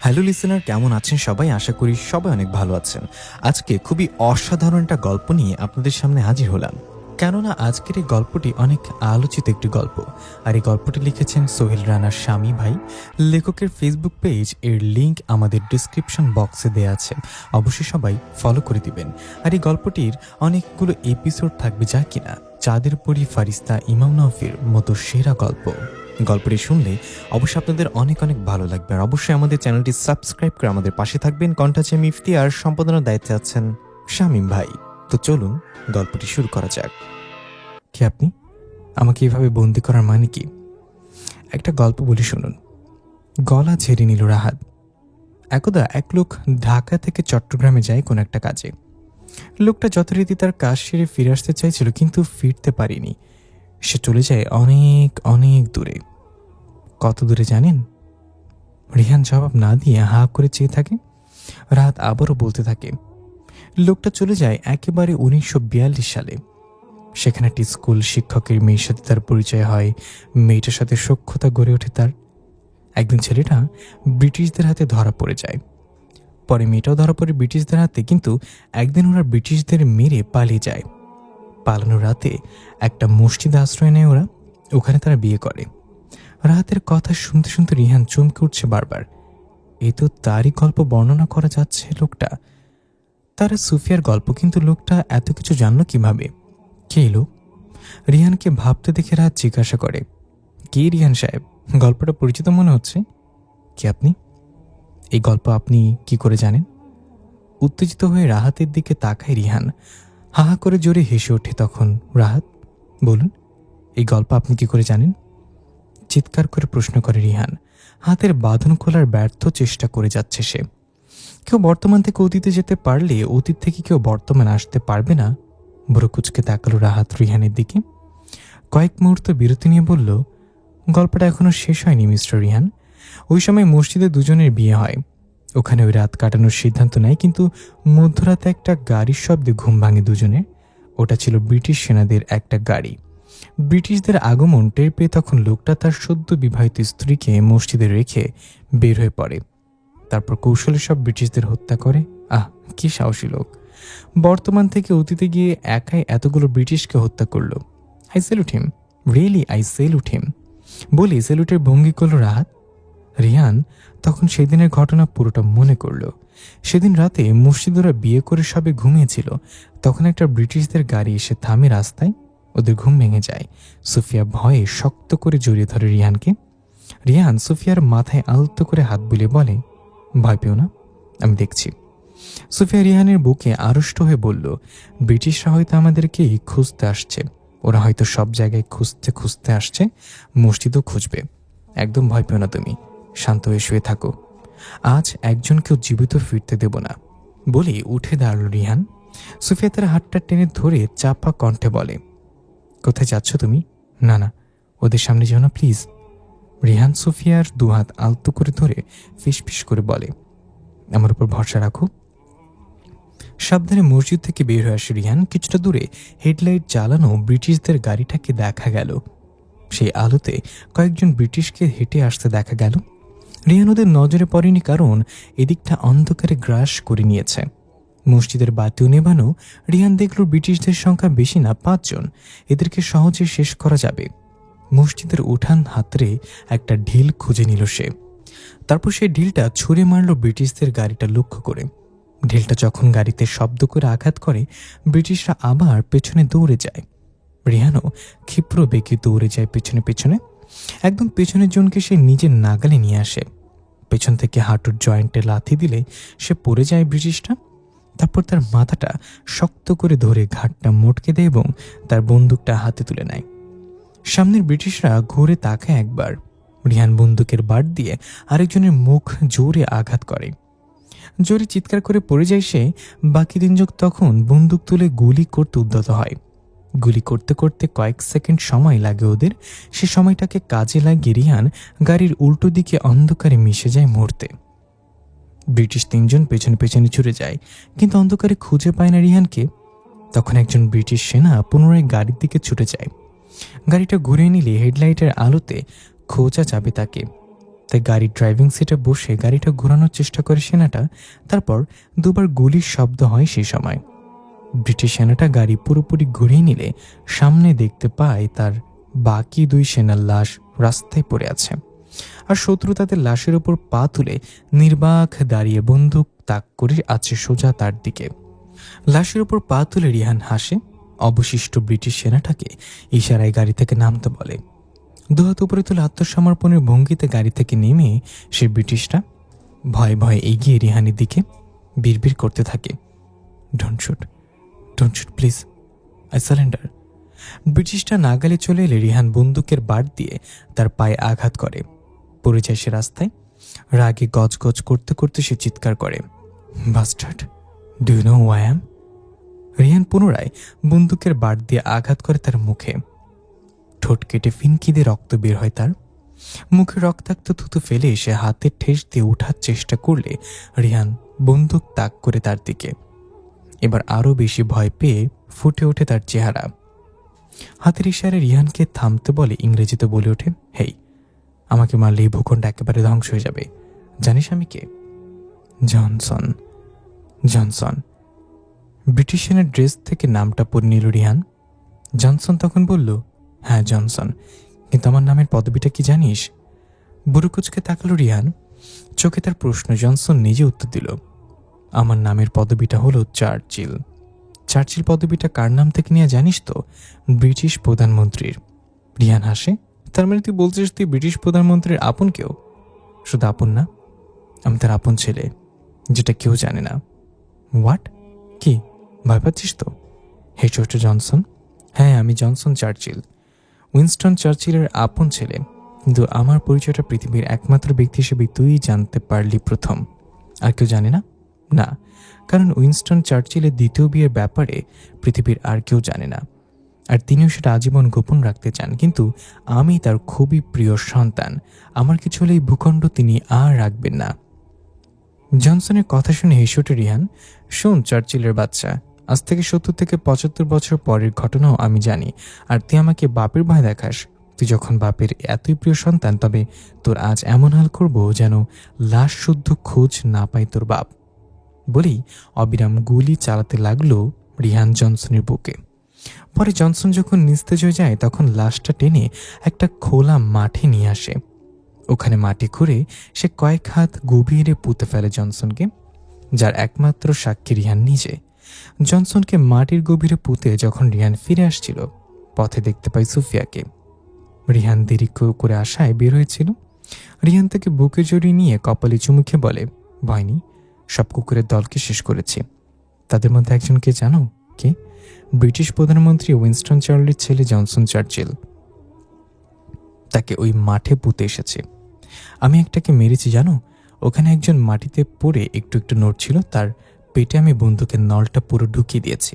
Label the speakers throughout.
Speaker 1: Hello listener, কেমন আছেন সবাই? আশা করি সবাই অনেক ভালো আছেন। আজকে খুবই অসাধারণ একটা গল্প নিয়ে আপনাদের সামনে হাজির হলাম। কেননা আজকের এই গল্পটি অনেক আলোচিত একটি গল্প। আর এই গল্পটি লিখেছেন সোহেল রানার স্বামী ভাই। লেখকের ফেসবুক পেজ এর লিংক আমাদের ডিসক্রিপশন বক্সে দেওয়া আছে, অবশ্যই সবাই ফলো করে দিবেন। আর এই গল্পটির অনেকগুলো এপিসোড থাকবে, যা কিনা চাঁদের পরি, ফারিস্তা, ইমাম নওফির মতো সেরা গল্পটি শুনলে অবশ্যই আপনাদের অনেক অনেক ভালো লাগবে। আর অবশ্যই আমাদের চ্যানেলটি সাবস্ক্রাইব করে আমাদের পাশে থাকবেন। কণ্ঠাচে মিফতি আর সম্পাদনার দায়িত্বে আছেন শামীম ভাই। তো চলুন গল্পটি শুরু করা যাক। কি আপনি আমাকে এভাবে বন্দি করার মানে কি? একটা গল্প বলি শুনুন। গলা ঝেড়ে নিল রাহাত। একদা এক লোক ঢাকা থেকে চট্টগ্রামে যায় কোন একটা কাজে। লোকটা যথারীতি তার কাজ সেরে ফিরে আসতে চাইছিল, কিন্তু ফিরতে পারেনি। সে চলে যায় অনেক অনেক দূরে। কত দূরে জানেন? রিহান জবাব না দিয়ে হা করে চেয়ে থাকে। রাত আবারও বলতে থাকে। লোকটা চলে যায় একেবারে 1942 সালে। সেখানে একটি স্কুল শিক্ষকের মেয়ের সাথে তার পরিচয় হয়। মেয়েটার সাথে সখ্যতা গড়ে ওঠে তার। একদিন ছেলেটা ব্রিটিশদের হাতে ধরা পড়ে যায়। পরে মেয়েটাও ধরা পড়ে ব্রিটিশদের হাতে, কিন্তু একদিন ওরা ব্রিটিশদের মেরে পালিয়ে যায়। পালানোর রাতে একটা মসজিদে আশ্রয় নেয় ওরা। ওখানে তারা বিয়ে করে। রাহাতের কথা শুনতে শুনতে রিহান চমকে উঠছে বারবার। এ তো তারই গল্প বর্ণনা করা যাচ্ছে। লোকটা তারা সুফিয়ার গল্প, কিন্তু লোকটা এত কিছু জানলো কিভাবে? কে লোক? রিহানকে ভাবতে দেখে রাত জিজ্ঞাসা করে, কে রিহান সাহেব? গল্পটা পরিচিত মনে হচ্ছে। কি আপনি? এই গল্প আপনি কি করে জানেন? উত্তেজিত হয়ে রাহাতের দিকে তাকায় রিহান। হাহা করে জোরে হেসে ওঠে তখন রাহাত। বলুন, এই গল্প আপনি কি করে জানেন? চিৎকার করে প্রশ্ন করে রিহান। হাতের বাঁধন খোলার ব্যর্থ চেষ্টা করে যাচ্ছে সে। কেউ বর্তমান থেকে অতীতে যেতে পারলে অতীত থেকে কেউ বর্তমানে আসতে পারবে না? বড় কুচকে তাকালো রাহাত রিহানের দিকে। কয়েক মুহূর্ত বিরতি নিয়ে বলল, গল্পটা এখনো শেষ হয়নি মিস্টার রিহান। ওই সময় মসজিদে দুজনের বিয়ে হয়। ওখানে ওই রাত কাটানোর সিদ্ধান্ত নেয়, কিন্তু মধ্যরাতে একটা গাড়ির শব্দে ঘুম ভাঙে দুজনের। ওটা ছিল ব্রিটিশ সেনাদের একটা গাড়ি। ব্রিটিশদের আগমন টের পেয়ে তখন লোকটা তার সদ্য বিবাহিত স্ত্রীকে মসজিদে রেখে বের হয়ে পড়ে। তারপর কৌশলে সব ব্রিটিশদের হত্যা করে। আহ, কি সাহসী লোক! বর্তমান থেকে অতীতে গিয়ে একাই এতগুলো ব্রিটিশকে হত্যা করলো। I salute him, really I salute him বলে স্যালুটের ভঙ্গি করল রাহাত। রিহান তখন সেদিনের ঘটনা পুরোটা মনে করল। সেদিন রাতে মসজিদরা বিয়ে করে সবে ঘুমিয়েছিল, তখন একটা ব্রিটিশদের গাড়ি এসে থামে রাস্তায়। ওদের ঘুম ভেঙে যায়। সুফিয়া ভয়ে শক্ত করে জড়িয়ে ধরে রিহানকে। রিহান সুফিয়ার মাথায় আলতো করে হাত বুলিয়ে বলে, ভয় পেও না, আমি দেখছি। সুফিয়া রিহানের বুকে আড়ষ্ট হয়ে বলল, ব্রিটিশরা হয়তো আমাদেরকে খুঁজতে আসছে। ওরা হয়তো সব জায়গায় খুঁজতে খুঁজতে আসছে, মসজিদও খুঁজবে। একদম ভয় পেও না, তুমি শান্ত হয়ে শুয়ে থাকো। আজ একজনকেও জীবিত ফিরতে দেব না। বলে উঠে দাঁড়ালো রিহান। সুফিয়া তার হাতটা টেনে ধরে চাপা কণ্ঠে বলে, কোথায় যাচ্ছ তুমি? না না, ওদের সামনে যেও না প্লিজ। রিহান সুফিয়ার দুহাত আলতো করে ধরে ফিসফিস করে বলে, আমার উপর ভরসা রাখো। সাবধানে মসজিদ থেকে বের হয়ে আসে রিহান। কিছুটা দূরে হেডলাইট জ্বালানো ব্রিটিশদের গাড়িটাকে দেখা গেল। সেই আলোতে কয়েকজন ব্রিটিশকে হেঁটে আসতে দেখা গেল। রিহান ওদের নজরে পড়েনি, কারণ এদিকটা অন্ধকারে গ্রাস করে নিয়েছে। মসজিদের বাতিও নেভানো। রিহান দেখল ব্রিটিশদের সংখ্যা বেশি না, 5 জন। এদেরকে সহজে শেষ করা যাবে। মসজিদের উঠান হাতড়ে একটা ঢিল খুঁজে নিল সে। তারপর সেই ঢিলটা ছুঁড়ে মারল ব্রিটিশদের গাড়িটা লক্ষ্য করে। ঢিলটা যখন গাড়িতে শব্দ করে আঘাত করে, ব্রিটিশরা আবার পেছনে দৌড়ে যায়। রিহানও ক্ষিপ্র বেগে দৌড়ে যায় পেছনে পেছনে। একদম পেছনের জনকে সে নিজের নাগালে নিয়ে আসে। পেছন থেকে হাঁটুর জয়েন্টে লাথি দিলে সে পড়ে যায় ব্রিটিশটা। তারপর তার মাথাটা শক্ত করে ধরে ঘাটটা মোটকে দেয় এবং তার বন্দুকটা হাতে তুলে নেয়। সামনের ব্রিটিশরা ঘুরে তাকায় একবার। রিহান বন্দুকের বাট দিয়ে আরেকজনের মুখ জোরে আঘাত করে। জোরে চিৎকার করে পড়ে যায় সে। বাকি 3 জন তখন বন্দুক তুলে গুলি করতে উদ্যত হয়। গুলি করতে করতে কয়েক সেকেন্ড সময় লাগে ওদের। সে সময়টাকে কাজে লাগিয়ে রিহান গাড়ির উল্টো দিকে অন্ধকারে মিশে যায় মুহূর্তে। ব্রিটিশ 3 জন পেছনে পেছনে ছুটে যায়, কিন্তু অন্ধকারে খুঁজে পায় না রিহানকে। তখন একজন ব্রিটিশ সেনা পুনরায় গাড়ির দিকে ছুটে যায়। গাড়িটা ঘুরে নিলে হেডলাইটের আলোতে খোঁজা যাবে তাকে। তাই গাড়ির ড্রাইভিং সিটে বসে গাড়িটা ঘোরানোর চেষ্টা করে সেনাটা। তারপর দুবার গুলির শব্দ হয় সেই সময়। ব্রিটিশ সেনাটা গাড়ি পুরোপুরি ঘুরিয়ে নিলে সামনে দেখতে পায় তার বাকি 2 সেনার লাশ রাস্তায় পড়ে আছে, আর শত্রু তাদের লাশের উপর পা তুলে নির্বাক দাঁড়িয়ে বন্দুক তাক করে আছে সোজা তার দিকে। লাশের উপর পা তুলে রিহান হাসে, অবশিষ্ট ব্রিটিশ সেনাটাকে ইশারায় গাড়ি থেকে নামতে বলে। দুহাত উপরে তুলে আত্মসমর্পণের ভঙ্গিতে গাড়ি থেকে নেমে সে ব্রিটিশরা ভয়ে ভয়ে এগিয়ে রিহানের দিকে বিড়বিড় করতে থাকে, don't shoot, don't shoot please, I surrender. ব্রিটিশটা নাগালে চলে এলে রিহান বন্দুকের বাট দিয়ে তার পায়ে আঘাত করে, পড়ে যায় সে রাস্তায়। রাগে গজগজ করতে করতে সে চিৎকার করে, bastard, do you know who I am? Rihan পুনরায় বন্দুকের বাট দিয়ে আঘাত করে তার মুখে। ঠোঁট কেটে ফিনকি দিয়ে রক্ত বের হয় তার। মুখে রক্তাক্ত থুতু ফেলে সে হাতের ঠেস দিয়ে ওঠার চেষ্টা করলে রিহান বন্দুক তাক করে তার দিকে। এবার আরও বেশি ভয় পেয়ে ফুটে ওঠে তার চেহারা। হাতের ইশারায় রিহানকে থামতে বলে, ইংরেজিতে বলে ওঠে, হেই, আমাকে মারলে এই ভূখণ্ড একেবারে ধ্বংস হয়ে যাবে। জানিস আমি কে? জনসন। জনসন। ব্রিটিশ সেনার ড্রেস থেকে নামটা পড়ে নিল রিহান। জনসন তখন বলল, হ্যাঁ জনসন, কিন্তু আমার নামের পদবিটা কি জানিস? বুড়োকুচকে তাকালো রিহান, চোখে তার প্রশ্ন। জনসন নিজে উত্তর দিল, আমার নামের পদবিটা হলো চার্চিল। চার্চিল পদবিটা কার নাম থেকে নিয়ে জানিস তো? ব্রিটিশ প্রধানমন্ত্রীর। রিহান হাসে, তার মানে তুই বলছিস তুই ব্রিটিশ প্রধানমন্ত্রীর আপন কেউ? শুধু আপন না, আমি তার আপন ছেলে, যেটা কেউ জানে না। হোয়াট? কি ভয় পাচ্ছিস তো? হেসে ওঠে জনসন। হ্যাঁ, আমি জনসন চার্চিল, উইনস্টন চার্চিলের আপন ছেলে। কিন্তু আমার পরিচয়টা পৃথিবীর একমাত্র ব্যক্তি হিসেবে তুই জানতে পারলি প্রথম। আর কেউ জানে না? না, কারণ উইনস্টন চার্চিলের দ্বিতীয় বিয়ের ব্যাপারে পৃথিবীর আর কেউ জানে না, আর তিনিও সেটা আজীবন গোপন রাখতে চান। কিন্তু আমি তার খুবই প্রিয় সন্তান, আমার কিছু হলে এই ভূখণ্ড তিনি আর রাখবেন না। জনসনের কথা শুনে হেসে ওঠে রিহান। শোন চার্চিলের বাচ্চা, আজ থেকে 70 থেকে 75 বছর পরের ঘটনাও আমি জানি, আর তুই আমাকে বাপের ভয় দেখাস। তুই যখন বাপের এতই প্রিয় সন্তান, তবে তোর আজ এমন হাল করব যেন লাশ শুদ্ধ খোঁজ না পায় তোর বাপ। বলেই অবিরাম গুলি চালাতে লাগলো রিহান জনসনের বুকে। পরে জনসন যখন নিস্তেজ হয়ে যায়, তখন লাশটা টেনে একটা খোলা মাঠে নিয়ে আসে। ওখানে মাটি খুঁড়ে সে কয়েক হাত গভীরে পুঁতে ফেলে জনসনকে, যার একমাত্র সাক্ষী রিহান নিজে। জনসনকে মাটির গভীরে পুঁতে যখন রিহান ফিরে আসছিল, পথে দেখতে পাই সুফিয়াকে। রিহান দেরি করে আসায় বের হয়েছিল। রিহান তাকে বুকে জড়িয়ে নিয়ে কপালে চুমুকে বলে, ভয় নেই, সব কুকুরের দলকে শেষ করেছি। তাদের মধ্যে একজনকে জানো? কে? ব্রিটিশ প্রধানমন্ত্রী উইনস্টন চার্চিলের ছেলে জনসন চার্চিল। তাকে ওই মাঠে পুঁতে এসেছে। আমি একটাকে মেরেছি জানো? ওখানে একজন মাটিতে পড়ে একটু একটু নড়ছিল, তার পেটে আমি বন্দুকের নলটা পুরো ঢুকিয়ে দিয়েছি।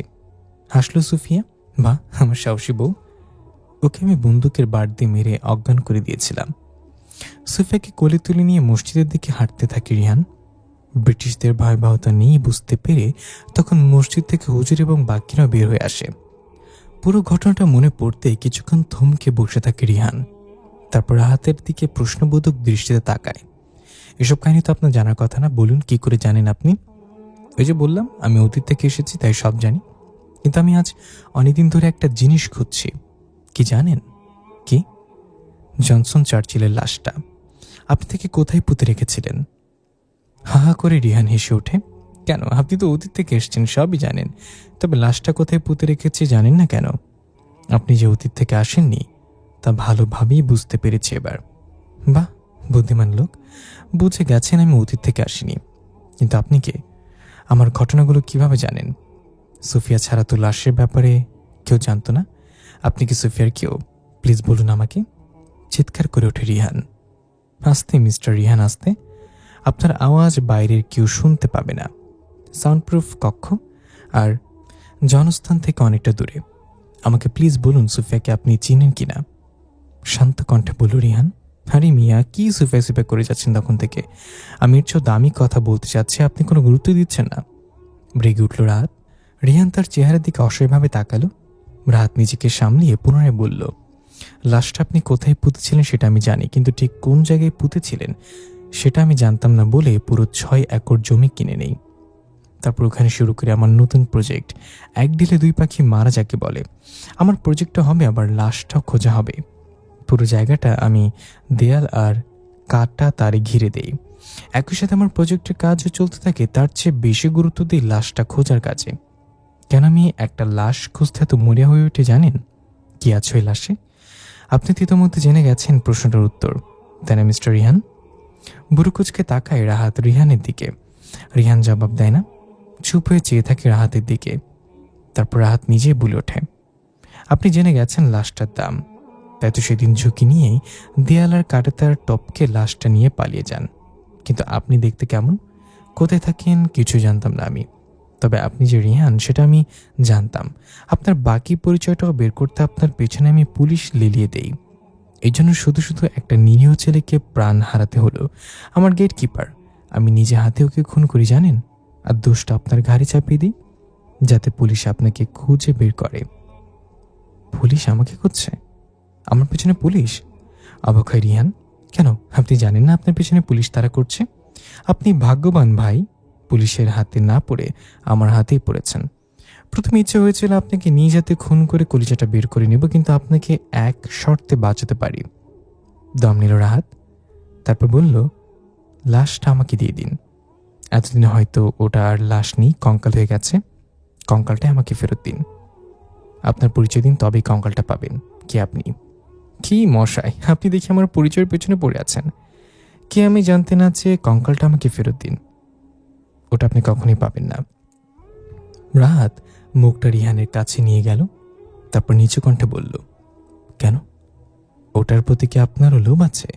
Speaker 1: হাসলো সুফিয়া, বা আমার সাহসী বউ। ওকে আমি বন্দুকের বাট দিয়ে মেরে অজ্ঞান করে দিয়েছিলাম। সুফিয়াকে কোলে তুলে নিয়ে মসজিদের দিকে হাঁটতে থাকি রিহান। ব্রিটিশদের ভয়াবহতা নিয়ে বুঝতে পেরে তখন মসজিদ থেকে হুজুর এবং বাকিরা বের হয়ে আসে। পুরো ঘটনাটা মনে পড়তে কিছুক্ষণ থমকে বসে থাকে রিহান। তারপর হাতের দিকে প্রশ্নবোধক দৃষ্টিতে তাকায়। এসব কাহিনী তো আপনার জানার কথা না, বলুন কি করে জানেন আপনি? ওই যে বললাম, আমি অতীত থেকে এসেছি, তাই সব জানি। কিন্তু আমি আজ অনেকদিন ধরে একটা জিনিস খুঁজছি। কি জানেন? কি? জনসন চার্চিলের লাশটা আপনি থেকে কোথায় পুঁতে রেখেছিলেন? হা হা করে রিহান হেসে ওঠে। কেন, আপনি তো অতীত থেকে এসেছেন, সবই জানেন, তবে লাশটা কোথায় পুঁতে রেখেছি জানেন না কেন? আপনি যে অতীত থেকে আসেননি তা ভালোভাবেই বুঝতে পেরেছি এবার। বাহ, বুদ্ধিমান লোক, বুঝে গেছেন আমি অতীত থেকে আসিনি। কিন্তু আপনি কে? আমার ঘটনাগুলো কিভাবে জানেন? সুফিয়া ছাড়া তো লাশের ব্যাপারে কেউ জানতো না। আপনি কি সুফিয়ার কেউ? প্লিজ বলুন আমাকে। চিৎকার করে ওঠে রিহান। আস্তে মিস্টার রিহান, আস্তে, আপনার আওয়াজ বাইরের কেউ শুনতে পাবে না। সাউন্ডপ্রুফ কক্ষ, আর জনস্থান থেকে অনেকটা দূরে। আমাকে প্লিজ বলুন সুফিয়াকে আপনি চিনেন কিনা। শান্ত কণ্ঠে বলল রিহান। আরে মিয়া, কি সুফিয়া সুফিয়া করে যাচ্ছেন তখন থেকে? আমি এর চেয়েও দামি কথা বলতে চাচ্ছি, আপনি কোনো গুরুত্ব দিচ্ছেন না। রেগে উঠল রাহাত। রিহান তার চেহারার দিকে অসহায়ভাবে তাকালো। রাহাত নিজেকে সামলিয়ে পুনরায় বলল, লাশটা আপনি কোথায় পুঁতেছিলেন সেটা আমি জানি, কিন্তু ঠিক কোন জায়গায় পুঁতেছিলেন সেটা আমি জানতাম না বলে পুরো 6 একর জমি কিনে নেই। তারপর ওখানে শুরু করে আমার নতুন প্রজেক্ট, এক ঢিলে দুই পাখি মারা যাকে বলে। আমার প্রজেক্টটা হবে, আবার লাশটাও খোঁজা হবে। পুরো জায়গাটা আমি দেয়াল আর কাটা তারে ঘিরে দেই। একই সাথে আমার প্রজেক্টের কাজও চলতে থাকে, তার চেয়ে বেশি গুরুত্ব দিই লাশটা খোঁজার কাজে। কেন আমি একটা লাশ খুঁজতে এত মরিয়া হয়ে উঠে জানেন? কি আছে ওই লাশে? আপনি তো ইতোমধ্যে জেনে গেছেন প্রশ্নটার উত্তর, তাই না মিস্টার রিহান? বুড়ুকুচকে তাকায় রাহাত রিহানের দিকে। রিহান জবাব দেয় না, চুপ হয়ে চেয়ে থাকে রাহাতের দিকে। তারপর রাহাত নিজেই বলে ওঠে, আপনি জেনে গেছেন লাশটার দাম, তাই তো সেদিন ঝুঁকি নিয়েই দেয়াল আর কাটাতার টপকে লাশটা নিয়ে পালিয়ে যান। কিন্তু আপনি দেখতে কেমন, কোথায় থাকেন কিছু জানতাম না আমি, তবে আপনি যে রিহান সেটা আমি জানতাম। আপনার বাকি পরিচয়টাও বের করতে আপনার পেছনে আমি পুলিশ লেলিয়ে দেই। এই জন্য শুধু শুধু একটা নিরীহ ছেলেকে প্রাণ হারাতে হলো। আমার গেট কিপার, আমি নিজে হাতে ওকে খুন করি জানেন, আর দোষটা আপনার ঘাড়ে চাপিয়ে দিই যাতে পুলিশ আপনাকে খুঁজে বের করে। পুলিশ আমাকে খুঁজছে? আমার পেছনে পুলিশ? অবাক হয় রিহান। কেন, আপনি জানেন না আপনার পেছনে পুলিশ তাড়া করছে? আপনি ভাগ্যবান ভাই, পুলিশের হাতে না পড়ে আমার হাতেই পড়েছেন। প্রথমে ইচ্ছে হয়েছিল আপনাকে নিজ হাতে খুন করে কলিজাটা বের করে নেব, কিন্তু আপনাকে এক শর্তে বাঁচাতে পারি। দম নিল রাহাত, তারপর বলল, লাশটা আমাকে দিয়ে দিন। এতদিনে হয়তো ওটা আর লাশ নেই, কঙ্কাল হয়ে গেছে। কঙ্কালটা আমাকে ফেরত দিন। আপনার পরিচয় দিন, তবেই কঙ্কালটা পাবেন। কে আপনি? কি মশাই, আপনি দেখি আমার পরিচয়ের পেছনে পড়ে আছেন। কে আমি জানতে না চেয়ে কঙ্কালটা আমাকে ফেরত দিন। ওটা আপনি কখনোই পাবেন না। রাহাত মুখটা রিহানের কাছে নিয়ে গেল, তারপর নিচু কণ্ঠে বলল, কেন, ওটার প্রতি কি আপনারও লোভ আছে?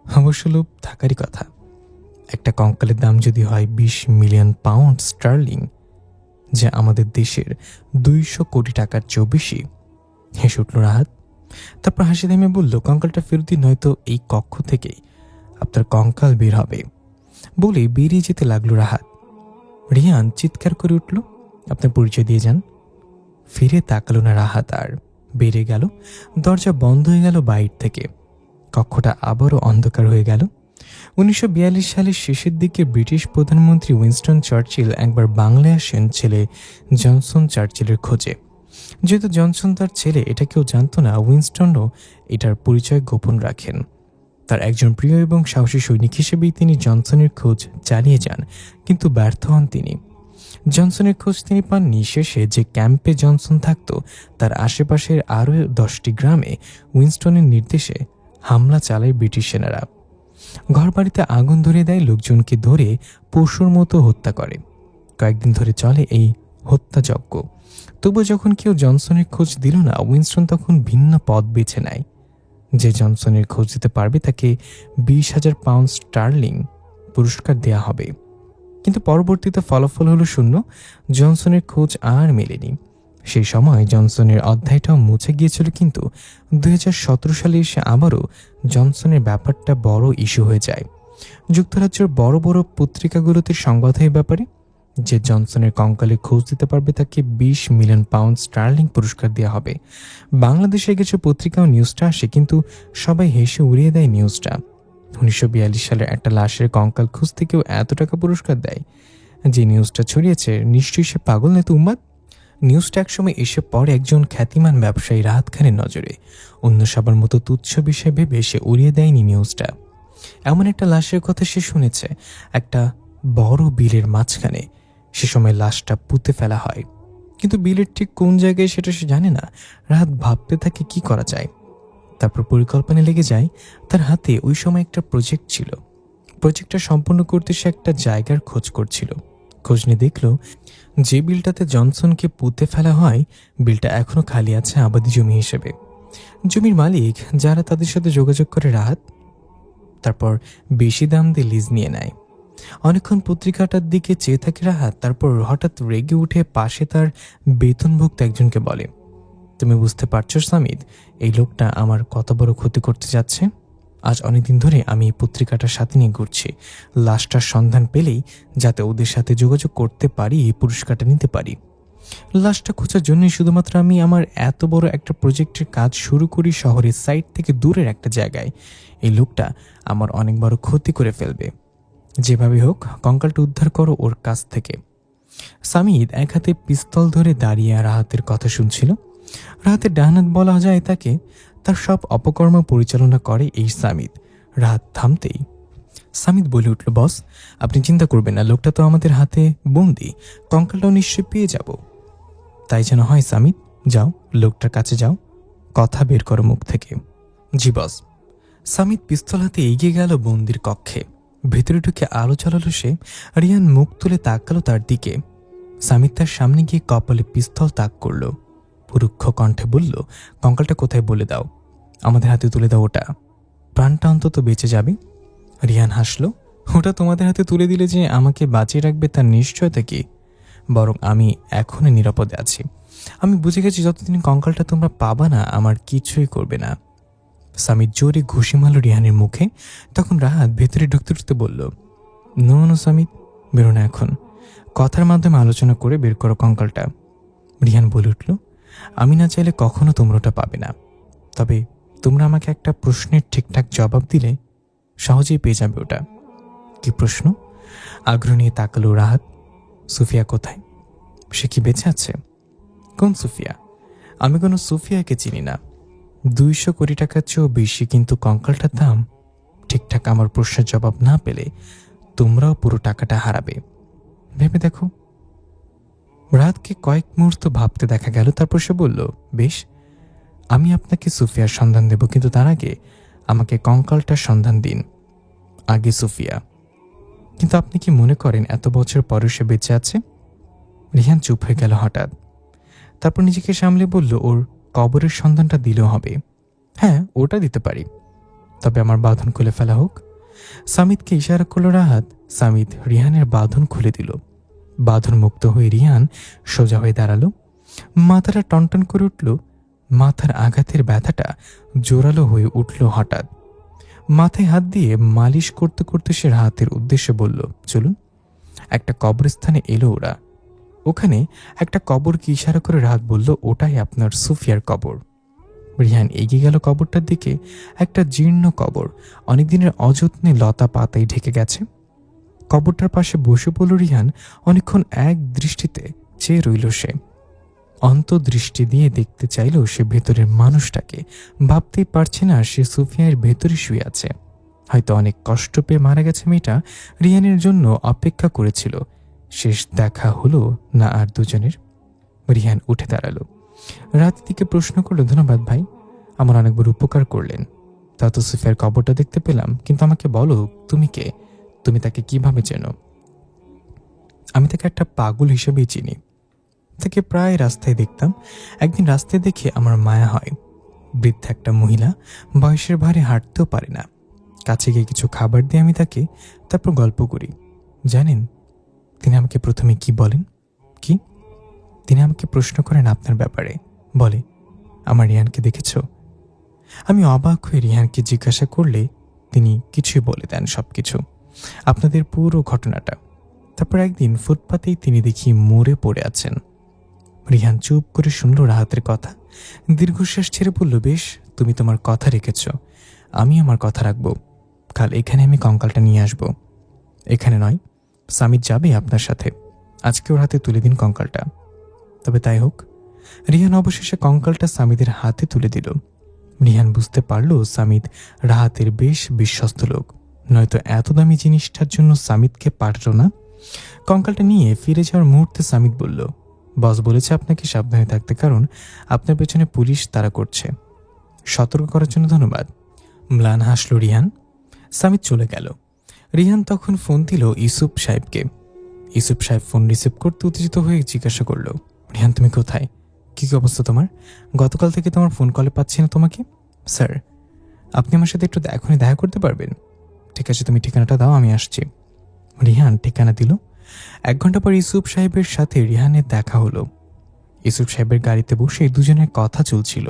Speaker 1: অবশ্য লোভ থাকারই কথা। একটা কঙ্কালের দাম যদি হয় 20 মিলিয়ন পাউন্ড স্টার্লিং, যা আমাদের দেশের 200 কোটি টাকার চেয়েও বেশি। হেসে উঠল রাহাত, তারপর হাসি থেমে বলল, কঙ্কালটা ফেরত দিন, নয়তো এই কক্ষ থেকেই আপনার কঙ্কাল বের হবে। বলে বেরিয়ে যেতে লাগলো রাহাত। রিয়ান চিৎকার করে উঠল, আপনার পরিচয় দিয়ে যান। ফিরে তাকালো না রাহাত, আর বেরিয়ে গেল। দরজা বন্ধ হয়ে গেল বাইর থেকে। কক্ষটা আবারও অন্ধকার হয়ে গেল। 1942 সালের শেষের দিকে ব্রিটিশ প্রধানমন্ত্রী উইনস্টন চার্চিল একবার বাংলায় আসেন ছেলে জনসন চার্চিলের খোঁজে। যেহেতু জনসন তার ছেলে এটা কেউ জানত না, উইনস্টনও এটার পরিচয় গোপন রাখেন। তার একজন প্রিয় এবং সাহসী সৈনিক হিসেবেই তিনি জনসনের খোঁজ চালিয়ে যান, কিন্তু ব্যর্থ হন তিনি। জনসনের খোঁজ তিনি পাননি। শেষে যে ক্যাম্পে জনসন থাকত তার আশেপাশের আরও 10টি গ্রামে উইনস্টনের নির্দেশে হামলা চালায় ব্রিটিশ সেনারা। ঘরবাড়িতে আগুন ধরে দেয়, লোকজনকে ধরে পশুর মতো হত্যা করে। কয়েকদিন ধরে চলে এই হত্যাযজ্ঞ। তবু যখন কেউ জনসনের খোঁজ দিল না, উইনস্টন তখন ভিন্ন পথ বেছে নেয়। যে জনসনের খোঁজ দিতে পারবে তাকে 20,000 পাউন্ড স্টার্লিং পুরস্কার দেয়া হবে। কিন্তু পরবর্তীতে ফলাফল হলো শূন্য। জনসনের খোঁজ আর মেলেনি। সেই সময় জনসনের অধ্যায়টাও মুছে গিয়েছিল, কিন্তু 2017 সালে এসে আবারও জনসনের ব্যাপারটা বড় ইস্যু হয়ে যায়। যুক্তরাজ্যের বড় বড় পত্রিকাগুলোতে সংবাদ হয় ব্যাপারে, যে জনসনের কঙ্কালে খোঁজ দিতে পারবে তাকে 20 মিলিয়ন পাউন্ড স্টার্লিং পুরস্কার দেওয়া হবে। বাংলাদেশে কিছু পত্রিকাও নিউজটা আসে, কিন্তু সবাই হেসে উড়িয়ে দেয় নিউজটা। 1942 সালের একটা লাশের কঙ্কাল খুঁজতে কেউ এত টাকা পুরস্কার দেয়? যে নিউজটা ছড়িয়েছে নিশ্চয়ই সে পাগল নয়তো উন্মাদ। নিউজটা একসময় এসে পড়ে একজন খ্যাতিমান ব্যবসায়ী রাহাত খানের নজরে। অন্য সবার মতো তুচ্ছ বিষয় ভেবে সে উড়িয়ে দেয়নি নিউজটা। এমন একটা লাশের কথা সে শুনেছে একটা বড় বিলের মাঝখানে। সে সময় লাশটা পুঁতে ফেলা হয়, কিন্তু বিলের ঠিক কোন জায়গায় সেটা সে জানে না। রাহাত ভাবতে থাকে কি করা যায়। তারপর পরিকল্পনা লেগে যায়। তার হাতে ওই সময় একটা প্রজেক্ট ছিল। প্রজেক্টটা সম্পূর্ণ করতে সে একটা জায়গার খোঁজ করছিল। খোঁজ নিয়ে দেখল যে বিলটাতে জনসনকে পুঁতে ফেলা হয়, বিলটা এখনো খালি আছে আবাদি জমি হিসেবে। জমির মালিক যারা, তাদের সাথে যোগাযোগ করে রাহাত। তারপর বেশি দাম দিয়ে লিজ নিয়ে নেয়। অনেকক্ষণ পত্রিকাটার দিকে চেয়ে থাকে রাহাত। তারপর হঠাৎ রেগে উঠে পাশে তার বেতনভুক্ত একজনকে বলে, তুমি বুঝতে পারছো সামিদ, এই লোকটা আমার কত বড় ক্ষতি করতে যাচ্ছে? আজ অনেকদিন ধরে আমি এই পত্রিকাটার সাথে নিয়ে ঘুরছি। লাশটার সন্ধান পেলেই যাতে ওদের সাথে যোগাযোগ করতে পারি, এই পুরস্কারটা নিতে পারি। লাশটা খোঁজার জন্যই শুধুমাত্র আমি আমার এত বড় একটা প্রজেক্টের কাজ শুরু করি শহরের সাইড থেকে দূরের একটা জায়গায়। এই লোকটা আমার অনেক বড় ক্ষতি করে ফেলবে। যেভাবে হোক কঙ্কালটা উদ্ধার করো ওর কাছ থেকে। সামিদ এক হাতে পিস্তল ধরে দাঁড়িয়ে রাহাতের কথা শুনছিল। রাহাতের ডান হাত বলা যায় তাকে। তার সব অপকর্ম পরিচালনা করে এই সামিদ। রাহাত থামতেই সামিদ বলে উঠল, বস আপনি চিন্তা করবেন না, লোকটা তো আমাদের হাতে বন্দি, কঙ্কালটাও নিশ্চয়ই পেয়ে যাব। তাই যেন হয় সামিদ, যাও লোকটার কাছে যাও, কথা বের করো মুখ থেকে। জি বস। সামিদ পিস্তল হাতে এগিয়ে গেল বন্দির কক্ষে। ভেতরে ঢুকে আলো জ্বালালো সে। রিয়ান মুখ তুলে তাকালো তার দিকে। সামিদ তার সামনে গিয়ে কপালে পিস্তল তাক করল। রুক্ষ কণ্ঠে বলল, কঙ্কালটা কোথায় বলে দাও, আমাদের হাতে তুলে দাও, ওটা প্রাণটা অন্তত বেঁচে যাবে। রিয়ান হাসল, ওটা তোমাদের হাতে তুলে দিলে যে আমাকে বাঁচিয়ে রাখবে তার নিশ্চয়তা কি? বরং আমি এখনই নিরাপদে আছি। আমি বুঝে গেছি যতদিন কঙ্কালটা তোমরা পাবা না আমার কিছুই করবে না। সামিদ জোরে ঘুষি মারল রিহানের মুখে। তখন রাহাত ভেতরে ঢুকতে ঢুকতে বলল, নো সামিদ, বেরো না এখন, কথার মাধ্যমে আলোচনা করে বের করো কঙ্কালটা। রিহান বলে উঠল, আমি না চাইলে কখনো তোমরা ওটা পাবে না, তবে তোমরা আমাকে একটা প্রশ্নের ঠিকঠাক জবাব দিলে সহজেই পেয়ে যাবে ওটা। কি প্রশ্ন? আগ্রহ নিয়ে তাকালো রাহাত। সুফিয়া কোথায়? সে কি বেঁচে আছে? কোন সুফিয়া? আমি কোনো সুফিয়াকে চিনি না। 200 কোটি টাকার চেয়েও বেশি, কিন্তু কঙ্কালটার দাম। ঠিকঠাক আমার প্রশ্নের জবাব না পেলে তোমরাও পুরো টাকাটা হারাবে। ভেবে দেখো। রাতকে কয়েক মুহূর্ত ভাবতে দেখা গেল। তারপর সে বলল, বেশ, আমি আপনাকে সুফিয়ার সন্ধান দেব, কিন্তু তার আগে আমাকে কঙ্কালটার সন্ধান দিন। আগে সুফিয়া। কিন্তু আপনি কি মনে করেন এত বছর পরে সে বেঁচে আছে? রিহান চুপ হয়ে গেল হঠাৎ। তারপর নিজেকে সামলে বলল, ওর কবরের সন্ধানটা দিলেও হবে। হ্যাঁ, ওটা দিতে পারি, তবে আমার বাঁধন খুলে ফেলা হোক। সামিদকে ইশারা করল রাহাত। সামিদ রিহানের বাঁধন খুলে দিল। বাঁধন মুক্ত হয়ে রিহান সোজা হয়ে দাঁড়ালো। মাথাটা টনটন করে উঠল। মাথার আঘাতের ব্যথাটা জোরালো হয়ে উঠল হঠাৎ। মাথায় হাত দিয়ে মালিশ করতে করতে সে রাহাতের উদ্দেশ্যে বলল, চলুন। একটা কবরস্থানে এলো ওরা। ওখানে একটা কবরকে ইশারা করে রাহাত বলল, ওটাই আপনার সুফিয়ার কবর। রিহান এগিয়ে গেল কবরটার দিকে। একটা জীর্ণ কবর, অনেকদিনের অযত্নে লতা পাতায় ঢেকে গেছে। কবরটার পাশে বসে পড়ল রিহান। অনেকক্ষণ এক দৃষ্টিতে চেয়ে রইল সে। অন্তর্দৃষ্টি দিয়ে দেখতে চাইল সে ভেতরের মানুষটাকে। ভাবতেই পারছে না সে সুফিয়ার ভেতরে শুয়ে আছে। হয়তো অনেক কষ্ট পেয়ে মারা গেছে মেয়েটা, রিহানের জন্য অপেক্ষা করেছিল। শেষ দেখা হলো না আর দুজনের। রিহান উঠে দাঁড়ালো। রাতের দিকে প্রশ্ন করলো, ধন্যবাদ ভাই, আমার অনেক বড় উপকার করলেন। তা তো সুফিয়ার কবরটা দেখতে পেলাম, কিন্তু আমাকে বলো তুমি কে? তুমি তাকে কিভাবে চেনো? আমি তাকে একটা পাগল হিসেবেই চিনি। তাকে প্রায় রাস্তায় দেখতাম। একদিন রাস্তায় দেখে আমার মায়া হয়। বৃদ্ধা একটা মহিলা, বয়সের ভারে হাঁটতেও পারে না। কাছে গিয়ে কিছু খাবার দিয়ে আমি তাকে, তারপর গল্প করি। জানেন তিনি আমাকে প্রথমে কি বলেন? কি? তিনি আমাকে প্রশ্ন করেন আপনার ব্যাপারে। বলে, আমার রিহানকে দেখেছ? আমি অবাক হয়ে রিহানকে জিজ্ঞাসা করলে তিনি কিছুই বলে দেন, সবকিছু, আপনাদের পুরো ঘটনাটা। তারপর একদিন ফুটপাতেই তিনি দেখি মরে পড়ে আছেন। রিহান চুপ করে শুনল রাহাতের কথা। দীর্ঘশ্বাস ছেড়ে বলল, বেশ, তুমি তোমার কথা রেখেছ, আমি আমার কথা রাখব। কাল এখানে আমি কঙ্কালটা নিয়ে আসব। এখানে নয়, সামিদ যাবে আপনার সাথে। আজকে ওর হাতে তুলে দিন কঙ্কালটা। তবে তাই হোক। রিহান অবশেষে কঙ্কালটা সামিদের হাতে তুলে দিল। রিহান বুঝতে পারল সামিদ রাহাতের বেশ বিশ্বস্ত লোক, নয়তো এত দামি জিনিসটার জন্য সামিদকে পারল না। কঙ্কালটা নিয়ে ফিরে যাওয়ার মুহূর্তে সামিদ বলল, বস বলেছে আপনাকে সাবধানে থাকতে, কারণ আপনার পেছনে পুলিশ তাড়া করছে। সতর্ক করার জন্য ধন্যবাদ। ম্লান হাসল রিহান। সামিদ চলে গেল। রিহান তখন ফোন দিল ইউসুফ সাহেবকে। ইউসুফ সাহেব ফোন রিসিভ করতে উত্তেজিত হয়ে জিজ্ঞাসা করলো, রিহান তুমি কোথায়? কি অবস্থা তোমার? গতকাল থেকে তোমার ফোন কলে পাচ্ছি না তোমাকে। স্যার, আপনি আমার সাথে একটু এখনই দেখা করতে পারবেন? ঠিক আছে, তুমি ঠিকানাটা দাও, আমি আসছি। রিহান ঠিকানা দিল। 1 ঘন্টা পর ইউসুফ সাহেবের সাথে রিহানের দেখা হলো। ইউসুফ সাহেবের গাড়িতে বসে দুজনের কথা চলছিল।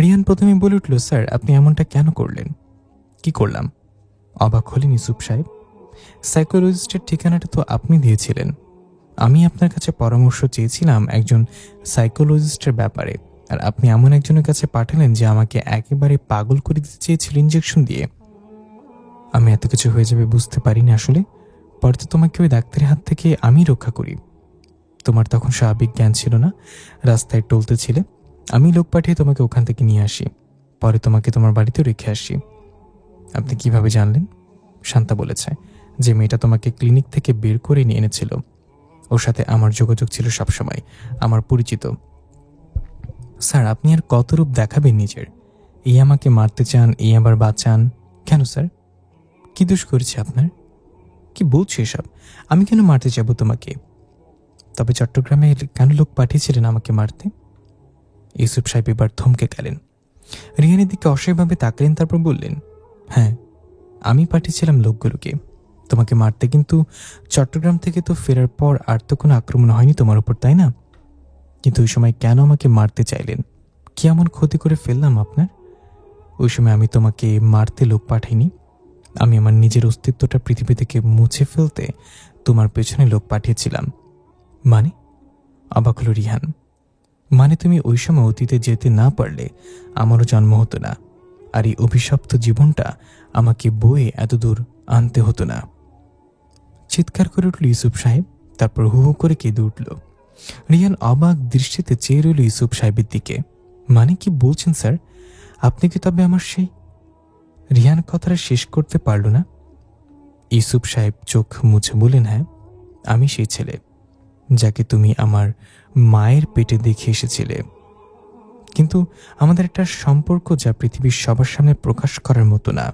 Speaker 1: রিহান প্রথমে বলে উঠল, স্যার আপনি এমনটা কেন করলেন? কি করলাম? অবাক হলেন ইউসুফ সাহেব। সাইকোলজিস্টের ঠিকানাটা তো আপনি দিয়েছিলেন। আমি আপনার কাছে পরামর্শ চেয়েছিলাম একজন সাইকোলজিস্টের ব্যাপারে, আর আপনি এমন একজনের কাছে পাঠালেন যে আমাকে একেবারে পাগল করে দিতে চেয়েছিল ইঞ্জেকশন দিয়ে। আমি এত কিছু হয়ে যাবে বুঝতে পারিনি আসলে। পরে তো তোমাকে ওই ডাক্তারের হাত থেকে আমি রক্ষা করি। তোমার তখন স্বাভাবিক জ্ঞান ছিল না, রাস্তায় টলতে ছিলে। আমি লোক পাঠিয়ে তোমাকে ওখান থেকে নিয়ে আসি, পরে তোমাকে তোমার বাড়িতেও রেখে আসি। আপনি কিভাবে জানলেন? শান্তা বলেছে যে মেয়েটা তোমাকে ক্লিনিক থেকে বের করে নিয়ে এনেছিল। ওর সাথে আমার যোগাযোগ ছিল সবসময়, আমার পরিচিত। স্যার, আপনি আর কত রূপ দেখাবেন নিজের? এই আমাকে মারতে চান, এই আবার বাঁচান। কেন স্যার? কি দোষ করেছে আপনার? কি বলছো এসব? আমি কেন মারতে যাব তোমাকে? তবে চট্টগ্রামে কেন লোক পাঠিয়েছিলেন আমাকে মারতে? ইউসুফ সাহেব এবার থমকে গেলেন। রিহানের দিকে অসহায়ভাবে তাকলেন, তারপর বললেন, হ্যাঁ, আমি পাঠিয়েছিলাম লোকগুলোকে তোমাকে মারতে, কিন্তু চট্টগ্রাম থেকে তো ফেরার পর আর তো কোনো আক্রমণ হয়নি তোমার উপর, তাই না? কিন্তু ওই সময় কেন আমাকে মারতে চাইলেন? কি এমন ক্ষতি করে ফেললাম আপনার? ওই সময় আমি তোমাকে মারতে লোক পাঠাইনি। আমি আমার নিজের অস্তিত্বটা পৃথিবী থেকে মুছে ফেলতে তোমার পেছনে লোক পাঠিয়েছিলাম। মানে? অবাক হল রিহান। মানে তুমি ওই সময় অতীতে যেতে না পারলে আমারও জন্ম হতো না, আর এই অভিশপ্ত জীবনটা আমাকে বয়ে এত দূর আনতে হতো না। চিৎকার করে উঠল ইউসুফ সাহেব, তারপর হু হু করে কেঁদে উঠল। রিহান অবাক দৃষ্টিতে চেয়ে রইল ইউসুফ সাহেবের দিকে। মানে কি বলছেন স্যার? আপনি কি তবে আমার সেই... রিহান কথাটা শেষ করতে পারল না। ইউসুফ সাহেব চোখ মুছে বলেন, হ্যাঁ, আমি সেই ছেলে যাকে তুমি আমার মায়ের পেটে দেখে এসেছিলে। কিন্তু আমাদের একটা সম্পর্ক যা পৃথিবীর সবার সামনে প্রকাশ করার মতো না।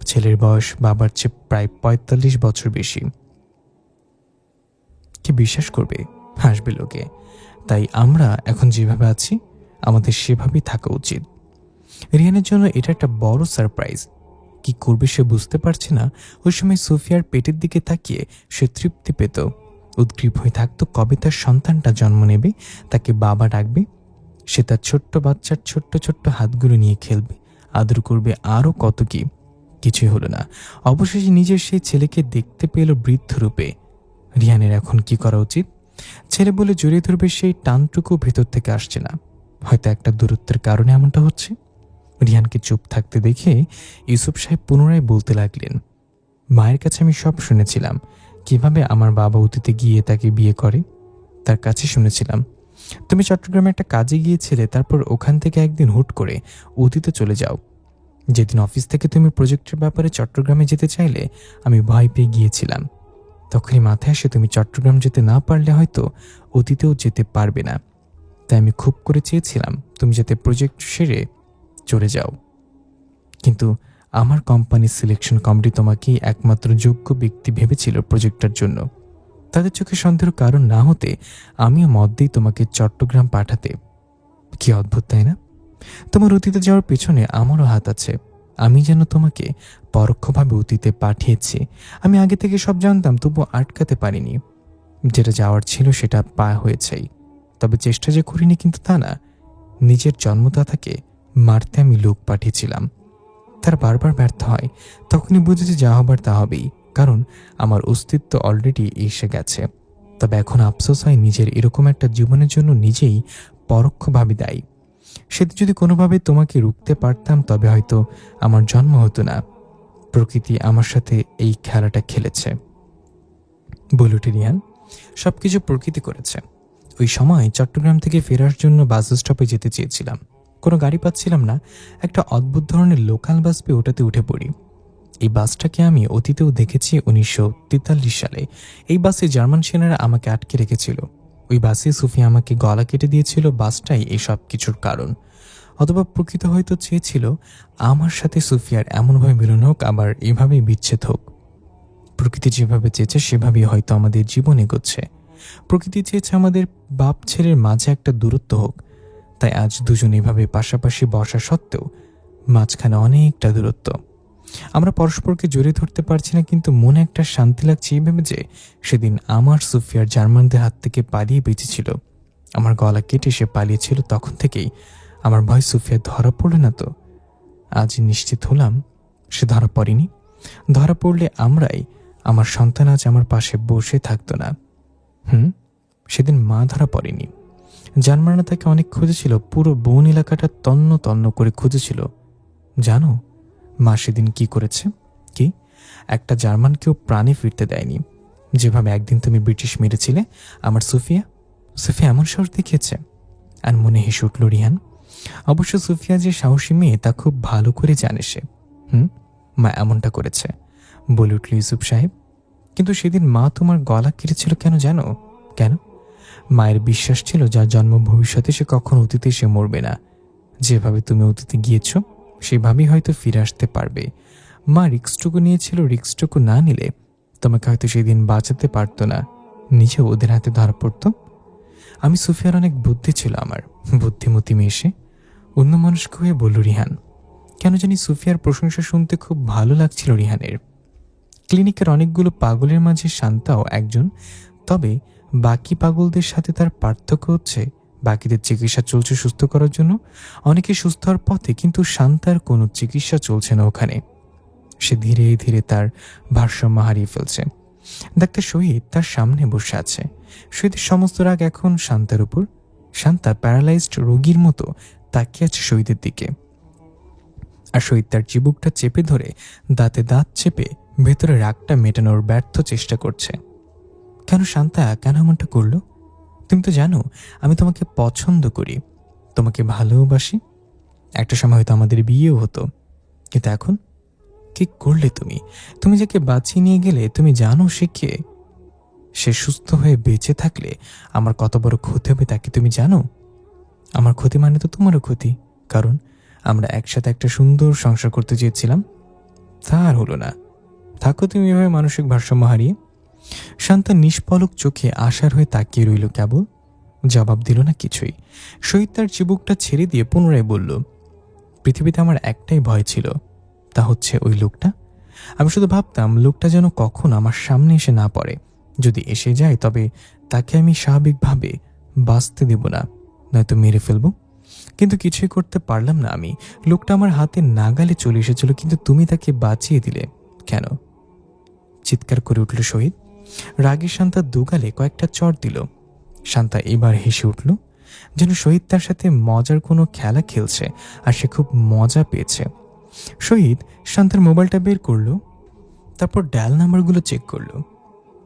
Speaker 1: ছেলের বয়স বাবার চেয়ে প্রায় ৪৫ বছর বেশি। কি বিশ্বাস করবে? হাসবে লোকে। তাই আমরা এখন যেভাবে আছি আমাদের সেভাবেই থাকা উচিত। রিহানের জন্য এটা একটা বড় সারপ্রাইজ। কি করবে সে বুঝতে পারছে না। ওই সময় সোফিয়ার পেটের দিকে তাকিয়ে সে তৃপ্তি পেত, উদ্গ্রীব হয়ে থাকতো কবে তার সন্তানটা জন্ম নেবে, তাকে বাবা ডাকবে, সে তার ছোট্ট বাচ্চার ছোট্ট ছোট্ট হাতগুলো নিয়ে খেলবে, আদর করবে, আরও কত কি। কিছুই হলো না। অবশেষে নিজের সেই ছেলেকে দেখতে পেল বৃদ্ধ রূপে। রিহানের এখন কি করা উচিত? ছেলে বলে জড়িয়ে ধরবে, সেই টানটুকু ভেতর থেকে আসছে না। হয়তো একটা দূরত্বের কারণে এমনটা হচ্ছে। রিহানকে চুপ থাকতে দেখে ইউসুফ সাহেব পুনরায় বলতে লাগলেন, মায়ের কাছে আমি সব শুনেছিলাম, কিভাবে আমার বাবা অতীতে গিয়ে তাকে বিয়ে করে। তার কাছে শুনেছিলাম তুমি চট্টগ্রামে একটা কাজে গিয়েছিলে, তারপর ওখান থেকে একদিন হুট করে অতীতে চলে যাও। যেদিন অফিস থেকে তুমি প্রজেক্টের ব্যাপারে চট্টগ্রামে যেতে চাইলে আমি ভয় পেয়ে গিয়েছিলাম। তখনই মাথায় আসে তুমি চট্টগ্রাম যেতে না পারলে হয়তো অতীতেও যেতে পারবে না। তাই আমি খুব করে চেয়েছিলাম তুমি যাতে প্রজেক্ট সেরে চলে যাও। কিন্তু আমার কোম্পানির সিলেকশন কমিটি তোমাকেই একমাত্র যোগ্য ব্যক্তি ভেবেছিল প্রজেক্টটার জন্য। তাদের চোখে সন্দেহের কারণ না হতে আমিও মত দিই তোমাকে চট্টগ্রাম পাঠাতে। কি অদ্ভুত, তাই না? তোমার অতীতে যাওয়ার পেছনে আমারও হাত আছে। আমি যেন তোমাকে পরোক্ষভাবে অতীতে পাঠিয়েছি। আমি আগে থেকে সব জানতাম, তবুও আটকাতে পারিনি। যেটা যাওয়ার ছিল সেটা হয়েছেই। তবে চেষ্টা যে করিনি কিন্তু তা না। নিজের জন্মদাতাকে মারতে আমি লোক পাঠিয়েছিলাম। তার বারবার ব্যর্থ হয়। তখনই বুঝেছি যা হবার তা হবেই, কারণ আমার অস্তিত্ব অলরেডি এসে গেছে। তবে এখন আফসোস হয় নিজের এরকম একটা জীবনের জন্য নিজেই পরোক্ষভাবে দায়ী। সেদিন যদি কোনোভাবে তোমাকে রুখতে পারতাম তবে হয়তো আমার জন্ম হতো না। প্রকৃতি আমার সাথে এই খেলাটা খেলেছে। বলে উঠে রিহান, সবকিছু প্রকৃতি করেছে। ওই সময় চট্টগ্রাম থেকে ফেরার জন্য বাস স্টপে যেতে চেয়েছিলাম, কোনো গাড়ি পাচ্ছিলাম না। একটা অদ্ভুত ধরনের লোকাল বাস পেয়ে ওটাতে উঠে পড়ি। এই বাসটাকে আমি অতীতেও দেখেছি 1943 সালে। এই বাসে জার্মান সেনারা আমাকে আটকে রেখেছিল। ওই বাসে সুফিয়া আমাকে গলা কেটে দিয়েছিল। বাসটাই এই সব কিছুর কারণ। অথবা প্রকৃত হয়তো চেয়েছিল আমার সাথে সুফিয়ার এমনভাবে মিলন হোক, আবার এভাবেই বিচ্ছেদ হোক। প্রকৃতি যেভাবে চেয়েছে সেভাবেই হয়তো আমাদের জীবন এগোচ্ছে। প্রকৃতি চেয়েছে আমাদের বাপ ছেলের মাঝে একটা দূরত্ব হোক। তাই আজ দুজন এভাবে পাশাপাশি বসা সত্ত্বেও মাঝখানে অনেকটা দূরত্ব। আমরা পরস্পরকে জড়িয়ে ধরতে পারছি না, কিন্তু মনে একটা শান্তি লাগছে এই ভেবে যে সেদিন আমার সুফিয়ার জার্মানদের হাত থেকে পালিয়ে বেঁচেছিল। আমার গলা কেটে সে পালিয়েছিল। তখন থেকেই আমার ভয় সুফিয়া ধরা পড়ল না তো। আজ নিশ্চিত হলাম সে ধরা পড়েনি। ধরা পড়লে আমার সন্তান আজ আমার পাশে বসে থাকতো না। হুম, সেদিন মা ধরা পড়েনি। জার্মানরা তাকে অনেক খুঁজেছিল, পুরো বন এলাকাটা তন্ন তন্ন করে খুঁজেছিল। জানো মা সেদিন কি করেছে? কি? একটা জার্মানকেও প্রাণে ফিরতে দেয়নি। যেভাবে একদিন তুমি ব্রিটিশ মেরেছিলে আমার সুফিয়া। সুফিয়া এমন সাহস দেখিয়েছে। আর মনে হেসে উঠল রিহান। অবশ্য সুফিয়া যে সাহসী মেয়ে তা খুব ভালো করে জানে সে। হুম, মা এমনটা করেছে, বলে উঠল ইউসুফ সাহেব। কিন্তু সেদিন মা তোমার গলা কেটেছিল কেন জানো? কেন? মায়ের বিশ্বাস ছিল যার জন্ম ভবিষ্যতে সে কখনো অতীতে সে মরবে না। যেভাবে তুমি অতীতে গিয়েছ সেভাবেই হয়তো ফিরে আসতে পারবে। মা রিক্সটুকু নিয়েছিল, রিক্সটুকু না নিলে তোমাকে হয়তো সেদিন বাঁচাতে পারতো না, নিজেও ওদের হাতে ধরা পড়তো। আমি সুফিয়ার অনেক বুদ্ধি ছিল, আমার বুদ্ধিমতী মেয়ে সে, অন্য মানুষকে হয়ে বলল রিহান। কেন জানি সুফিয়ার প্রশংসা শুনতে খুব ভালো লাগছিল রিহানের। ক্লিনিকের অনেকগুলো পাগলের মাঝে শান্তাও একজন। তবে বাকি পাগলদের সাথে তার পার্থক্য হচ্ছে বাকিদের চিকিৎসা চলছে সুস্থ করার জন্য, অনেকে সুস্থ হওয়ার পথে, কিন্তু শান্তার কোনো চিকিৎসা চলছে না ওখানে। সে ধীরে ধীরে তার ভারসাম্য হারিয়ে ফেলছে। ডাক্তার শহীদ তার সামনে বসে আছে। শহীদের সমস্ত রাগ এখন শান্তার উপর। শান্তা প্যারালাইজড রোগীর মতো তাকিয়ে আছে শহীদের দিকে। আর শহীদ তার চিবুকটা চেপে ধরে দাঁতে দাঁত চেপে ভেতরে রাগটা মেটানোর ব্যর্থ চেষ্টা করছে। কেন শান্তা, কেন এমনটা করলো? তুমি তো জানো আমি তোমাকে পছন্দ করি, তোমাকে ভালোবাসি। একটা সময় হয়তো আমাদের বিয়েও হতো, কিন্তু এখন কি করলে তুমি? তুমি যাকে বাঁচিয়ে নিয়ে গেলে তুমি জানো সে কে? সে সুস্থ হয়ে বেঁচে থাকলে আমার কত বড় ক্ষতি হবে তা কি তুমি জানো? আমার ক্ষতি মানে তো তোমারও ক্ষতি, কারণ আমরা একসাথে একটা সুন্দর সংসার করতে চেয়েছিলাম, তা আর হলো না। থাকো তুমি এভাবে মানসিক ভারসাম্য হারিয়ে। শান্তা নিষ্পলক চোখে আশার হয়ে তাকিয়ে রইল, কেবল জবাব দিল না কিছুই। শহীদ তার চিবুকটা ছেড়ে দিয়ে পুনরায় বলল, পৃথিবীতে আমার একটাই ভয় ছিল, তা হচ্ছে ওই লোকটা। আমি শুধু ভাবতাম লোকটা যেন কখন আমার সামনে এসে না পড়ে। যদি এসে যায় তবে তাকে আমি স্বাভাবিকভাবে বাঁচতে দেব না, নয়তো মেরে ফেলবো। কিন্তু কিছুই করতে পারলাম না আমি। লোকটা আমার হাতে নাগালে চলে এসেছিল, কিন্তু তুমি তাকে বাঁচিয়ে দিলে কেন? চিৎকার করে উঠল শহীদ। রাগে শান্তা দুগালে কয়েকটা চড় দিল। শান্তা এবার হেসে উঠল, যেন শহীদ তার সাথে মজার কোনো খেলা খেলছে আর সে খুব মজা পেয়েছে। শহীদ শান্তার মোবাইলটা বের করলো, তারপর ডায়াল নাম্বারগুলো চেক করলো।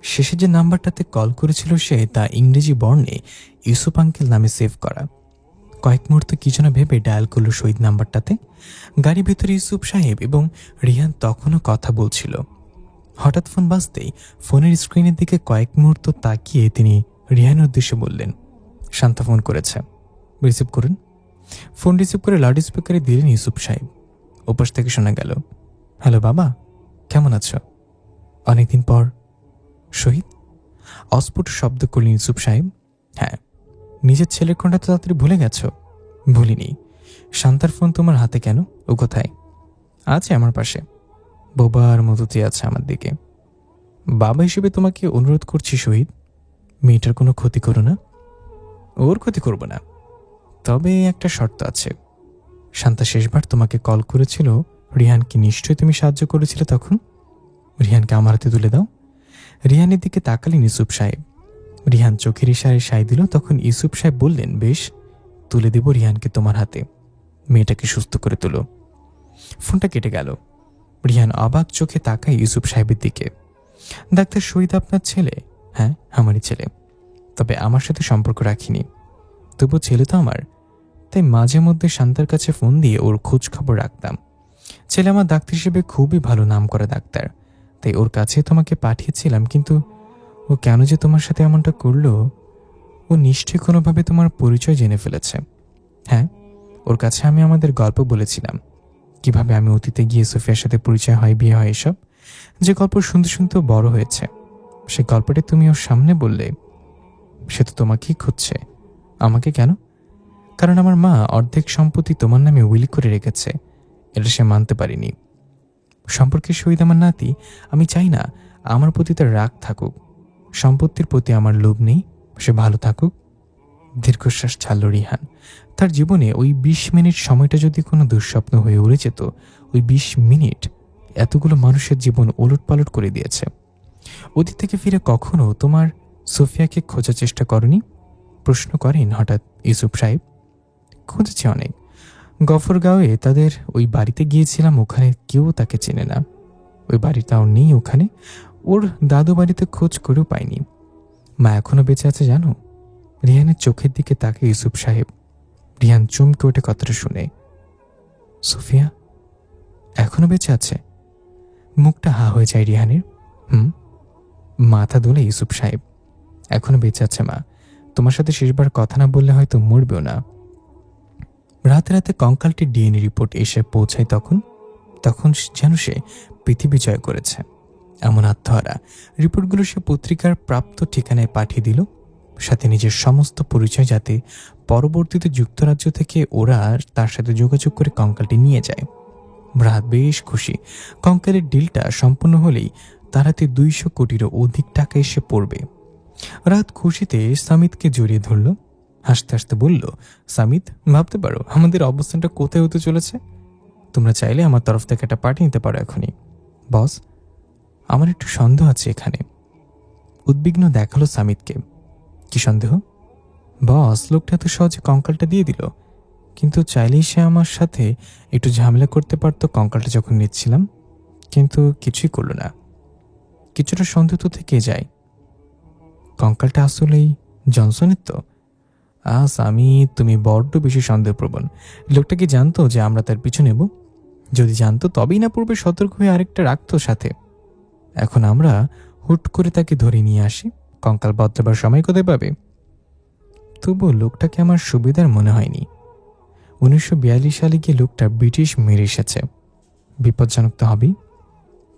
Speaker 1: শেষে যে নাম্বারটাতে কল করেছিল সে তা ইংরেজি বর্ণে ইউসুফ আঙ্কেল নামে সেভ করা। কয়েক মুহূর্ত কি যেন ভেবে ডায়াল করলো শহীদ নাম্বারটাতে। গাড়ির ভেতরে ইউসুফ সাহেব এবং রিহান তখনও কথা বলছিল। হঠাৎ ফোন বাজতেই ফোনের স্ক্রিনের দিকে কয়েক মুহূর্ত তাকিয়ে তিনি রিহানের উদ্দেশ্যে বললেন, শান্তা ফোন করেছে, রিসিভ করুন। ফোন রিসিভ করে লাউড স্পিকারে দিলেন ইউসুফ সাহেব। ওপাশ থেকে শোনা গেল, হ্যালো বাবা, কেমন আছো? অনেকদিন পর। শহীদ অস্ফুট শব্দ করলেন ইউসুফ সাহেব। হ্যাঁ, নিজের ছেলের কোনটা তো তাড়াতাড়ি ভুলে গেছ? ভুলিনি। শান্তার ফোন তোমার হাতে কেন? ও কোথায়? আছে আমার পাশে, বোবার মতো চেয়ে আছে আমার দিকে। বাবা হিসেবে তোমাকে অনুরোধ করছি শহীদ, মেয়েটার কোনো ক্ষতি করো না। ওর ক্ষতি করব না, তবে একটা শর্ত আছে। শান্তা শেষবার তোমাকে কল করেছিল, রিহানকে নিশ্চয়ই তুমি সাহায্য করেছিলে তখন। রিহানকে আমার হাতে তুলে দাও। রিহানের দিকে তাকালেন ইউসুফ সাহেব। রিহান চোখের ইশারায় সায় দিল। তখন ইউসুফ সাহেব বললেন, বেশ, তুলে দেব রিহানকে তোমার হাতে। মেয়েটাকে সুস্থ করে তোলো। ফোনটা কেটে গেল। রিহান অবাক চোখে তাকায় ইউসুফ সাহেবের দিকে। ডাক্তার শহীদ আপনার ছেলে? হ্যাঁ, আমারই ছেলে, তবে আমার সাথে সম্পর্ক রাখিনি। তবু ছেলে তো আমার, তাই মাঝে মধ্যে শান্তার কাছে ফোন দিয়ে ওর খোঁজ খবর রাখতাম। ছেলে আমার ডাক্তার হিসেবে খুবই ভালো নাম করা ডাক্তার, তাই ওর কাছে তোমাকে পাঠিয়েছিলাম। কিন্তু ও কেন যে তোমার সাথে এমনটা করলো? ও নিশ্চয়ই কোনোভাবে তোমার পরিচয় জেনে ফেলেছে। হ্যাঁ, ওর কাছে আমি আমাদের গল্প বলেছিলাম, কিভাবে আমি অতীতে গিয়ে সোফিয়ার সাথে পরিচয় হয়, বিয়ে হয়, এসব যে গল্প শুনতে শুনতেও বড় হয়েছে। সেই গল্পটি তুমি ওর সামনে বললে। সে তো তোমাকেই খুঁজছে, আমাকে কেন? কারণ আমার মা অর্ধেক সম্পত্তি তোমার নামে উইল করে রেখেছে, এটা সে মানতে পারেনি। সম্পর্কের সহিত আমার নাতি, আমি চাই না আমার প্রতি তার রাগ থাকুক। সম্পত্তির প্রতি আমার লোভ নেই, সে ভালো থাকুক। দীর্ঘশ্বাস ছাড়ল রিহান। তার জীবনে ওই 20 মিনিট সময়টা যদি কোনো দুঃস্বপ্ন হয়ে উড়ে যেত, ওই 20 মিনিট এতগুলো মানুষের জীবন ওলটপালট করে দিয়েছে। অতীত থেকে ফিরে কখনো তোমার সোফিয়াকে খোঁজার চেষ্টা করনি? প্রশ্ন করেন হঠাৎ ইউসুফ সাহেব। খুঁজেছি অনেক। গফরগাঁওয়ে তাদের ওই বাড়িতে গিয়েছিলাম, ওখানে কেউ তাকে চেনে না। ওই বাড়িটাও নেই ওখানে। ওর দাদু বাড়িতে খোঁজ করেও পাইনি। মা এখনো বেঁচে আছে জানো? রিহানের চোখের দিকে তাকে ইউসুফ সাহেব। রিহান চমকে ওঠে কথাটা শুনে। সোফিয়া এখনো বেঁচে আছে? মুখটা হা হয়ে যায় রিহানের। মাথা দোলে ইউসুফ সাহেব। এখনো বেঁচে আছে মা। তোমার সাথে শেষবার কথা না বললে হয়তো মরবেও না। রাতে রাতে কঙ্কালটির ডিএনএ রিপোর্ট এসে পৌঁছায় তখন তখন যেন সে পৃথিবী জয় করেছে। এমন আত্মহারা রিপোর্টগুলো সে পত্রিকার প্রাপ্ত ঠিকানায় পাঠিয়ে দিল, সাথে নিজের সমস্ত পরিচয়, যাতে পরবর্তীতে যুক্তরাজ্য থেকে ওরা তার সাথে যোগাযোগ করে কঙ্কালটি নিয়ে যায়। রাত বেশ খুশি। কঙ্কালের ডিলটা সম্পূর্ণ হলেই তার হাতে 200 কোটিরও অধিক টাকা এসে পড়বে। রাত খুশিতে সামিতকে জড়িয়ে ধরল, হাসতে হাসতে বলল, সামিত, ভাবতে পারো আমাদের অবস্থানটা কোথায় হতে চলেছে? তোমরা চাইলে আমার তরফ থেকে একটা পার্টি নিতে পারো এখনই। বস, আমার একটু সন্দেহ আছে এখানে। উদ্বিগ্ন দেখালো সামিতকে। কি সন্দেহ? বস, লোকটা এত সহজে কঙ্কালটা দিয়ে দিল। কিন্তু চাইলেই সে আমার সাথে একটু ঝামেলা করতে পারতো কঙ্কালটা যখন নিচ্ছিলাম, কিন্তু কিছুই করল না। কিছুটা সন্দেহ তো থেকে যায়। কঙ্কালটা আসলেই জনসনের তো? আমি, তুমি বড্ড বেশি সন্দেহপ্রবণ। লোকটা কি জানতো যে আমরা তার পিছু নেব? যদি জানতো তবেই না পূর্বে সতর্ক হয়ে আরেকটা রাখতো সাথে। এখন আমরা হুট করে তাকে ধরে নিয়ে আসি, কঙ্কাল বদলাবার সময় কোথায় পাবে? তবুও লোকটাকে আমার সুবিধার মনে হয়নি। 1942 সালে গিয়ে লোকটা ব্রিটিশ মেরে এসেছে। বিপজ্জনক তো হবেই।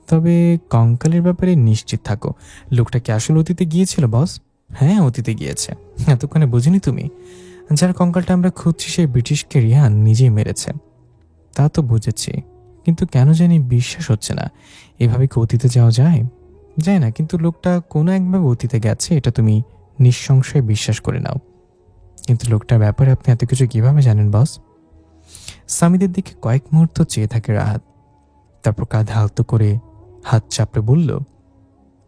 Speaker 1: তবে কঙ্কালের ব্যাপারে নিশ্চিত থাকো, লোকটা কি আসলে অতীতে গিয়েছিল বস? হ্যাঁ, অতীতে গিয়েছে। এতক্ষণে বুঝিনি তুমি? যার কঙ্কালটা আমরা খুঁজছি সেই ব্রিটিশকে রিহান নিজেই মেরেছে। তা তো বুঝেছি, কিন্তু কেন জানি বিশ্বাস হচ্ছে না। এভাবে কি অতীতে যাওয়া যায়? যায় না, কিন্তু লোকটা কোনো একভাবে অতীতে গেছে, এটা তুমি নিঃসংশয়ে বিশ্বাস করে নাও। কিন্তু লোকটার ব্যাপারে আপনি এত কিছু কিভাবে জানেন বস? সামিদের দিকে কয়েক মুহূর্ত চেয়ে থাকে রাহাত, তারপর কাঁধে আলতো করে হাত চাপড়ে বলল,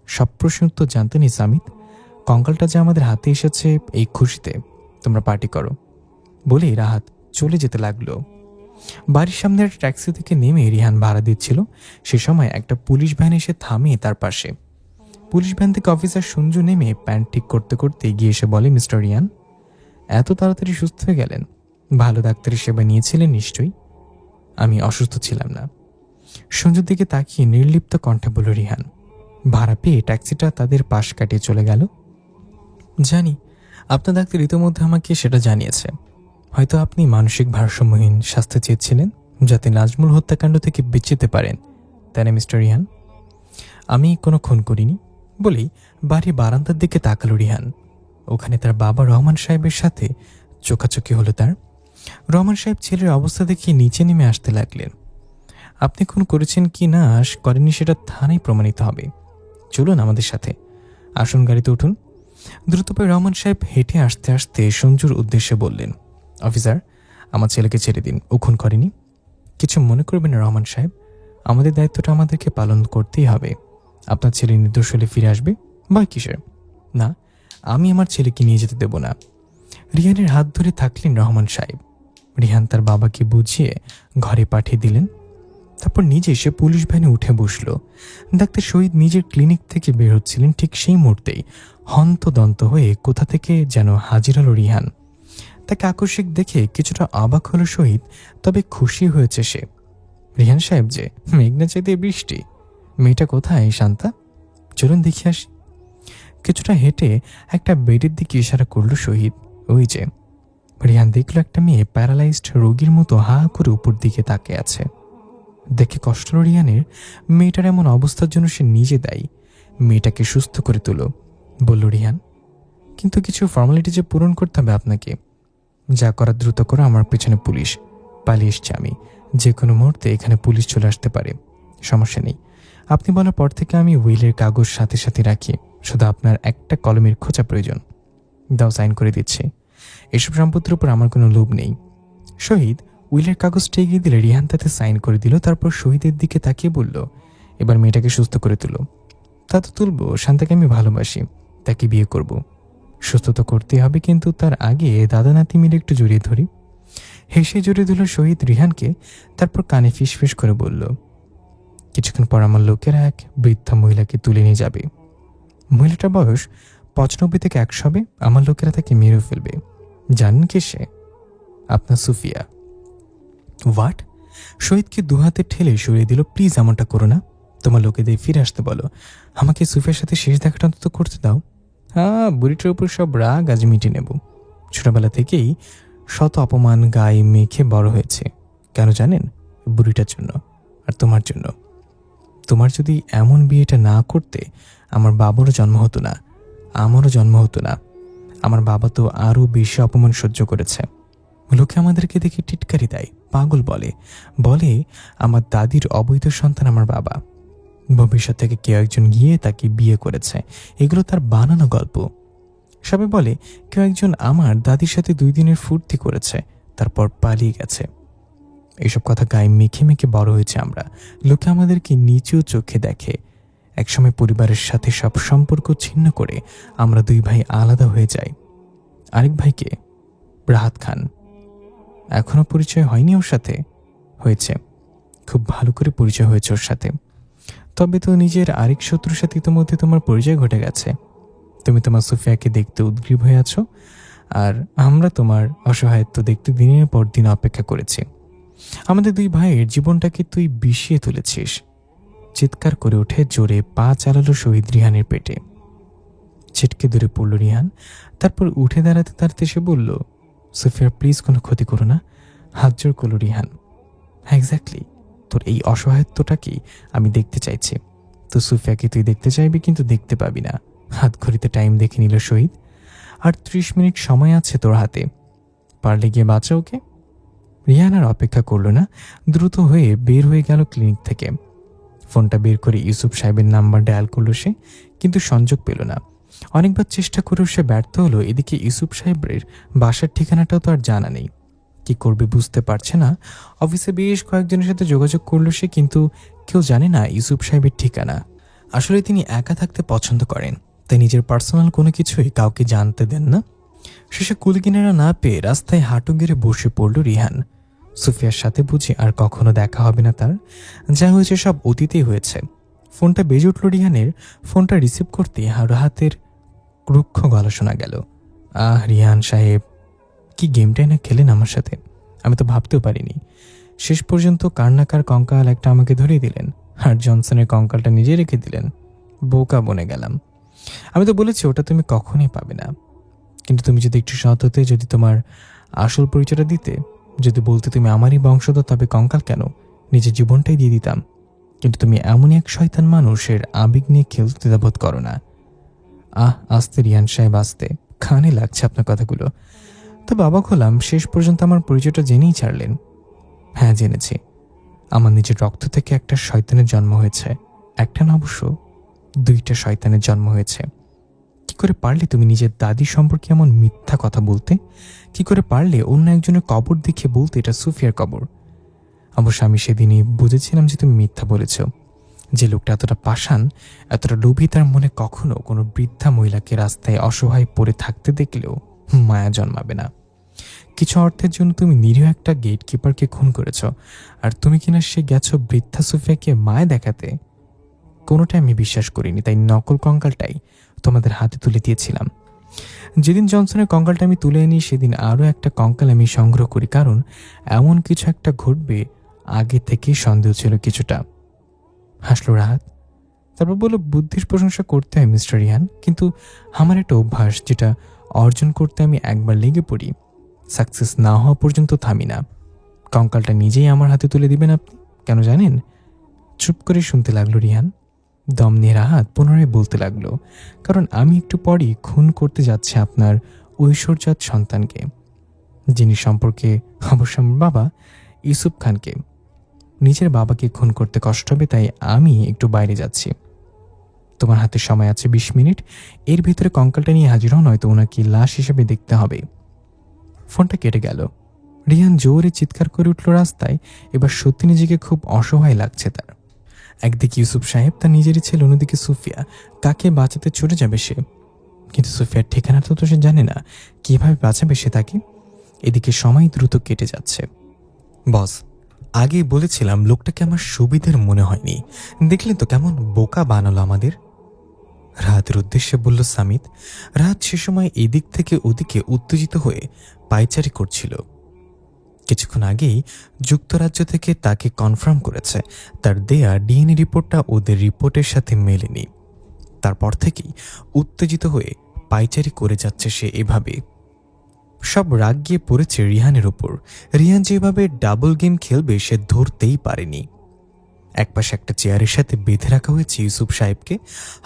Speaker 1: সব প্রশ্ন উত্তর জানতে নেই সামিত। কঙ্কালটা যে আমাদের হাতে এসেছে, এই খুশিতে তোমরা পার্টি করো। বলেই রাহাত চলে যেতে লাগলো। বাড়ির সামনে একটা ট্যাক্সি থেকে নেমে রিহান ভাড়া দিচ্ছিল, সে সময় একটা পুলিশ ভ্যান এসে থামে তার পাশে। পুলিশ ভ্যান থেকে অফিসার সঞ্জু নেমে প্যান্ট ঠিক করতে করতে এগিয়ে এসে বলে, মিস্টার রিয়ান, এত তাড়াতাড়ি সুস্থ হয়ে গেলেন? ভালো ডাক্তারি সেবা নিয়েছিলেন নিশ্চয়ই? আমি অসুস্থ ছিলাম না। সঞ্জুর দিকে তাকিয়ে নির্লিপ্ত কণ্ঠে বলল রিহান। ভাড়া পেয়ে ট্যাক্সিটা তাদের পাশ কাটিয়ে চলে গেল। জানি আপনার ডাক্তার ইতোমধ্যে আমাকে সেটা জানিয়েছে। হয়তো আপনি মানসিক ভারসাম্যহীন স্বাস্থ্য চেয়েছিলেন, যাতে নাজমুল হত্যাকাণ্ড থেকে বেঁচেতে পারেন, তাই না মিস্টার রিহান? আমি কোনো খুন করিনি। বলেই বাড়ির বারান্দার দিকে তাকালো রিহান। ওখানে তার বাবা রহমান সাহেবের সাথে চোখাচোখি হলো তার। রহমান সাহেব ছেলের অবস্থা দেখে নিচে নেমে আসতে লাগলেন। আপনি খুন করেছেন কি না করেননি সেটা থানায় প্রমাণিত হবে। চলুন আমাদের সাথে, আসুন গাড়িতে উঠুন। দ্রুত পায়ে রহমান সাহেব হেঁটে আসতে আসতে সঞ্জুর উদ্দেশ্যে বললেন, অফিসার, আমার ছেলেকে ছেড়ে দিন, ও খুন করেনি। কিছু মনে করবেন না রহমান সাহেব, আমাদের দায়িত্বটা আমাদেরকে পালন করতেই হবে। আপনার ছেলে নির্দোষ হলে ফিরে আসবে, ভয় কিসের? না, আমি আমার ছেলেকে নিয়ে যেতে দেব না। রিহানের হাত ধরে থাকলেন রহমান সাহেব। রিহান তার বাবাকে বুঝিয়ে ঘরে পাঠিয়ে দিলেন। তারপর নিজে এসে পুলিশ ভ্যানে উঠে বসল। ডাক্তার শহীদ নিজের ক্লিনিক থেকে বের হচ্ছিলেন, ঠিক সেই মুহূর্তেই হন্তদন্ত হয়ে কোথা থেকে যেন হাজির হলো রিহান। তাকে আকস্মিক দেখে কিছুটা অবাক হলো শহীদ, তবে খুশি হয়েছে সে। রিহান সাহেব যে, মেঘনা চাইতে বৃষ্টি। মেয়েটা কোথায় শান্তা? চলুন দেখে আসি। কিছুটা হেঁটে একটা বেডের দিকে ইশারা করলো শহীদ। ওই যে। রিহান দেখলো একটা মেয়ে প্যারালাইজড রোগীর মতো হা করে উপর দিকে তাকিয়ে আছে। দেখে কষ্ট হলো রিহানের। মেয়েটার এমন অবস্থার জন্য সে নিজে দায়ী। মেয়েটাকে সুস্থ করে তুলো, বলল রিহান। কিন্তু কিছু ফর্মালিটি যে পূরণ করতে হবে আপনাকে। যা করার দ্রুত করো, আমার পেছনে পুলিশ। পালিয়ে এসছি আমি, যে কোনো মুহূর্তে এখানে পুলিশ চলে আসতে পারে। সমস্যা নেই, আপনি বলার পর থেকে আমি উইলের কাগজ সাথে সাথে রাখি, শুধু আপনার একটা কলমের খোঁচা প্রয়োজন। দাও, সাইন করে দিচ্ছি। এসব সম্পত্তির উপর আমার কোনো লোভ নেই। শহীদ উইলের কাগজটা এগিয়ে দিলে রিহান তাতে সাইন করে দিল। তারপর শহীদের দিকে তাকিয়ে বলল, এবার মেয়েটাকে সুস্থ করে তুলো। তা তো তুলবো, শান্তাকে আমি ভালোবাসি। তাকে বিয়ে করব। সুস্থ তো করতে হবে, কিন্তু তার আগে দাদা নাতি মিলে একটু জড়িয়ে ধরি। হেসে জড়িয়ে দিল শহীদ রিহানকে, তারপর কানে ফিসফিস করে বলল, কিছুক্ষণ পর আমার লোকেরা এক বৃদ্ধা মহিলাকে তুলে নিয়ে যাবে। মহিলাটার বয়স 95 থেকে 100 হবে। আমার লোকেরা তাকে মেরে ফেলবে। জানেন কে সে? আপনার সুফিয়া। হোয়াট? শহীদকে দুহাতে ঠেলে সরিয়ে দিল। প্লিজ এমনটা করো না, তোমার লোকেদের ফিরে আসতে বলো। আমাকে সুফিয়ার সাথে শেষ দেখাটা অন্তত করতে দাও। হ্যাঁ, বুড়িটার উপর সব রাগ আজ মিটিয়ে নেব। ছোটবেলা থেকেই শত অপমান গায়ে মেখে বড় হয়েছে। কেন জানেন? বুড়িটার জন্য আর তোমার জন্য। তোমার যদি এমন বিয়েটা না করতে, আমার বাবারও জন্ম হতো না, আমারও জন্ম হতো না। আমার বাবা তো আরও বেশি অপমান সহ্য করেছে। লোকে আমাদেরকে দেখে টিটকারি দেয়, পাগল বলে, বলে আমার দাদির অবৈধ সন্তান আমার বাবা। ভবিষ্যৎ থেকে কেউ একজন গিয়ে তাকে বিয়ে করেছে, এগুলো তার বানানো গল্প। সবাই বলে কেউ একজন আমার দাদির সাথে 2 দিনের ফুর্তি করেছে, তারপর পালিয়ে গেছে। এইসব কথা গায়ে মেখে মেখে বড় হয়েছে আমরা। লোকে আমাদেরকে নিচু চোখে দেখে। একসময় পরিবারের সাথে সব সম্পর্ক ছিন্ন করে আমরা 2 ভাই আলাদা হয়ে যাই। আরেক ভাইকে, রাহাত খান, এখনো পরিচয় হয়নি ওর সাথে? হয়েছে, খুব ভালো করে পরিচয় হয়েছে ওর সাথে। তবে তো নিজের আরেক শত্রুর সাথে ইতিমধ্যে তোমার পরিচয় ঘটে গেছে। তুমি তোমার সুফিয়াকে দেখতে উদ্গ্রীব হয়ে আছো, আর আমরা তোমার অসহায়ত্ব দেখতে দিনের পর দিন অপেক্ষা করেছি। আমাদের 2 ভাইয়ের জীবনটাকে তুই বিষিয়ে তুলেছিস। চিৎকার করে উঠে জোরে পা চালালো শহীদ রিহানের পেটে। ছিটকে দূরে পড়ল রিহান। তারপর উঠে দাঁড়াতে দাঁড়াতে সে বলল, সুফিয়ার প্লিজ কোনো ক্ষতি করো না। হাত জোর করল রিহান। এক্স্যাক্টলি, তোর এই অসহায়ত্বটাকেই আমি দেখতে চাইছি। তো সুফিয়াকে তুই দেখতে চাইবি, কিন্তু দেখতে পাবি না। হাত ঘড়িতে টাইম দেখে নিল শহীদ। আর 30 মিনিট সময় আছে তোর হাতে, পারলে গিয়ে বাঁচা ওকে। রিহান আর অপেক্ষা করল না, দ্রুত হয়ে বের হয়ে গেল ক্লিনিক থেকে। ফোনটা বের করে ইউসুফ সাহেবের নাম্বার ডায়াল করলো সে, কিন্তু সংযোগ পেল না। অনেকবার চেষ্টা করেও সে ব্যর্থ হলো। এদিকে ইউসুফ সাহেবের বাসার ঠিকানাটাও তো আর জানা নেই। কি করবে বুঝতে পারছে না। অফিসে বেশ কয়েকজনের সাথে যোগাযোগ করলো সে, কিন্তু কেউ জানে না ইউসুফ সাহেবের ঠিকানা। আসলে তিনি একা থাকতে পছন্দ করেন, তাই নিজের পার্সোনাল কোনো কিছুই কাউকে জানতে দেন না। শেষে কুলকিনারা না পেয়ে রাস্তায় হাঁটু গেড়ে বসে পড়ল রিহান। সুফিয়ার সাথে বুঝি আর কখনো দেখা হবে না তার? যা হয়েছে সব অতীতেই হয়েছে। ফোনটা বেজে উঠল রিহানের। ফোনটা রিসিভ করতে রাহাতের রুক্ষ গলা শোনা গেল। আহ রিহান সাহেব, কি গেমটাই না খেলেন আমার সাথে, আমি তো ভাবতেও পারিনি। শেষ পর্যন্ত কার না কার কঙ্কাল একটা আমাকে ধরিয়ে দিলেন, আর জনসনের কঙ্কালটা নিজে রেখে দিলেন। বোকা বনে গেলাম। আমি তো বলেছি ওটা তুমি কখনোই পাবে না। কিন্তু তুমি যদি একটু সৎ হতে, যদি তোমার আসল পরিচয়টা দিতে, যদি বলতে তুমি আমারই বংশধর, তবে কঙ্কাল কেন, নিজের জীবনটাই দিয়ে দিতাম। কিন্তু তুমি এমনই এক শয়তান মানুষের আবেগ নিয়ে খেলতে দ্বিধাবোধ করো না। আস্তে রিহান সাহেব, আস্তে, কানে লাগছে আপনার কথাগুলো। তো অবাক হলাম, শেষ পর্যন্ত আমার পরিচয়টা জেনেই ছাড়লেন। হ্যাঁ জেনেছি, আমার নিজের রক্ত থেকে একটা শয়তানের জন্ম হয়েছে। একটা না, অবশ্য 2টা শয়তানের জন্ম হয়েছে। কি করে পারলে তুমি নিজের দাদি সম্পর্কে এমন মিথ্যা কথা বলতে? কি করে পারলে অন্য একজনের কবর দেখে বলতে এটা সুফিয়ার কবর? অবশ্য আমি সেদিনই বুঝেছিলাম যে তুমি মিথ্যা বলেছ। যে লোকটা এতটা পাষাণ, এতটা লোভী, তার মনে কখনো কোনো বৃদ্ধা মহিলাকে রাস্তায় অসহায় পড়ে থাকতে দেখলেও মায়া জন্মাবে না। কিছু অর্থের জন্য তুমি নিরীহ একটা গেট কিপারকে খুন করেছ, আর তুমি কিনা সে গেছো বৃদ্ধা সুফিয়াকে মায়া দেখাতে। কোনোটাই আমি বিশ্বাস করিনি, তাই নকল কঙ্কালটাই তোমাদের হাতে তুলে দিয়েছিলাম। যেদিন জনসনের কঙ্কালটা আমি তুলে আনি, সেদিন আরও একটা কঙ্কাল আমি সংগ্রহ করি, কারণ এমন কিছু একটা ঘটবে আগে থেকেই সন্দেহ ছিল কিছুটা। হাসলো রাহাত। তারপর বলল, বুদ্ধির প্রশংসা করতে হয় মিস্টার রিহান, কিন্তু আমার একটা অভ্যাস, যেটা অর্জন করতে আমি একবার লেগে পড়ি, সাকসেস না হওয়া পর্যন্ত থামি না। কঙ্কালটা নিজেই আমার হাতে তুলে দিবেন আপনি, কেন জানেন? চুপ করে শুনতে লাগলো রিহান। দম নিয়ে রাহাত পুনরায় বলতে লাগলো, কারণ আমি একটু পরই খুন করতে যাচ্ছি আপনার ঐশ্বর্যাত সন্তানকে, যিনি সম্পর্কে অবশ্য আমার বাবা ইউসুফ খানকে। নিজের বাবাকে খুন করতে কষ্ট হবে, তাই আমি একটু বাইরে যাচ্ছি। তোমার হাতে সময় আছে 20 মিনিট, এর ভিতরে কঙ্কালটা নিয়ে হাজির হও, নয়তো ওনাকে লাশ হিসেবে দেখতে হবে। ফোনটা কেটে গেল। রিহান জোরে চিৎকার করে উঠল রাস্তায়। এবার সত্যি নিজেকে খুব অসহায় লাগছে তার। একদিকে ইউসুফ সাহেব, তার নিজেরই ছেলে, অন্যদিকে সুফিয়া, কাকে বাঁচাতে চলে যাবে সে? কিন্তু সুফিয়ার ঠিকানা তো সে জানে না। কিভাবে বাঁচাবে সে তাকে? এদিকে সময় দ্রুত কেটে যাচ্ছে। বস, আগেই বলেছিলাম লোকটাকে আমার সুবিধের মনে হয়নি। দেখলেন তো কেমন বোকা বানালো আমাদের। রাহাতের উদ্দেশ্যে বলল সামিত। রাহাত সে সময় এদিক থেকে ওদিকে উত্তেজিত হয়ে পায়চারি করছিল। কিছুক্ষণ আগেই যুক্তরাজ্য থেকে তাকে কনফার্ম করেছে তার দেয়া ডিএনএ রিপোর্টটা ওদের রিপোর্টের সাথে মেলেনি। তারপর থেকেই উত্তেজিত হয়ে পায়চারি করে যাচ্ছে সে এভাবে। সব রাগ গিয়ে পড়েছে রিহানের ওপর। রিহান যেভাবে ডাবল গেম খেলবে সে ধরতেই পারেনি। একপাশে একটা চেয়ারের সাথে বেঁধে রাখা হয়েছে ইউসুফ সাহেবকে,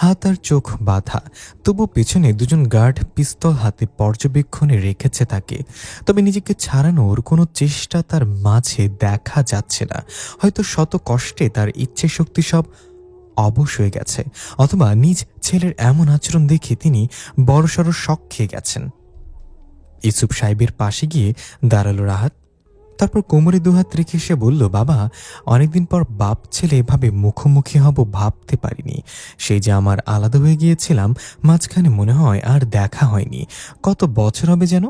Speaker 1: হাত আর চোখ বাঁধা। তবু পেছনে দুজন গার্ড পিস্তল হাতে পর্যবেক্ষণে রেখেছে তাকে। তবে নিজেকে ছাড়ানোর কোনো চেষ্টা তার মাঝে দেখা যাচ্ছে না। হয়তো শত কষ্টে তার ইচ্ছে শক্তি সব অবশ হয়ে গেছে, অথবা নিজ ছেলের এমন আচরণ দেখে তিনি বড়সড় শক খেয়ে গেছেন। ইউসুফ সাহেবের পাশে গিয়ে দাঁড়ালো রাহাত। তারপর কোমরে দুহাত রেখে সে বলল, বাবা, অনেকদিন পর বাপ ছেলে এভাবে মুখোমুখি হব ভাবতে পারিনি। সেই যে আমার আলাদা হয়ে গিয়েছিলাম, মাঝখানে মনে হয় আর দেখা হয়নি। কত বছর হবে যেন?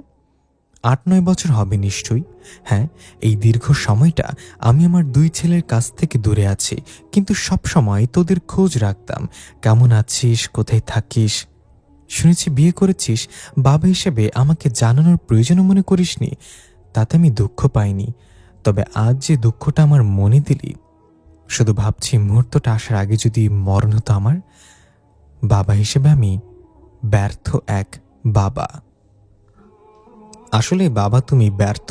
Speaker 1: 8-9 বছর হবে নিশ্চয়ই। হ্যাঁ, এই দীর্ঘ সময়টা আমি আমার 2 ছেলের কাছ থেকে দূরে আছি, কিন্তু সব সময় তোদের খোঁজ রাখতাম। কেমন আছিস, কোথায় থাকিস? শুনেছি বিয়ে করেছিস, বাবা হিসেবে আমাকে জানানোর প্রয়োজনও মনে করিসনি। তাতে আমি দুঃখ পাইনি, তবে আজ যে দুঃখটা আমার মনে দিলি, শুধু ভাবছি মুহূর্তটা আসার আগে যদি মরণ হতো আমার। বাবা হিসেবে আমি ব্যর্থ এক বাবা। আসলে বাবা, তুমি ব্যর্থ।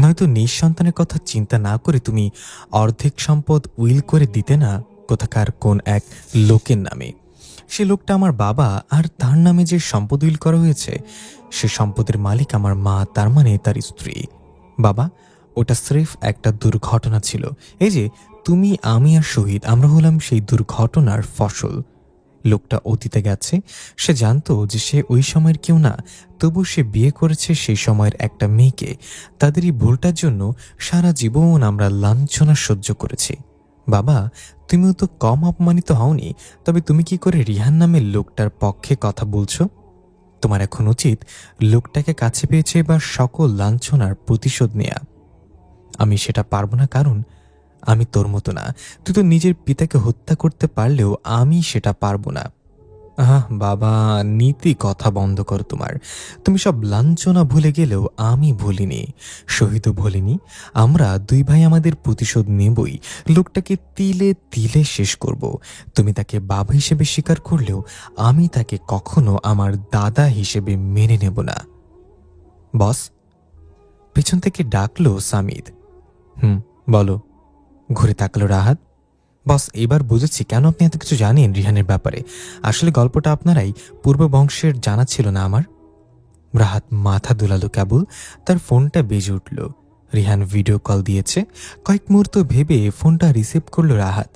Speaker 1: নয়তো নিঃসন্তানের কথা চিন্তা না করে তুমি অর্ধেক সম্পদ উইল করে দিতে না কোথাকার কোন এক লোকের নামে। সে লোকটা আমার বাবা, আর তার নামে যে সম্পদ উইল করা হয়েছে সে সম্পদের মালিক আমার মা, তার মানে তার স্ত্রী। বাবা, ওটা স্রেফ একটা দুর্ঘটনা ছিল। এই যে তুমি, আমি আর শহীদ, আমরা হলাম সেই দুর্ঘটনার ফসল। লোকটা অতীতে গেছে, সে জানতো যে সে ওই সময়ের কেউ না, তবু সে বিয়ে করেছে সেই সময়ের একটা মেয়েকে। তাদেরই ভুলটার জন্য সারা জীবন আমরা লাঞ্ছনা সহ্য করেছি। বাবা, তুমিও তো কম অপমানিত হওনি, তবে তুমি কি করে রিহান নামের লোকটার পক্ষে কথা বলছো? তোমার এখন উচিত লোকটাকে কাছে পেয়েছে বা সকল লাঞ্ছনার প্রতিশোধ নেয়া। আমি সেটা পারবো না, কারণ আমি তোর মতো না। তুই তো নিজের পিতাকে হত্যা করতে পারলেও আমি সেটা পারবো না। আহ বাবা, নীতি কথা বন্ধ কর তোমার। তুমি সব লাঞ্ছনা ভুলে গেলেও আমি ভুলিনি, শহীদও ভুলিনি। আমরা 2 ভাই আমাদের প্রতিশোধ নেবই। লোকটাকে তিলে তিলে শেষ করব। তুমি তাকে বাবা হিসেবে স্বীকার করলেও আমি তাকে কখনো আমার দাদা হিসেবে মেনে নেব না। বস, পেছন থেকে ডাকলো সামিদ। বলো। ঘুরে তাকালো রাহাত। বস, এবার বুঝেছি কেন আপনি এত কিছু জানেন রিহানের ব্যাপারে। আসলে গল্পটা আপনারাই পূর্ব বংশের জানা ছিল না আমার। রাহাত মাথা দুলালো কেবল, তার ফোনটা বেজে উঠল। রিহান ভিডিও কল দিয়েছে। কয়েক মুহূর্ত ভেবে ফোনটা রিসিভ করল রাহাত।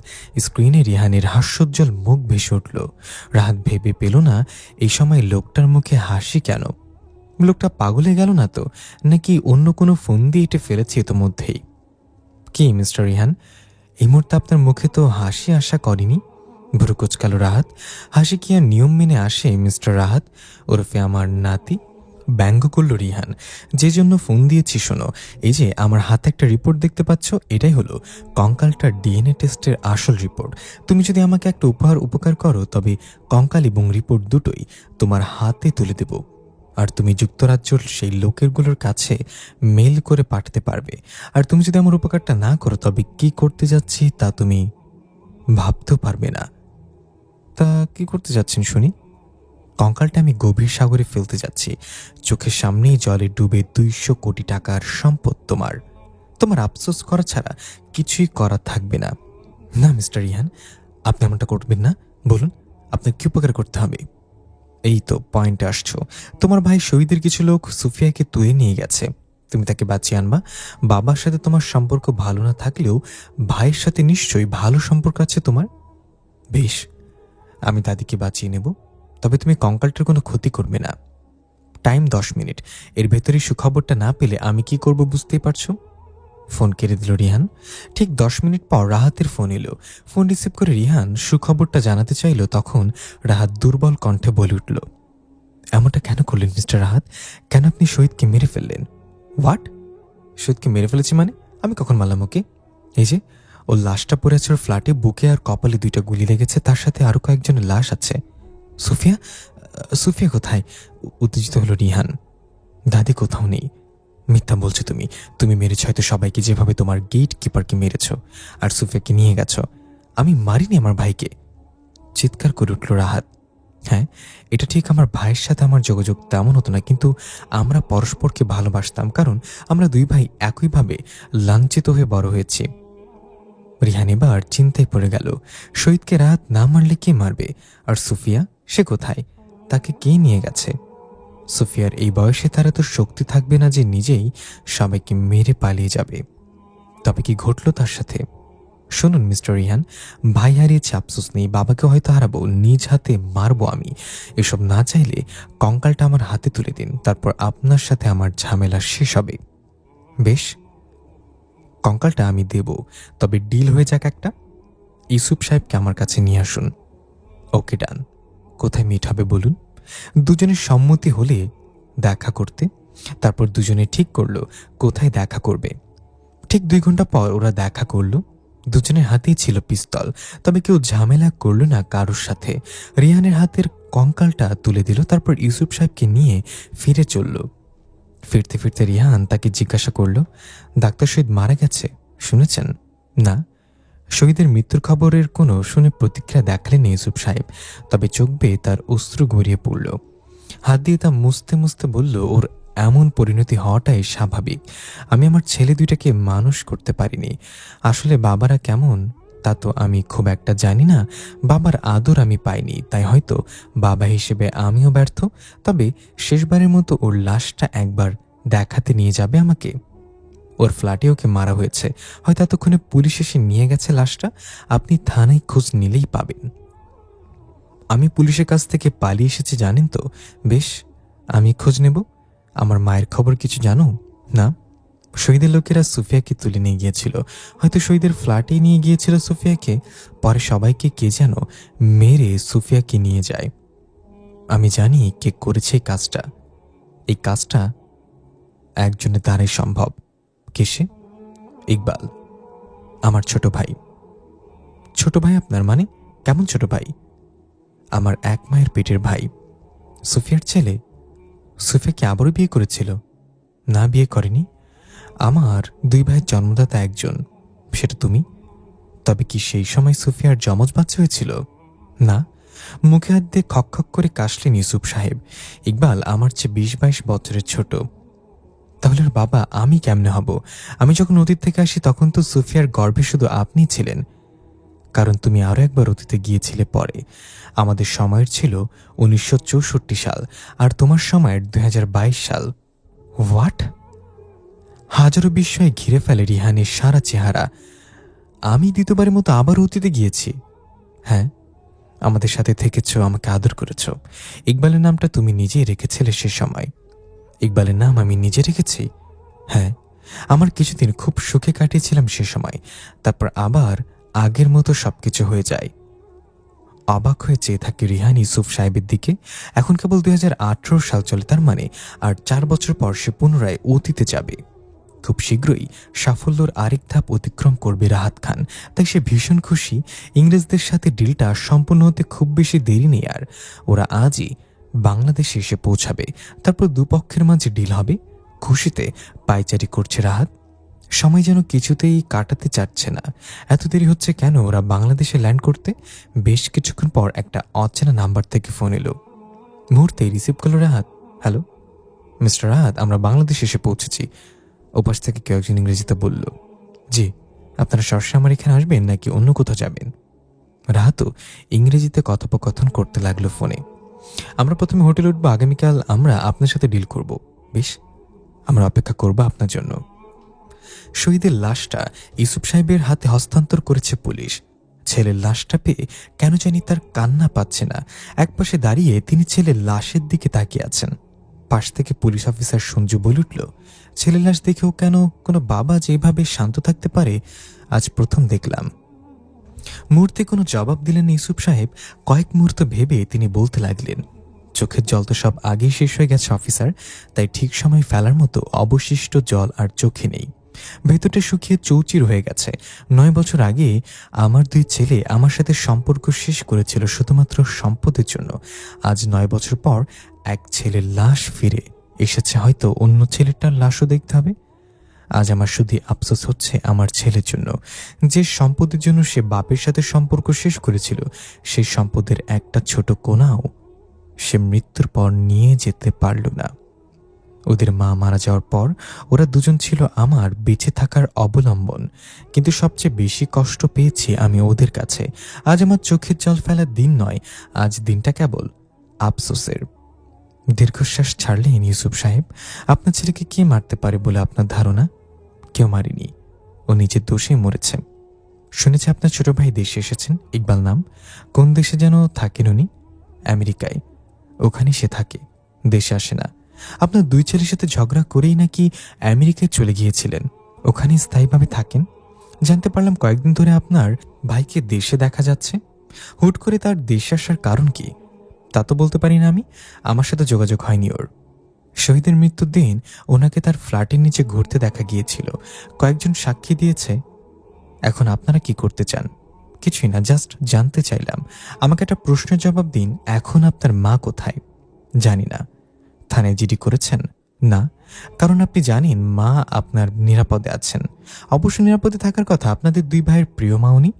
Speaker 1: স্ক্রিনে রিহানের হাস্যোজ্জ্বল মুখ ভেসে উঠল। রাহাত ভেবে পেল না এই সময় লোকটার মুখে হাসি কেন। লোকটা পাগল হয়ে গেল না তো, নাকি অন্য কোনো ফোন দিয়ে এটে ফেলেছে ইতোমধ্যেই? কি মিস্টার রিহান, এই মুহূর্তে আপনার মুখে তো হাসি আশা করেনি। ভুরু কুচকালো রাহাত। হাসি কি আর নিয়ম মেনে আসে মিস্টার রাহাত ওরফে আমার নাতি? ব্যঙ্গ করল রিহান। যে জন্য ফোন দিয়েছি শোনো, এই যে আমার হাতে একটা রিপোর্ট দেখতে পাচ্ছ, এটাই হলো কঙ্কালটার ডিএনএ টেস্টের আসল রিপোর্ট। তুমি যদি আমাকে একটা উপকার করো, তবে কঙ্কাল এবং রিপোর্ট দুটোই তোমার হাতে তুলে দেব। আর তুমি যুক্তরাজ্যের সেই লোকেরগুলোর কাছে মেল করে পাঠাতে পারবে। আর তুমি যদি আমার উপকারটা না করো, তবে কি করতে যাচ্ছি তা তুমি ভাবতেও পারবে না। তা কি করতে যাচ্ছেন শুনি? কঙ্কালটা আমি গভীর সাগরে ফেলতে যাচ্ছি। চোখের সামনেই জলে ডুবে 200 কোটি টাকার সম্পদ তোমার। তোমার আফসোস করা ছাড়া কিছুই করার থাকবে না। না মিস্টার রিহান, আপনি এমনটা করবেন না। বলুন, আপনার কি উপকার করতে হবে? এই তো পয়েন্টে আসছো। তোমার ভাই শহীদের কিছু লোক সুফিয়াকে তুলে নিয়ে গেছে, তুমি তাকে বাঁচিয়ে আনবা। বাবার সাথে তোমার সম্পর্ক ভালো না থাকলেও ভাইয়ের সাথে নিশ্চয়ই ভালো সম্পর্ক আছে তোমার। বেশ, আমি দাদিকে বাঁচিয়ে নেব, তবে তুমি কঙ্কালটার কোনো ক্ষতি করবে না। টাইম 10 মিনিট, এর ভেতরেই সুখবরটা না পেলে আমি কি করব বুঝতেই পারছো। ফোন কেড়ে দিল রিহান। ঠিক 10 মিনিট পর রাহাতের ফোন এলো। ফোন রিসিভ করে রিহান সুখবরটা জানাতে চাইল, তখন রাহাত দুর্বল কণ্ঠে বলে উঠল, এমনটা কেন করলেন মিস্টার রাহাত? কেন আপনি শহীদকে মেরে ফেললেন? হোয়াট? শহীদকে মেরে ফেলেছি মানে? আমি কখন মারলাম ওকে? এই যে ওর লাশটা পড়ে আছে, ওর ফ্ল্যাটে বুকে আর কপালে 2টা গুলি লেগেছে, তার সাথে আরো কয়েকজনের লাশ আছে। সুফিয়া? সুফিয়া কোথায়? উত্তেজিত হলো রিহান। দাদি কোথাও নেই। মিথ্যা বলছো তুমি। তুমি মেরেছ হয়তো সবাইকে, যেভাবে তোমার গেট কিপারকে মেরেছ আর সুফিয়াকে নিয়ে গেছ। আমি মারিনি আমার ভাইকে। চিৎকার করে উঠল রাহাত। হ্যাঁ, এটা ঠিক, আমার ভাইয়ের সাথে আমার যোগাযোগ তেমন হতো না, কিন্তু আমরা পরস্পরকে ভালোবাসতাম, কারণ আমরা 2 ভাই একইভাবে লাঞ্ছিত হয়ে বড় হয়েছি। রিহান এবার চিন্তায় পড়ে গেল। শহীদকে রাহাত না মারলে কে মারবে? আর সুফিয়া, সে কোথায়? তাকে কে নিয়ে গেছে? সুফিয়ার এই বয়সে তার এত শক্তি থাকবে না যে নিজেই সবাইকে মেরে পালিয়ে যাবে। তবে কি ঘটল তার সাথে? শুনুন মিস্টার রিহান, ভাই হারিয়েছে আফসোস নেই, বাবাকে হয়তো হারাবো, নিজ হাতে মারবো আমি। এসব না চাইলে কঙ্কালটা আমার হাতে তুলে দিন, তারপর আপনার সাথে আমার ঝামেলা শেষ হবে। বেশ, কঙ্কালটা আমি দেব, তবে ডিল হয়ে যাক একটা। ইউসুফ সাহেবকে আমার কাছে নিয়ে আসুন। ওকে, ডান। কোথায় মিট হবে বলুন? দুজনের সম্মতি হলে দেখা করতে। তারপর দুজনে ঠিক করলো কোথায় দেখা করবে। ঠিক 2 ঘন্টা পর ওরা দেখা করলো। দুজনের হাতেই ছিল পিস্তল, তবে কেউ ঝামেলা করলো না কারোর সাথে। রিহানের হাতের কঙ্কালটা তুলে দিল, তারপর ইউসুফ সাহেবকে নিয়ে ফিরে চলল। ফিরতে ফিরতে রিহান তাকে জিজ্ঞাসা করলো, ডাক্তার শহীদ মারা গেছে শুনেছেন? না। শহীদের মৃত্যুর খবরের কোনো শুনে প্রতিক্রিয়া দেখালেন ইউসুফ সাহেব, তবে চোখ বেয়ে তার অশ্রু গড়িয়ে পড়ল। হাত দিয়ে তা মুছতে মুছতে বলল, ওর এমন পরিণতি হওয়াটাই স্বাভাবিক। আমি আমার ছেলে 2টাকে মানুষ করতে পারিনি। আসলে বাবারা কেমন তা তো আমি খুব একটা জানি না। বাবার আদর আমি পাইনি, তাই হয়তো বাবা হিসেবে আমিও ব্যর্থ। তবে শেষবারের মতো ওর লাশটা একবার দেখাতে নিয়ে যাবে আমাকে। ওর ফ্ল্যাটে ওকে মারা হয়েছে, হয়তো এতক্ষণে পুলিশ এসে নিয়ে গেছে লাশটা। আপনি থানায় খোঁজ নিলেই পাবেন। আমি পুলিশের কাছ থেকে পালিয়ে এসেছি জানেন তো? বেশ, আমি খোঁজ নেব। আমার মায়ের খবর কিছু জানো? না। শহীদের লোকেরা সুফিয়াকে তুলে নিয়ে গিয়েছিল, হয়তো শহীদের ফ্ল্যাটেই নিয়ে গিয়েছিল সুফিয়াকে। পরে সবাইকে কে যেন মেরে সুফিয়াকে নিয়ে যায়। আমি জানি কে করেছে এই কাজটা। এই কাজটা একজনের দ্বারাই সম্ভব। কে সে? ইকবাল, আমার ছোট ভাই। ছোট ভাই আপনার মানে? কেমন ছোট ভাই? আমার এক মায়ের পেটের ভাই। সুফিয়ার ছেলে? সুফিয়া কি আবারও বিয়ে করেছিল? না, বিয়ে করেনি। আমার 2 ভাইয়ের জন্মদাতা একজন, সেটা তুমি। তবে কি সেই সময় সুফিয়ার যমজ বাচ্চা হয়েছিল? না। মুখে হাত দিয়ে খক খক করে কাশলেন ইউসুফ সাহেব। ইকবাল আমার চেয়ে 20-22 বছরের ছোট। তাহলে ওর বাবা আমি কেমনে হব? আমি যখন অতীত থেকে আসি তখন তো সুফিয়ার গর্ভে শুধু আপনিই ছিলেন, কারণ তুমি আরও একবার অতীতে গিয়েছিলে পরে। আমাদের সময়ের ছিল 1964 সাল, আর তোমার সময়ের 2022 সাল। হোয়াট? হাজারো বিস্ময়ে ঘিরে ফেলে রিহানের সারা চেহারা। আমি দ্বিতীয়বারের মতো আবার অতীতে গিয়েছি? হ্যাঁ, আমাদের সাথে থেকেছ, আমাকে আদর করেছ। ইকবালের নামটা তুমি নিজেই রেখেছিলে সে সময়। ইকবালের নাম আমি নিজে রেখেছি? হ্যাঁ, আমার কিছুদিন খুব সুখে কাটিয়েছিলাম সে সময়। তারপর আবার আগের মতো সবকিছু হয়ে যায়। অবাক হয়ে চেয়ে থাকে রিহান ইউসুফ সাহেবের দিকে। এখন কেবল 2018 সাল চলে, তার মানে আর 4 বছর পর সে পুনরায় অতীতে যাবে। খুব শীঘ্রই সাফল্যর আরেক ধাপ অতিক্রম করবে রাহাত খান, তাই সে ভীষণ খুশি। ইংরেজদের সাথে ডিলটা সম্পূর্ণ হতে খুব বেশি দেরি নেই আর। ওরা আজই বাংলাদেশে এসে পৌঁছাবে, তারপর দুপক্ষের মাঝে ডিল হবে। খুশিতে পায়চারি করছে রাহাত। সময় যেন কিছুতেই কাটাতে চাচ্ছে না। এত দেরি হচ্ছে কেন ওরা বাংলাদেশে ল্যান্ড করতে? বেশ কিছুক্ষণ পর একটা অচেনা নাম্বার থেকে ফোন এলো। মুহূর্তে রিসিভ করলো রাহাত। হ্যালো মিস্টার রাহাত, আমরা বাংলাদেশে এসে পৌঁছেছি। ওপাশ থেকে কেউ একজন ইংরেজিতে বলল, জি। আপনারা সরাসরি আমার এখানে আসবেন নাকি অন্য কোথাও যাবেন? রাহাতও ইংরেজিতে কথোপকথন করতে লাগলো ফোনে। আমরা প্রথমে হোটেলে উঠবো, আগামীকাল আমরা আপনার সাথে ডিল করব। বেশ, আমরা অপেক্ষা করব আপনার জন্য। শহীদের লাশটা ইউসুফ সাহেবের হাতে হস্তান্তর করেছে পুলিশ। ছেলের লাশটা পেয়ে কেন জানি তার কান্না পাচ্ছে না। একপাশে দাঁড়িয়ে তিনি ছেলের লাশের দিকে তাকিয়ে আছেন। পাশ থেকে পুলিশ অফিসার সঞ্জু বলে উঠল, ছেলের লাশ দেখেও কেন কোনো বাবা যেভাবে শান্ত থাকতে পারে আজ প্রথম দেখলাম। মুহূর্তে কোনো জবাব দিলেন ইউসুফ সাহেব। কয়েক মুহূর্ত ভেবে তিনি বলতে লাগলেন, চোখের জল তো সব আগেই শেষ হয়ে গেছে অফিসার, তাই ঠিক সময় ফেলার মতো অবশিষ্ট জল আর চোখে নেই। ভেতরটা শুকিয়ে চৌচির হয়ে গেছে। 9 বছর আগে আমার 2 ছেলে আমার সাথে সম্পর্ক শেষ করেছিল শুধুমাত্র সম্পদের জন্য। আজ 9 বছর পর এক ছেলের লাশ ফিরে এসেছে, হয়তো অন্য ছেলেটার লাশও দেখতে হবে। আজ আমার শুধু আফসোস হচ্ছে আমার ছেলের জন্য, যে সম্পদের জন্য সে বাপের সাথে সম্পর্ক শেষ করেছিল, সেই সম্পদের একটা ছোট কোণাও সে মৃত্যুর পর নিয়ে যেতে পারল না। ওদের মা মারা যাওয়ার পর ওরা দুজন ছিল আমার বেঁচে থাকার অবলম্বন, কিন্তু সবচেয়ে বেশি কষ্ট পেয়েছি আমি ওদের কাছে। আজ আমার চোখের জল ফেলার দিন নয়, আজ দিনটা কেবল আফসোসের। দীর্ঘশ্বাস ছাড়লেন ইউসুফ সাহেব। আপনার ছেলেকে কে মারতে পারে বলে আপনার ধারণা? কেউ মারেনি, ও নিজের দোষেই মরেছে। শুনেছি আপনার ছোট ভাই দেশে এসেছেন, ইকবাল নাম। কোন দেশে যেন থাকেন উনি? আমেরিকায়। ওখানে সে থাকে, দেশে আসে না। আপনার 2 ছেলের সাথে ঝগড়া করেই নাকি আমেরিকায় চলে গিয়েছিলেন, ওখানে স্থায়ীভাবে থাকেন। জানতে পারলাম কয়েকদিন ধরে আপনার ভাইকে দেশে দেখা যাচ্ছে। হুট করে তার দেশে আসার কারণ কি তা তো বলতে পারি না আমি। আমার সাথে যোগাযোগ হয়নি ওর। শহীদের মৃত্যুর দিন ওনাকে তার ফ্ল্যাটের নিচে ঘুরতে দেখা গিয়েছিল, কয়েকজন সাক্ষী দিয়েছে। এখন আপনারা কি করতে চান? কিছুই না, জাস্ট জানতে চাইলাম। আমাকে একটা প্রশ্নের জবাব দিন, এখন আপনার মা কোথায়? জানি না। থানায় জিডি করেছেন? না, কারণ আপনি জানেন মা আপনার নিরাপদে আছেন। অবশ্য নিরাপদে থাকার কথা, আপনাদের 2 ভাইয়ের প্রিয় মা উনি।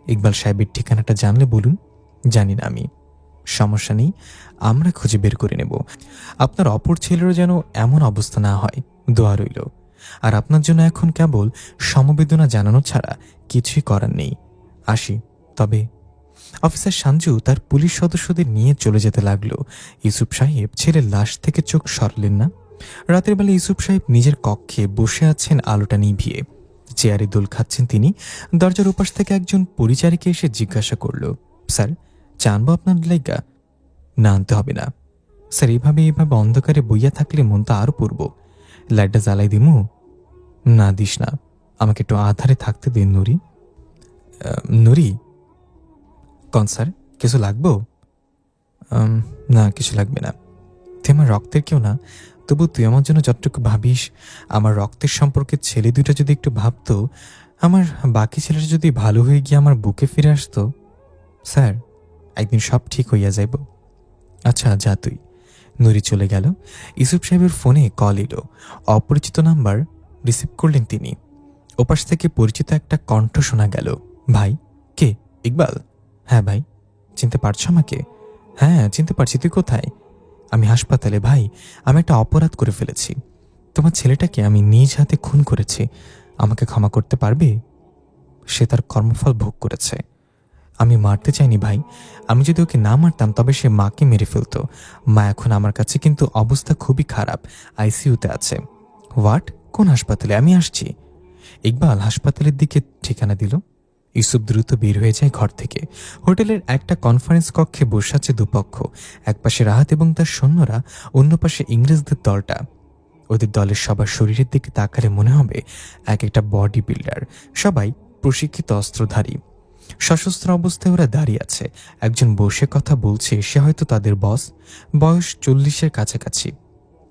Speaker 1: ইকবাল সাহেবের ঠিকানাটা জানলে বলুন। জানি না আমি। সমস্যা নেই, আমরা খুঁজে বের করে নেব। আপনার অপর ছেলেরও যেন এমন অবস্থা না হয়, দোয়া রইল। আর আপনার জন্য এখন কেবল সমবেদনা জানানো ছাড়া কিছুই করার নেই। আসি তবে। অফিসার সাঞ্জু তার পুলিশ সদস্যদের নিয়ে চলে যেতে লাগলো। ইউসুফ সাহেব ছেলের লাশ থেকে চোখ সরালেন না। রাতের বেলা ইউসুফ সাহেব নিজের কক্ষে বসে আছেন, আলোটা নিভিয়ে। চেয়ারে দোল খাচ্ছেন তিনি। দরজার ওপাশ থেকে একজন পরিচারিকা এসে জিজ্ঞাসা করল, স্যার চা আনবো আপনার লাইগা? না, আনতে হবে না স্যার। এভাবে অন্ধকারে বইয়া থাকলে মন তো আরো পড়ব। লাইটটা জ্বালাই দিমু? না দিস না, আমাকে একটু আধারে থাকতে দিন নুরি। নুরি? কন স্যার, কিছু লাগবো? না, কিছু লাগবে না। তুই আমার রক্তের কেউ না, তবু তুই আমার জন্য যতটুকু ভাবিস, আমার রক্তের সম্পর্কে ছেলে দুটো যদি একটু ভাবতো, আমার বাকি ছেলেটা যদি ভালো হয়ে গিয়ে আমার বুকে ফিরে আসতো, স্যার একদিন সব ঠিক হইয়া যাইব। আচ্ছা যা তুই। নুরি চলে গেল। ইউসুফ সাহেবের ফোনে কল এলো। অপরিচিত নাম্বার রিসিভ করলেন তিনি। ওপাশ থেকে পরিচিত একটা কণ্ঠ শোনা গেল। ভাই? কে? ইকবাল? হ্যাঁ ভাই। চিনতে পারছো আমাকে? হ্যাঁ চিনতে পারছি। তুই কোথায়? আমি হাসপাতালে ভাই। আমি একটা অপরাধ করে ফেলেছি। তোমার ছেলেটাকে আমি নিজ হাতে খুন করেছি। আমাকে ক্ষমা করতে পারবে? সে তার কর্মফল ভোগ করেছে। আমি মারতে চাইনি ভাই। আমি যদি ওকে না মারতাম তবে সে মাকে মেরে ফেলতো। মা এখন আমার কাছে, কিন্তু অবস্থা খুবই খারাপ, আইসিইউতে আছে। হোয়াট? কোন হাসপাতালে? আমি আসছি। ইকবাল হাসপাতালের দিকে ঠিকানা দিল। ইউসুফ দ্রুত বের হয়ে যায় ঘর থেকে। হোটেলের একটা কনফারেন্স কক্ষে বসে আছে দুপক্ষ। একপাশে রাহাত এবং তার সৈন্যরা, অন্য পাশে ইংরেজদের দলটা। ওদের দলের সবার শরীরের দিকে তাকালে মনে হবে এক একটা বডি বিল্ডার, সবাই প্রশিক্ষিত অস্ত্রধারী। সশস্ত্র অবস্থায় ওরা দাঁড়িয়ে আছে। একজন বসে কথা বলছে, সে হয়তো তাদের বস। বয়স 40-এর কাছাকাছি।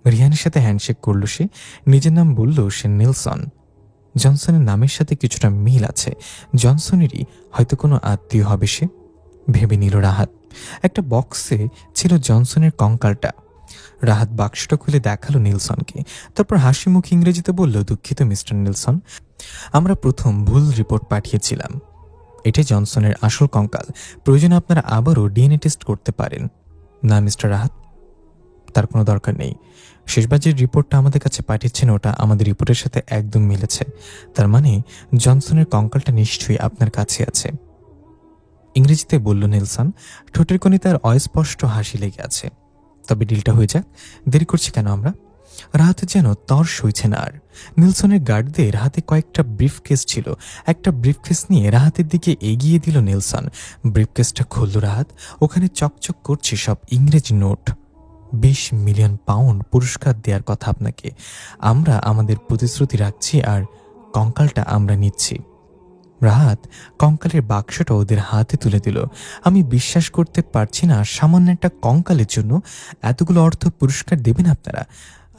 Speaker 1: রিহানের সাথে হ্যান্ডশেক করল সে। নিজের নাম বলল সে নেলসন। জনসনের নামের সাথে কিছুটা মিল আছে। জনসনেরই হয়তো কোনো আত্মীয় হবে সে, ভেবে নিল রাহাত। একটা বক্সে ছিল জনসনের কঙ্কালটা। রাহাত বাক্সটা খুলে দেখালো নেলসনকে। তারপর হাসি মুখে ইংরেজিতে বলল, দুঃখিত মিস্টার নেলসন, আমরা প্রথম ভুল রিপোর্ট পাঠিয়েছিলাম। এটাই জনসনের আসল কঙ্কাল। প্রয়োজনে আপনারা আবারও ডিএনএ টেস্ট করতে পারেন। না মিস্টার রাহাত, তার কোনো দরকার নেই। শেষবার যে রিপোর্টটা আমাদের কাছে পাঠিয়েছেন ওটা আমাদের রিপোর্টের সাথে একদম মিলেছে। তার মানে জনসনের কঙ্কালটা নিশ্চয়ই আপনার কাছে আছে। ইংরেজিতে বলল নেলসন। ঠোঁটের কোণে তার অস্পষ্ট হাসি লেগে আছে। তবে ডিলটা হয়ে যাক, দেরি করছি কেন আমরা? রাহাতের যেন তর সইছে না আর। নেলসনের গার্ডদের হাতে কয়েকটা ব্রিফকেস ছিল। একটা ব্রিফকেস নিয়ে রাহাতের দিকে এগিয়ে দিল নেলসন। ব্রিফকেসটা খুলল রাহাত। ওখানে চকচক করছে সব ইংরেজি নোট। 20 মিলিয়ন পাউন্ড পুরস্কার দেওয়ার কথা আপনাকে। আমরা আমাদের প্রতিশ্রুতি রাখছি আর কঙ্কালটা আমরা নিচ্ছি। রাহাত কঙ্কালের বাক্সটা ওদের হাতে তুলে দিল। আমি বিশ্বাস করতে পারছি না, সামান্য একটা কঙ্কালের জন্য এতগুলো অর্থ পুরস্কার দেবেন আপনারা।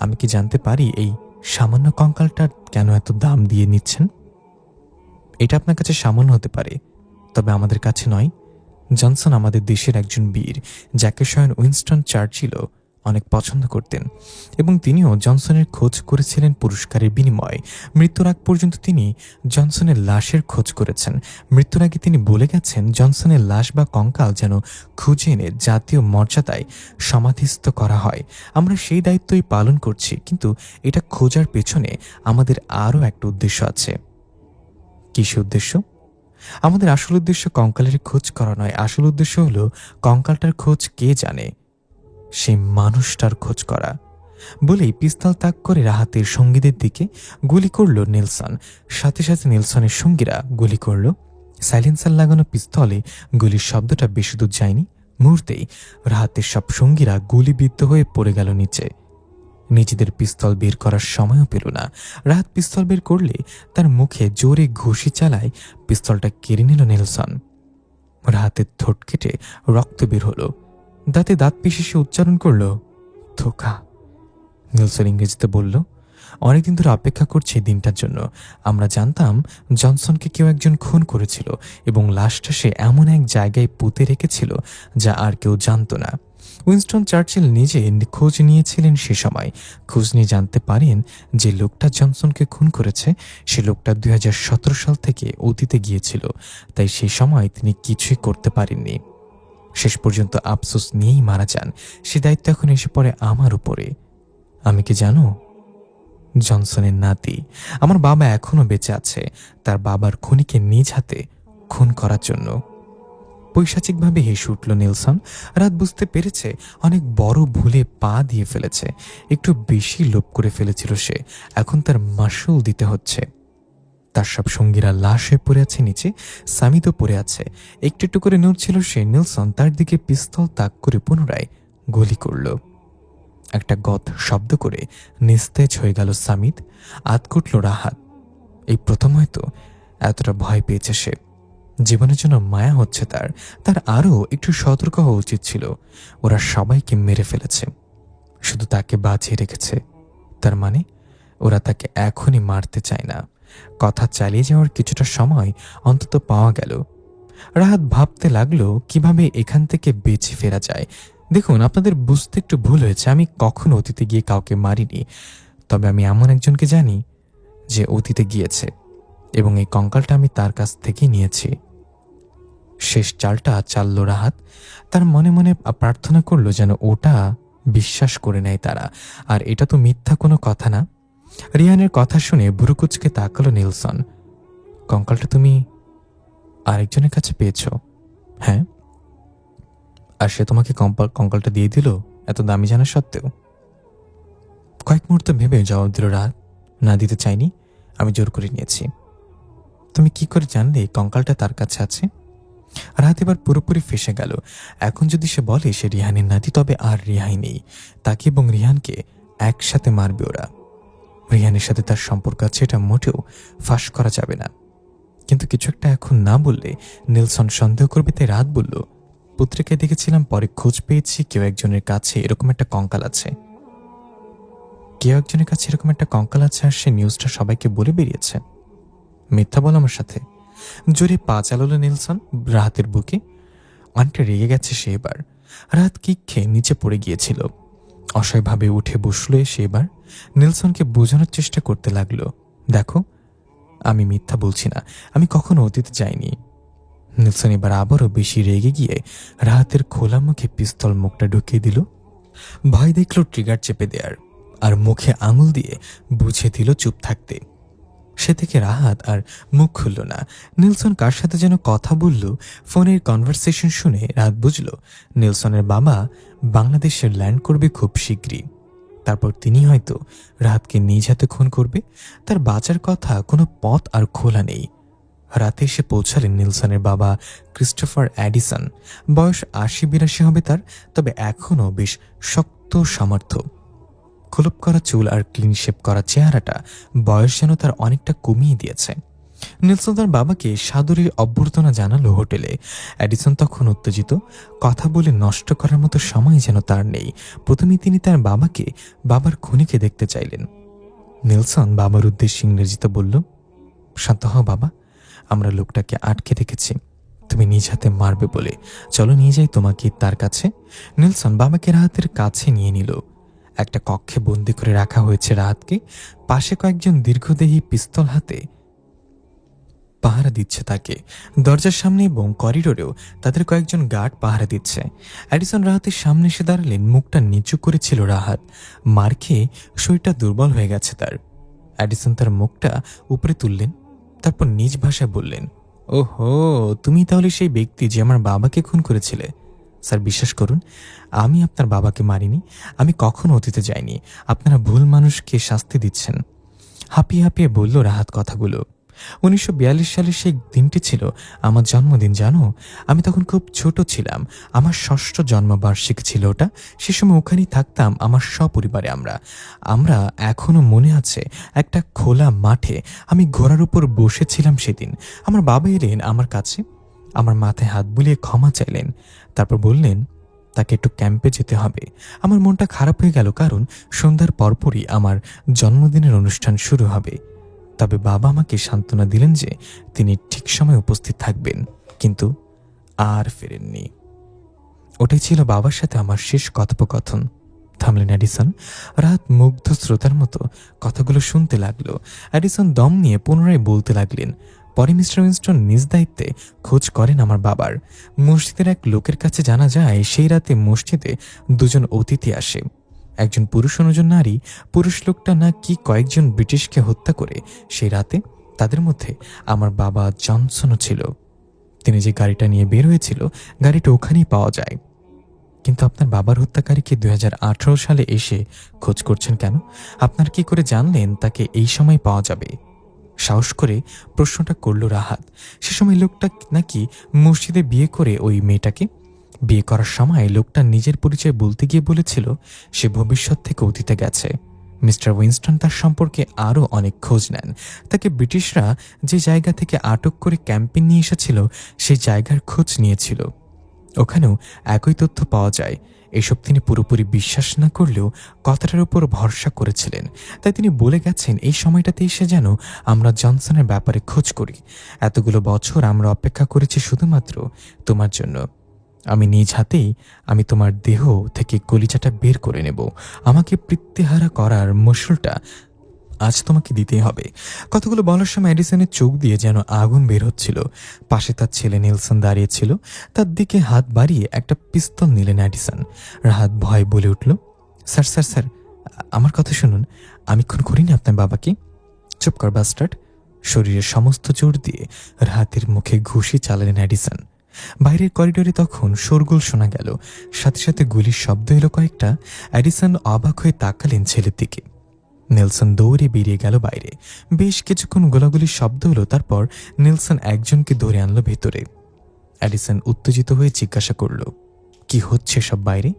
Speaker 1: আমি কি জানতে পারি এই সামান্য কঙ্কালটা কেন এত দাম দিয়ে নিচ্ছেন? এটা আপনার কাছে সামান্য হতে পারে, তবে আমাদের কাছে নয়। জনসন আমাদের দেশের একজন বীর, যাকে স্বয়ং উইনস্টন চার্চিলও অনেক পছন্দ করতেন, এবং তিনিও জনসনের খোঁজ করেছিলেন পুরস্কারের বিনিময়ে। মৃত্যুর আগ পর্যন্ত তিনি জনসনের লাশের খোঁজ করেছেন। মৃত্যুর আগে তিনি বলে গেছেন জনসনের লাশ বা কঙ্কাল যেন খুঁজে এনে জাতীয় মর্যাদায় সমাধিস্থ করা হয়। আমরা সেই দায়িত্বই পালন করছি, কিন্তু এটা খোঁজার পেছনে আমাদের আরও একটা উদ্দেশ্য আছে। কি সে উদ্দেশ্য? আমাদের আসল উদ্দেশ্য কঙ্কালের খোঁজ করা নয়। আসল উদ্দেশ্য হলো কঙ্কালটার খোঁজ কে জানে, সেই মানুষটার খোঁজ করা। বলেই পিস্তল তাক করে রাহাতের সঙ্গীদের দিকে গুলি করল নেলসন। সাথে সাথে নেলসনের সঙ্গীরা গুলি করল। সাইলেন্সার লাগানো পিস্তলে গুলির শব্দটা বেশি দূর যায়নি। মুহূর্তেই রাহাতের সব সঙ্গীরা গুলিবিদ্ধ হয়ে পড়ে গেল নিচে। নিজেদের পিস্তল বের করার সময়ও পেল না। রাহাত পিস্তল বের করলে তার মুখে জোরে ঘুষি চালায় পিস্তলটা কেড়ে নিল নেলসন। রাহাতের ঠোঁট কেটে রক্ত বের হলো। দাঁতে দাঁত পিষে সে উচ্চারণ করল, ধোঁকা। নেলসন ইংরেজিতে বলল, অনেকদিন ধরে অপেক্ষা করছে এই দিনটার জন্য। আমরা জানতাম জনসনকে কেউ একজন খুন করেছিল, এবং লাশটা সে এমন এক জায়গায় পুঁতে রেখেছিল যা আর কেউ জানত না। উইনস্টন চার্চিল নিজে খোঁজ নিয়েছিলেন। সে সময় খোঁজ নিয়ে জানতে পারেন যে লোকটা জনসনকে খুন করেছে সে লোকটা 2017 সাল থেকে অতীতে গিয়েছিল, তাই সেই সময় তিনি কিছুই করতে পারেননি। শেষ পর্যন্ত আফসোস নিয়েই মারা যান। সে দায়িত্ব এখন এসে পড়ে আমার উপরে। আমি কি জানো, জনসনের নাতি, আমার বাবা এখনো বেঁচে আছে তার বাবার খুনিকে নিজ হাতে খুন করার জন্য। পৈশাচিকভাবে হেসে উঠল নেলসন। রাত বুঝতে পেরেছে অনেক বড় ভুলে পা দিয়ে ফেলেছে। একটু বেশি লোভ করে ফেলেছিল সে, এখন তার মাসুল দিতে হচ্ছে। তার সব সঙ্গীরা লাশ হয়ে পড়ে আছে নিচে, সামিদও পড়ে আছে। একটু একটু করে নড়ছিল সে। নেলসন তার দিকে পিস্তল তাক করে পুনরায় গুলি করল। একটা গদ শব্দ করে নিস্তেজ হয়ে গেল সামিদ। আত কুটল রাহাত। এই প্রথম হয়তো এতটা ভয় পেয়েছে সে। জীবনের জন্য মায়া হচ্ছে তার। তার আরও একটু সতর্ক হওয়া উচিত ছিল। ওরা সবাইকে মেরে ফেলেছে, শুধু তাকে বাঁচিয়ে রেখেছে। তার মানে ওরা তাকে এখনই মারতে চায় না। কথা চালিয়ে যাওয়ার কিছুটা সময় অন্তত পাওয়া গেল। রাহাত ভাবতে লাগলো কিভাবে এখান থেকে বেঁচে ফেরা যায়। দেখুন, আপনাদের বুঝতে একটু ভুল হয়েছে। আমি কখনো অতীতে গিয়ে কাউকে মারিনি, তবে আমি এমন একজনকে জানি যে অতীতে গিয়েছে, এবং এই কঙ্কালটা আমি তার কাছ থেকে নিয়েছি। শেষ চালটা চালল রাহাত। তার মনে মনে প্রার্থনা করলো যেন ওটা বিশ্বাস করে নেয় তারা, আর এটা তো মিথ্যা কোনো কথা না। রিয়ানের কথা শুনে বুড়ুকুচকে তাকালো নেলসন। কঙ্কালটা তুমি আরেকজনের কাছে পেয়েছ? হ্যাঁ। আর সে তোমাকে কঙ্কালটা দিয়ে দিল এত দামি জানা সত্ত্বেও? কয়েক মুহূর্ত ভেবে জবাব দিল রাহাত, না, দিতে চাইনি, আমি জোর করে নিয়েছি। তুমি কি করে জানলে কঙ্কালটা তার কাছে আছে? রাহাত এবার পুরোপুরি ফেঁসে গেল। এখন যদি সে বলে সে রিহানের নাতি, তবে আর রেহাই নেই। তাকে এবং রিহানকে একসাথে মারবে ওরা। রিহানের সাথে তার সম্পর্ক আছে, এটা মোটেও ফাঁস করা যাবে না। কিন্তু কিছু একটা এখন না বললে নেলসন সন্দেহ করবে, তাই রাত বলল, পত্রিকায় দেখেছিলাম, পরে খোঁজ পেয়েছি কেউ একজনের কাছে এরকম একটা কঙ্কাল আছে। কেউ একজনের কাছে এরকম একটা কঙ্কাল আছে, আর সে নিউজটা সবাইকে বলে বেরিয়েছে। মিথ্যা বল আমার সাথে। জোরে পা চালালো নেলসন রাহাতের বুকে। অনেকটা রেগে গেছে সে এবার। রাহাত কিক খেয়ে নিচে পড়ে গিয়েছিল। অসহায়ভাবে উঠে বসলো সে এবার। নেলসনকে বোঝানোর চেষ্টা করতে লাগলো, দেখো, আমি মিথ্যা বলছি না, আমি কখনো অতীতে যাইনি। নেলসন এবার আবারও বেশি রেগে গিয়ে রাহাতের খোলা মুখে পিস্তল মুখটা ঢুকিয়ে দিল। ভয় দেখল ট্রিগার চেপে দেয়ার, আর মুখে আঙুল দিয়ে বুঝিয়ে দিল চুপ থাকতে। সে থেকে রাহাত আর মুখ খুলল না। নেলসন কার সাথে যেন কথা বলল। ফোনের কনভারসেশন শুনে রাহাত বুঝল নেলসনের বাবা বাংলাদেশে ল্যান্ড করবে খুব শীঘ্রই। তারপর তিনি হয়তো রাহাতকে নিজ হাতে খুন করবে। তার বাঁচার কথা কোনো পথ আর খোলা নেই। রাতে এসে পৌঁছালেন নেলসনের বাবা ক্রিস্টোফার অ্যাডিসন। বয়স ৮০-৮২ হবে তার, তবে এখনও বেশ শক্ত সামর্থ্য। খুলুপ করা চুল আর ক্লিন শেপ করা চেহারাটা বয়স যেন তার অনেকটা কমিয়ে দিয়েছে। নেলসন তার বাবাকে সাদরে অভ্যর্থনা জানালো হোটেলে। অ্যাডিসন তখন উত্তেজিত, কথা বলে নষ্ট করার মতো সময় যেন তার নেই। প্রথমেই তিনি তার বাবাকে, বাবার খুনিকে দেখতে চাইলেন। নেলসন বাবার উদ্দেশ্যে ইংরেজিতে বলল, শান্ত হও বাবা, আমরা লোকটাকে আটকে রেখেছি, তুমি নিজ হাতে মারবে বলে। চলো নিয়ে যাই তোমাকে তার কাছে। নেলসন বাবাকে রাহাতের কাছে নিয়ে নিল। একটা কক্ষে বন্দি করে রাখা হয়েছে রাহাতকে। পাশে কয়েকজন দীর্ঘদেহী পিস্তল হাতে পাহারা দিচ্ছে তাকে। দরজার সামনে এবং করিডোরেও তাদের কয়েকজন গার্ড পাহারা দিচ্ছে। অ্যাডিসন রাহাতের সামনে এসে দাঁড়ালেন। মুখটা নিচু করেছিল রাহাত। মার খেয়ে শরীরটা দুর্বল হয়ে গেছে তার। অ্যাডিসন তার মুখটা উপরে তুললেন, তারপর নিজ ভাষায় বললেন, ওহো, তুমি তাহলে সেই ব্যক্তি যে আমার বাবাকে খুন করেছিলে। স্যার বিশ্বাস করুন, আমি আপনার বাবাকে মারিনি। আমি কখনো অতীতে যাইনি। আপনারা ভুল মানুষকে শাস্তি দিচ্ছেন। হাঁপিয়ে হাঁপিয়ে বলল রাহাত কথাগুলো। 1942 সালের সেই দিনটি ছিল আমার জন্মদিন, জানো? আমি তখন খুব ছোট ছিলাম। আমার ষষ্ঠ জন্মবার্ষিকী ছিল ওটা। সে সময় ওখানেই থাকতাম আমার সপরিবারে। আমরা এখনো মনে আছে, একটা খোলা মাঠে আমি ঘোড়ার উপর বসেছিলাম সেদিন। আমার বাবা এলেন আমার কাছে, আমার মাথায় হাত বুলিয়ে ক্ষমা চাইলেন, তারপর বললেন তাকে একটু ক্যাম্পে যেতে হবে। আমার মনটা খারাপ হয়ে গেল, কারণ সন্ধ্যার পরপরই আমার জন্মদিনের অনুষ্ঠান শুরু হবে। তবে বাবা আমাকে সান্ত্বনা দিলেন যে তিনি ঠিক সময় উপস্থিত থাকবেন, কিন্তু আর ফেরেননি। ওটাই ছিল বাবার সাথে আমার শেষ কথোপকথন। থামলেন অ্যাডিসন। রাত মুগ্ধ শ্রোতার মতো কথাগুলো শুনতে লাগলো। অ্যাডিসন দম নিয়ে পুনরায় বলতে লাগলেন, পরে মিস্টার উইনস্টন নিজ দায়িত্বে খোঁজ করেন আমার বাবার। মসজিদের এক লোকের কাছে জানা যায় সেই রাতে মসজিদে দুজন অতিথি আসে, একজন পুরুষ অন্যজন নারী। পুরুষ লোকটা না কি কয়েকজন ব্রিটিশকে হত্যা করে সেই রাতে। তাদের মধ্যে আমার বাবা জনসনও ছিল। তিনি যে গাড়িটা নিয়ে বের হয়েছিল, গাড়িটা ওখানেই পাওয়া যায়। কিন্তু আপনার বাবার হত্যাকারীকে 2018 সালে এসে খোঁজ করছেন কেন? আপনার কি করে জানলেন তাকে এই সময় পাওয়া যাবে? সাহস করে প্রশ্নটা করল রাহাত। সে সময় লোকটা নাকি মসজিদে বিয়ে করে ওই মেয়েটাকে। বিয়ে করার সময় লোকটা নিজের পরিচয় বলতে গিয়ে বলেছিল সে ভবিষ্যৎ থেকে অতীতে গেছে। মিস্টার উইনস্টন তার সম্পর্কে আরও অনেক খোঁজ নেন। তাকে ব্রিটিশরা যে জায়গা থেকে আটক করে ক্যাম্পে নিয়ে এসেছিল সেই জায়গার খোঁজ নিয়েছিল। ওখানেও একই তথ্য পাওয়া যায়। এসব তিনি পুরোপুরি বিশ্বাস না করলেও কথাটার উপর ভরসা করেছিলেন। তাই তিনি বলে গেছেন এই সময়টাতে এসে যেন আমরা জনসনের ব্যাপারে খোঁজ করি। এতগুলো বছর আমরা অপেক্ষা করেছি শুধুমাত্র তোমার জন্য। আমি নিজ হাতেই তোমার দেহ থেকে কলিজাটা বের করে নেব। আমাকে প্রত্যাহার করার মশলটা আজ তোমাকে দিতেই হবে। কথাগুলো বলার সময় এডিসনের চোখ দিয়ে যেন আগুন বের হচ্ছিল। পাশে তার ছেলে নেলসন দাঁড়িয়েছিল। তার দিকে হাত বাড়িয়ে একটা পিস্তল নিলেন এডিসন। রাহাত ভয় বলে উঠল, স্যার স্যার স্যার, আমার কথা শুনুন, আমি খুন করিনি আপনার বাবাকে। চুপ কর বাস্টার্ড। শরীরের সমস্ত জোর দিয়ে রাহাতের মুখে ঘুষি চালালেন এডিসন। বাইরের করিডোরে তখন শোরগোল শোনা গেল, সাথে সাথে গুলির শব্দ এলো কয়েকটা। এডিসন অবাক হয়ে তাকালেন ছেলের দিকে। নেলসন দৌড়ে বেরিয়ে গেল বাইরে। বেশ কিছুক্ষণ গোলাগুলির শব্দ হলো, তারপর নেলসন একজনকে ধরে আনলো ভেতরে। এডিসন উত্তেজিত হয়ে জিজ্ঞাসা করল, কি হচ্ছে সব বাইরে?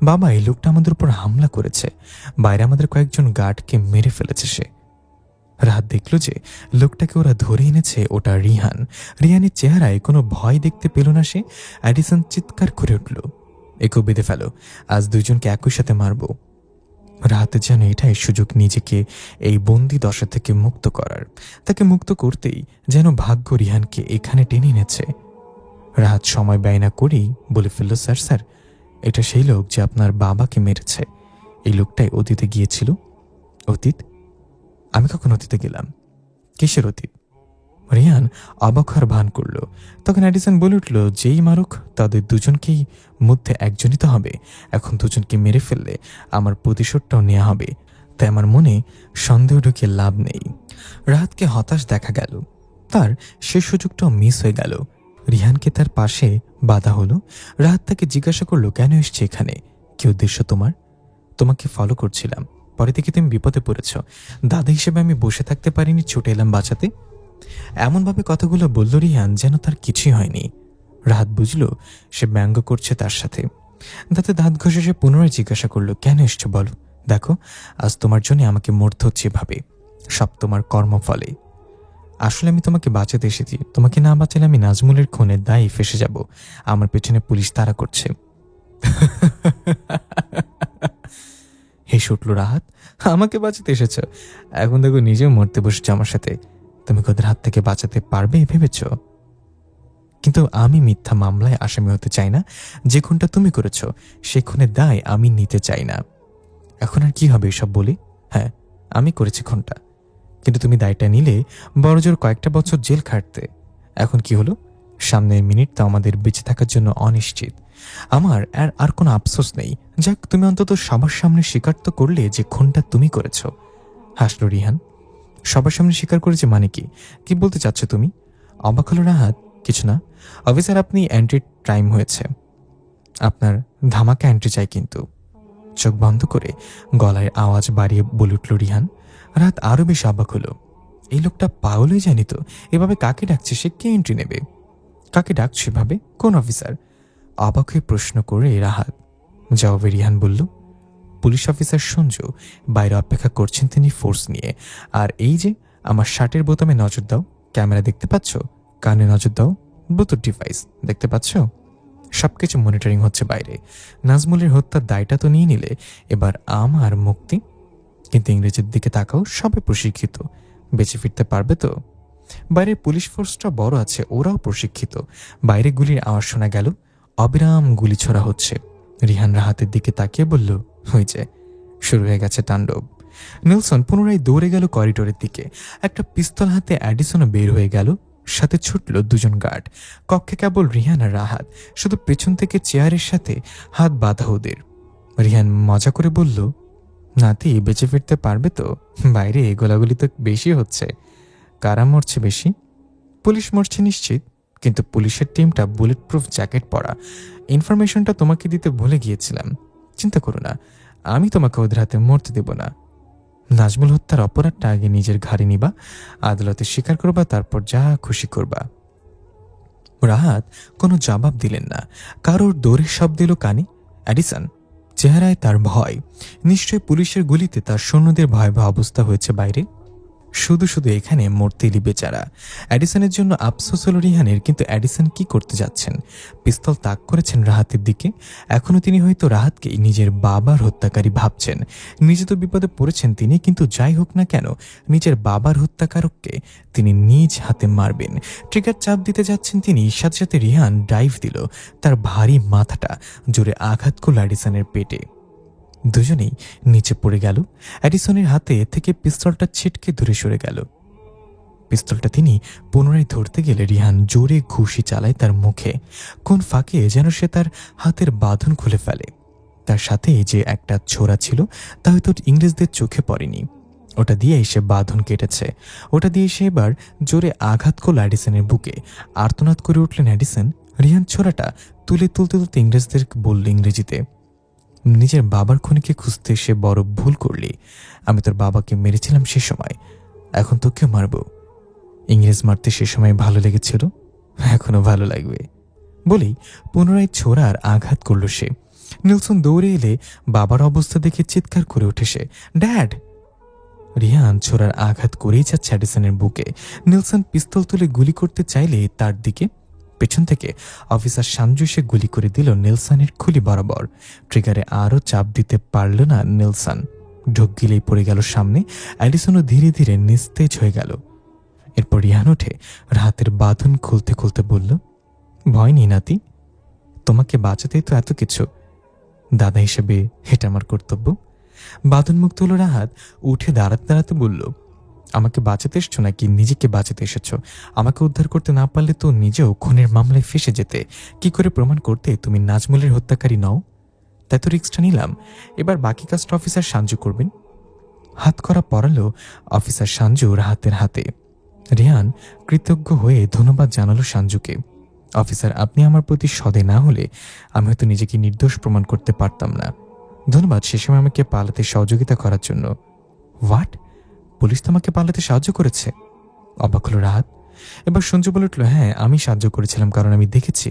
Speaker 1: বাবা, এই লোকটা আমাদের উপর হামলা করেছে। বাইরে আমাদের কয়েকজন গার্ডকে মেরে ফেলেছে সে। রাত দেখল যে লোকটাকে ওরা ধরে এনেছে ওটা রিহান। রিহানের চেহারায় কোনো ভয় দেখতে পেল না সে। এডিসন চিৎকার করে উঠল, একে বেঁধে ফেলো, আজ দুজনকে একই সাথে মারব। রাতে যেন এটাই সুযোগ নিজেকে এই বন্দি দশা থেকে মুক্ত করার। তাকে মুক্ত করতেই যেন ভাগ্য রিহানকে এখানে টেনে এনেছে। রাত সময় ব্যয় না করেই বলে ফেলল, স্যার স্যার, এটা সেই লোক যে আপনার বাবাকে মেরেছে। এই লোকটাই অতীতে গিয়েছিল। অতীত? আমি কখন অতীতে গেলাম? কিসের অতীত? রিহান অবাক হওয়ার ভান করল। তখন এডিসন বলে উঠল, যেই মারুক তাদের দুজনকেই মধ্যে একজনই তো হবে। এখন দুজনকে মেরে ফেললে আমার প্রতিশোধটাও নেওয়া হবে, তাই আমার মনে সন্দেহ ঢুকে লাভ নেই। রাহাতকে হতাশ দেখা গেল। তার শেষ সুযোগটাও মিস হয়ে গেল। রিহানকে তার পাশে বাধা হলো। রাহাত তাকে জিজ্ঞাসা করলো, কেন এসছে এখানে? কি উদ্দেশ্য তোমার? তোমাকে ফলো করছিলাম, পরে থেকে তুমি বিপদে পড়েছ। দাদা হিসেবে আমি বসে থাকতে পারিনি, ছুটে এলাম বাঁচাতে। এমনভাবে কথাগুলো বলল রিহান যেন তার কিছুই হয়নি। রাহাত বুঝল সে ব্যঙ্গ করছে তার সাথে। দাঁতে দাঁত ঘষে সে পুনরায় জিজ্ঞাসা করলো, কেন এসছো বলো? দেখো, আজ তোমার জন্য আমাকে মরতে হচ্ছে এভাবে, সব তোমার কর্মফলে। আসলে আমি তোমাকে বাঁচাতে এসেছি। তোমাকে না বাঁচালে আমি নাজমুলের খুনে দায়ে ফেসে যাব। আমার পেছনে পুলিশ তাড়া করছে। হেসে উঠল রাহাত। আমাকে বাঁচাতে এসেছ, এখন দেখো নিজেও মরতে বসেছো আমার সাথে। তুমি ওদের হাত থেকে বাঁচাতে পারবে ভেবেছ? কিন্তু আমি মিথ্যা মামলায় আসামি হতে চাই না। যে খুনটা তুমি করেছ সে খুনের দায় আমি নিতে চাই না। এখন আর কি হবে এসব বলে? হ্যাঁ, আমি করেছি খুনটা, কিন্তু তুমি দায়টা নিলে বড়জোর কয়েকটা বছর জেল খাটতে। এখন কি হলো? সামনের মিনিট তো আমাদের বেঁচে থাকার জন্য অনিশ্চিত। আমার আর কোনো আফসোস নেই। যাক, তুমি অন্তত সবার সামনে স্বীকার তো করলে যে খুনটা তুমি করেছ। হাসল রিহান। সবার সামনে স্বীকার করেছে মানে কি? কি বলতে চাচ্ছ তুমি? অবাক হলো রাহাত। কিছু না অফিসার, আপনি অ্যান্টি টাইম হয়েছে। আপনার ধামাকা এন্ট্রি চাই কিন্তু। চোখ বন্ধ করে গলায় আওয়াজ বাড়িয়ে বলে উঠল রিহান। রাত আরো বেশি অবাক হলো। এই লোকটা পাগলই জানি তো, এভাবে কাকে ডাকছে? সে কে এন্ট্রি নেবে? কাকে ডাকছে এভাবে? কোন অফিসার? অবাক হয়ে প্রশ্ন করে রাহাত। জবাবে রিহান বলল, পুলিশ অফিসার সঞ্জু। বাইরে অপেক্ষা করছেন তিনি ফোর্স নিয়ে। আর এই যে আমার শার্টের বোতামে নজর দাও, ক্যামেরা দেখতে পাচ্ছ? কানে নজর দাও, ব্লুটুথ ডিভাইস দেখতে পাচ্ছ? সবকিছু মনিটরিং হচ্ছে বাইরে। নাজমুলের হত্যার দায়টা তো নিয়ে নিলে, এবার আমার মুক্তি। কিন্তু ইংরেজের দিকে তাকাও, সবাই প্রশিক্ষিত। বেঁচে ফিরতে পারবে তো? বাইরের পুলিশ ফোর্সটা বড় আছে, ওরাও প্রশিক্ষিত। বাইরে গুলির আওয়াজ শোনা গেল, অবিরাম গুলি ছোড়া হচ্ছে। রিহান রাহাতের দিকে তাকিয়ে বলল, ওই যে শুরু হয়ে গেছে তাণ্ডব। নেলসন পুনরায় দৌড়ে গেল করিডোরের দিকে। একটা পিস্তল হাতে অ্যাডিসনও বের হয়ে গেল, সাথে ছুটল দুজন গার্ড। কক্ষে কেবল রিহান আর রাহাত, শুধু পেছন থেকে চেয়ারের সাথে হাত বাঁধা ওদের। রিহান মজা করে বলল, নাতি বেঁচে ফিরতে পারবে তো? বাইরে গোলাগুলি তো বেশি হচ্ছে। কারা মরছে বেশি? পুলিশ মরছে নিশ্চিত, কিন্তু পুলিশের টিমটা বুলেট প্রুফ জ্যাকেট পরা। ইনফরমেশনটা তোমাকে দিতে ভুলে গিয়েছিলাম। চিন্তা করো না, আমি তোমাকে ওদের হাতে মরতে দেব না। নাজমুল হত্যার অপরাধটা আগে নিজের ঘাড়ে নিবা, আদালতে স্বীকার করবা, তারপর যা খুশি করবা। রাহাত কোনো জবাব দিলেন না। কারোর দৌড়ের শব্দ এলো কানে। অ্যাডিসন। চেহারায় তার ভয়। নিশ্চয় পুলিশের গুলিতে তার সৈন্যদের ভয়াবহ অবস্থা হয়েছে বাইরে। শুধু শুধু এখানে মরতেলি বেচারা। অ্যাডিসনের জন্য আফসোস হল রিহানের, কিন্তু অ্যাডিসন কি করতে যাচ্ছেন? পিস্তল তাক করেছেন রাহাতের দিকে। এখনো তিনি হয়তো রাহাতকেই নিজের বাবার হত্যাকারী ভাবছেন। নিজে তো বিপদে পড়েছেন তিনি, কিন্তু যাই হোক না কেন নিজের বাবার হত্যাকারককে তিনি নিজ হাতে মারবেন। ট্রিগার চাপ দিতে যাচ্ছেন তিনি, সাথে সাথে রিহান ডাইভ দিল। তার ভারী মাথাটা জোরে আঘাত করল অ্যাডিসনের পেটে। দুজনেই নিচে পড়ে গেল। অ্যাডিসনের হাতে থেকে পিস্তলটা ছিটকে দূরে সরে গেল। পিস্তলটা তিনি পুনরায় ধরতে গেলে রিহান জোরে ঘুষি চালায় তার মুখে। কোন ফাঁকে যেন সে তার হাতের বাঁধন খুলে ফেলে। তার সাথে যে একটা ছোরা ছিল তা হয়তো ইংরেজদের চোখে পড়েনি। ওটা দিয়ে সে বাঁধন কেটেছে। ওটা দিয়ে সে এবার জোরে আঘাত করল অ্যাডিসনের বুকে। আর্তনাদ করে উঠলেন অ্যাডিসন। রিহান ছোরাটা তুলে তুলতে তুলতে ইংরেজদের বলল ইংরেজিতে, নিজের বাবার খুনিকে খুঁজতে সে বড় ভুল করলি। আমি তোর বাবাকে মেরেছিলাম সে সময়, এখন তোকেও মারব। ইংরেজ মারতে সে সময় ভালো লেগেছিল, এখনো ভালো লাগবে। বলেই পুনরায় ছোড়ার আঘাত করল সে। নেলসন দৌড়ে এলে বাবার অবস্থা দেখে চিৎকার করে ওঠে সে, ড্যাড! রিহান ছোড়ার আঘাত করেই যাচ্ছে অ্যাডিসনের বুকে। নেলসন পিস্তল তুলে গুলি করতে চাইলে তার দিকে পেছন থেকে অফিসার সঞ্জু এসে গুলি করে দিল নেলসনের খুলি বরাবর। ট্রিগারে আরও চাপ দিতে পারল না নেলসন। ঢোক গিলেই পড়ে গেল সামনে। অ্যাডিসনও ধীরে ধীরে নিস্তেজ হয়ে গেল। এরপর রিহান উঠে রাহাতের বাঁধন খুলতে খুলতে বলল, ভয় নেই নাতি, তোমাকে বাঁচাতেই তো এত কিছু। দাদা হিসেবে এটা আমার কর্তব্য। বাঁধন মুক্ত হলো রাহাত। উঠে দাঁড়াতে দাঁড়াতে বলল, আমাকে বাঁচাতে এসছো নাকি নিজেকে বাঁচাতে এসেছো? আমাকে উদ্ধার করতে না পারলে তো নিজেও খুনের মামলায় ফেসে যেতে। কি করে প্রমাণ করতে তুমি নাজমুলের হত্যাকারী নও? তাই তো রিস্কটা নিলাম। এবার বাকি কাজটা অফিসার সঞ্জু করবেন। হাত করা পড়ালো অফিসার সঞ্জু রাহাতের হাতে। রিহান কৃতজ্ঞ হয়ে ধন্যবাদ জানালো সঞ্জুকে। অফিসার, আপনি আমার প্রতি সদয় না হলে আমি হয়তো নিজেকে নির্দোষ প্রমাণ করতে পারতাম না। ধন্যবাদ সে সময় আমাকে পালাতে সহযোগিতা করার জন্য। হোয়াট? পুলিশ তোমাকে পালাতে সাহায্য করেছে? অবাক হলো রাহাত। এবার সঞ্জু বলে উঠল, হ্যাঁ, আমি সাহায্য করেছিলাম, কারণ আমি দেখেছি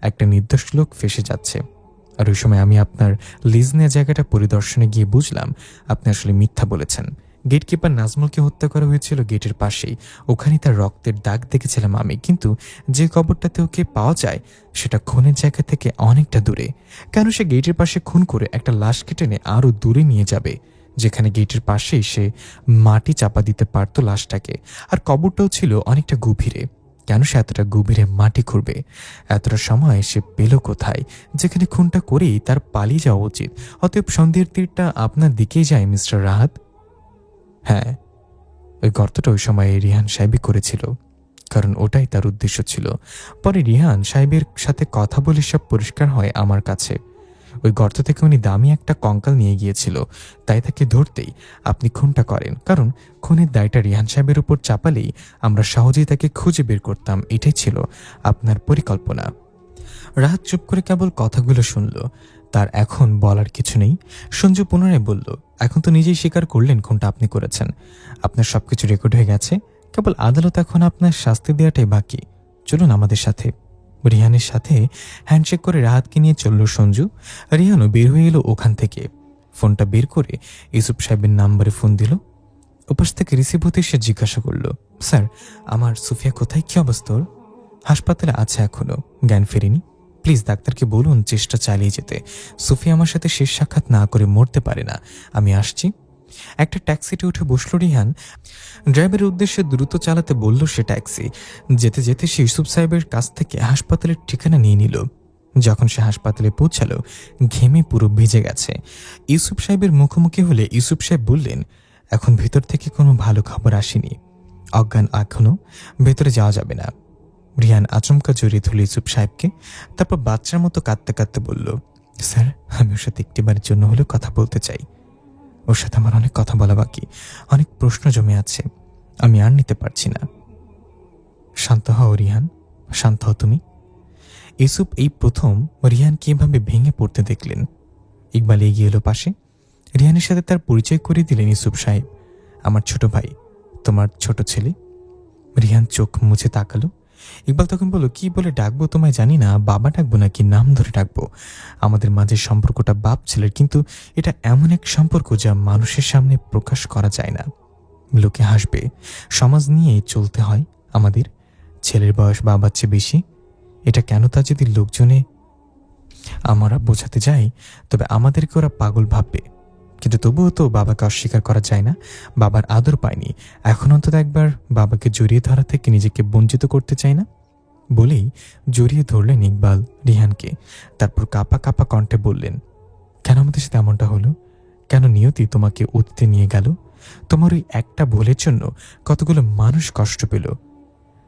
Speaker 1: একটা নির্দোষ লোক ফেসে যাচ্ছে। আর ওই সময় আমি আপনার লিজ নেওয়া জায়গাটা পরিদর্শনে গিয়ে বুঝলাম আপনি আসলে মিথ্যা বলেছেন। গেটকিপার নাজমুলকে হত্যা করা হয়েছিল গেটের পাশেই, ওখানে তার রক্তের দাগ দেখেছিলাম আমি। কিন্তু যে কবরটাতে ওকে পাওয়া যায় সেটা খুনের জায়গা থেকে অনেকটা দূরে। কেন সে গেটের পাশে খুন করে একটা লাশকে টেনে আরও দূরে নিয়ে যাবে, যেখানে গেটের পাশেই সে মাটি চাপা দিতে পারত লাশটাকে, আর কবরটাও ছিল অনেকটা গভীরে। কেন সে এতটা গভীরে মাটি খুঁড়বে? এতটা সময় সে পেল কোথায়, যেখানে খুনটা করেই তার পালিয়ে যাওয়া উচিত? অতএব সন্দেহের তীরটা আপনার দিকেই যায় মিস্টার রাহাত। হ্যাঁ, ওই গর্তটা ওই সময় রিহান সাহেবই করেছিল, কারণ ওটাই তার উদ্দেশ্য ছিল। পরে রিহান সাহেবের সাথে কথা বলে সব পরিষ্কার হয় আমার কাছে। ওই গর্ত থেকে উনি দামি একটা কঙ্কাল নিয়ে গিয়েছিল, তাই তাকে ধরতেই আপনি খুনটা করেন, কারণ খুনের দায়টা রিহান সাহেবের উপর চাপালেই আমরা সহজেই তাকে খুঁজে বের করতাম। এটাই ছিল আপনার পরিকল্পনা। রাহাত চুপ করে কেবল কথাগুলো শুনল, তার এখন বলার কিছু নেই। সঞ্জু পুনরায় বলল, এখন তো নিজেই স্বীকার করলেন খুনটা আপনি করেছেন, আপনার সবকিছু রেকর্ড হয়ে গেছে, কেবল আদালত এখন আপনার শাস্তি দেওয়াটাই বাকি। চলুন আমাদের সাথে। রিহানের সাথে হ্যান্ডশেক করে রাহাতকে নিয়ে চলল সঞ্জু। রিহানও বের হয়ে এলো ওখান থেকে। ফোনটা বের করে ইউসুফ সাহেবের নাম্বারে ফোন দিল। ওপাশ থেকে রিসিভ হতে সে জিজ্ঞাসা করল, স্যার, আমার সুফিয়া কোথায়, কি অবস্থা ওর? হাসপাতালে আছে এখনো, জ্ঞান ফেরেনি। প্লিজ ডাক্তারকে বলুন চেষ্টা চালিয়ে যেতে। সুফিয়া আমার সাথে শেষ সাক্ষাৎ না করে মরতে পারে না। আমি আসছি। একটা ট্যাক্সিতে উঠে বসল রিহান। ড্রাইভারের উদ্দেশ্যে দ্রুত চালাতে বলল সে ট্যাক্সি। যেতে যেতে সে ইউসুফ সাহেবের কাছ থেকে হাসপাতালের ঠিকানা নিয়ে নিল। যখন সে হাসপাতালে পৌঁছালো, ঘেমে পুরো ভিজে গেছে। ইউসুফ সাহেবের মুখোমুখি হলে ইউসুফ সাহেব বললেন, এখন ভেতর থেকে কোনো ভালো খবর আসেনি, অজ্ঞান এখনো, ভেতরে যাওয়া যাবে না। রিহান আচমকা জড়িয়ে ধরল ইউসুফ সাহেবকে, তারপর বাচ্চার মতো কাঁদতে কাঁদতে বলল, স্যার, আমি ওর সাথে একটিবারের জন্য হলেও কথা বলতে চাই। ওর সাথে আমার অনেক কথা বলা বাকি, অনেক প্রশ্ন জমে আছে, আমি আর নিতে পারছি না। শান্ত হও রিহান, শান্ত হও তুমি। ইউসুফ এই প্রথম রিহানকে এভাবে ভেঙে পড়তে দেখলেন। ইকবাল এগিয়ে এলো পাশে। রিহানের সাথে তার পরিচয় করে দিলেন ইউসুফ সাহেব, আমার ছোট ভাই, তোমার ছোট ছেলে। রিহান চোখ মুছে তাকালো। ইকবাল তখন বলল, কি বলে ডাকবো তোমায় জানি না, বাবা ডাকবো নাকি নাম ধরে ডাকবো? আমাদের মাঝে সম্পর্কটা বাপ ছেলের, কিন্তু এটা এমন এক সম্পর্ক যা মানুষের সামনে প্রকাশ করা যায় না। লোকে হাসবে, সমাজ নিয়ে চলতে হয় আমাদের। ছেলের বয়স বাবার চেয়ে বেশি, এটা কেন তা যদি লোকজনে আমরা বোঝাতে যাই, তবে আমাদেরকে ওরা পাগল ভাববে। কিন্তু তবুও তো বাবাকে অস্বীকার করা যায় না। বাবার আদর পায়নি, এখন অন্তত একবার বাবাকে জড়িয়ে ধরা থেকে নিজেকে বঞ্চিত করতে চাই না। বলেই জড়িয়ে ধরলেন ইকবাল রিহানকে। তারপর কাঁপা কাঁপা কণ্ঠে বললেন, কেন আমাদের সাথে এমনটা হলো? কেন নিয়তি তোমাকে অতীতে নিয়ে গেল? তোমার ওই একটা ভুলের জন্য কতগুলো মানুষ কষ্ট পেল।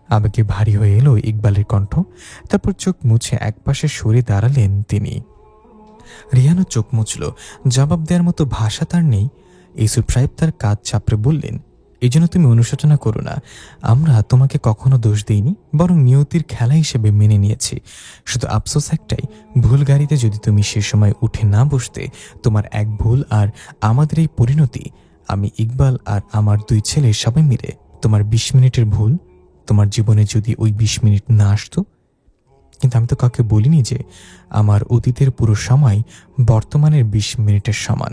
Speaker 1: আবেগে ভারী হয়ে এলো ইকবালের কণ্ঠ। তারপর চোখ মুছে একপাশে সরে দাঁড়ালেন তিনি। রিহানও চোখ মুছল, জবাব দেওয়ার মতো ভাষা তার নেই। ইউসুফ সাহেব তার কাঁধ চাপড়ে বললেন, এই জন্য তুমি অনুশোচনা করো না, আমরা তোমাকে কখনো দোষ দিইনি, বরং নিয়তির খেলা হিসেবে মেনে নিয়েছি। শুধু আফসোস একটাই, ভুল গাড়িতে যদি তুমি সে সময় উঠে না বসতে, তোমার এক ভুল আর আমাদের এই পরিণতি। আমি, ইকবাল আর আমার দুই ছেলে সবাই মিলে তোমার 20 মিনিটের ভুল, তোমার জীবনে যদি ওই 20 মিনিট না আসতো। কিন্তু আমি তো কাউকে বলিনি যে আমার অতীতের পুরো সময় বর্তমানের 20 মিনিটের সমান।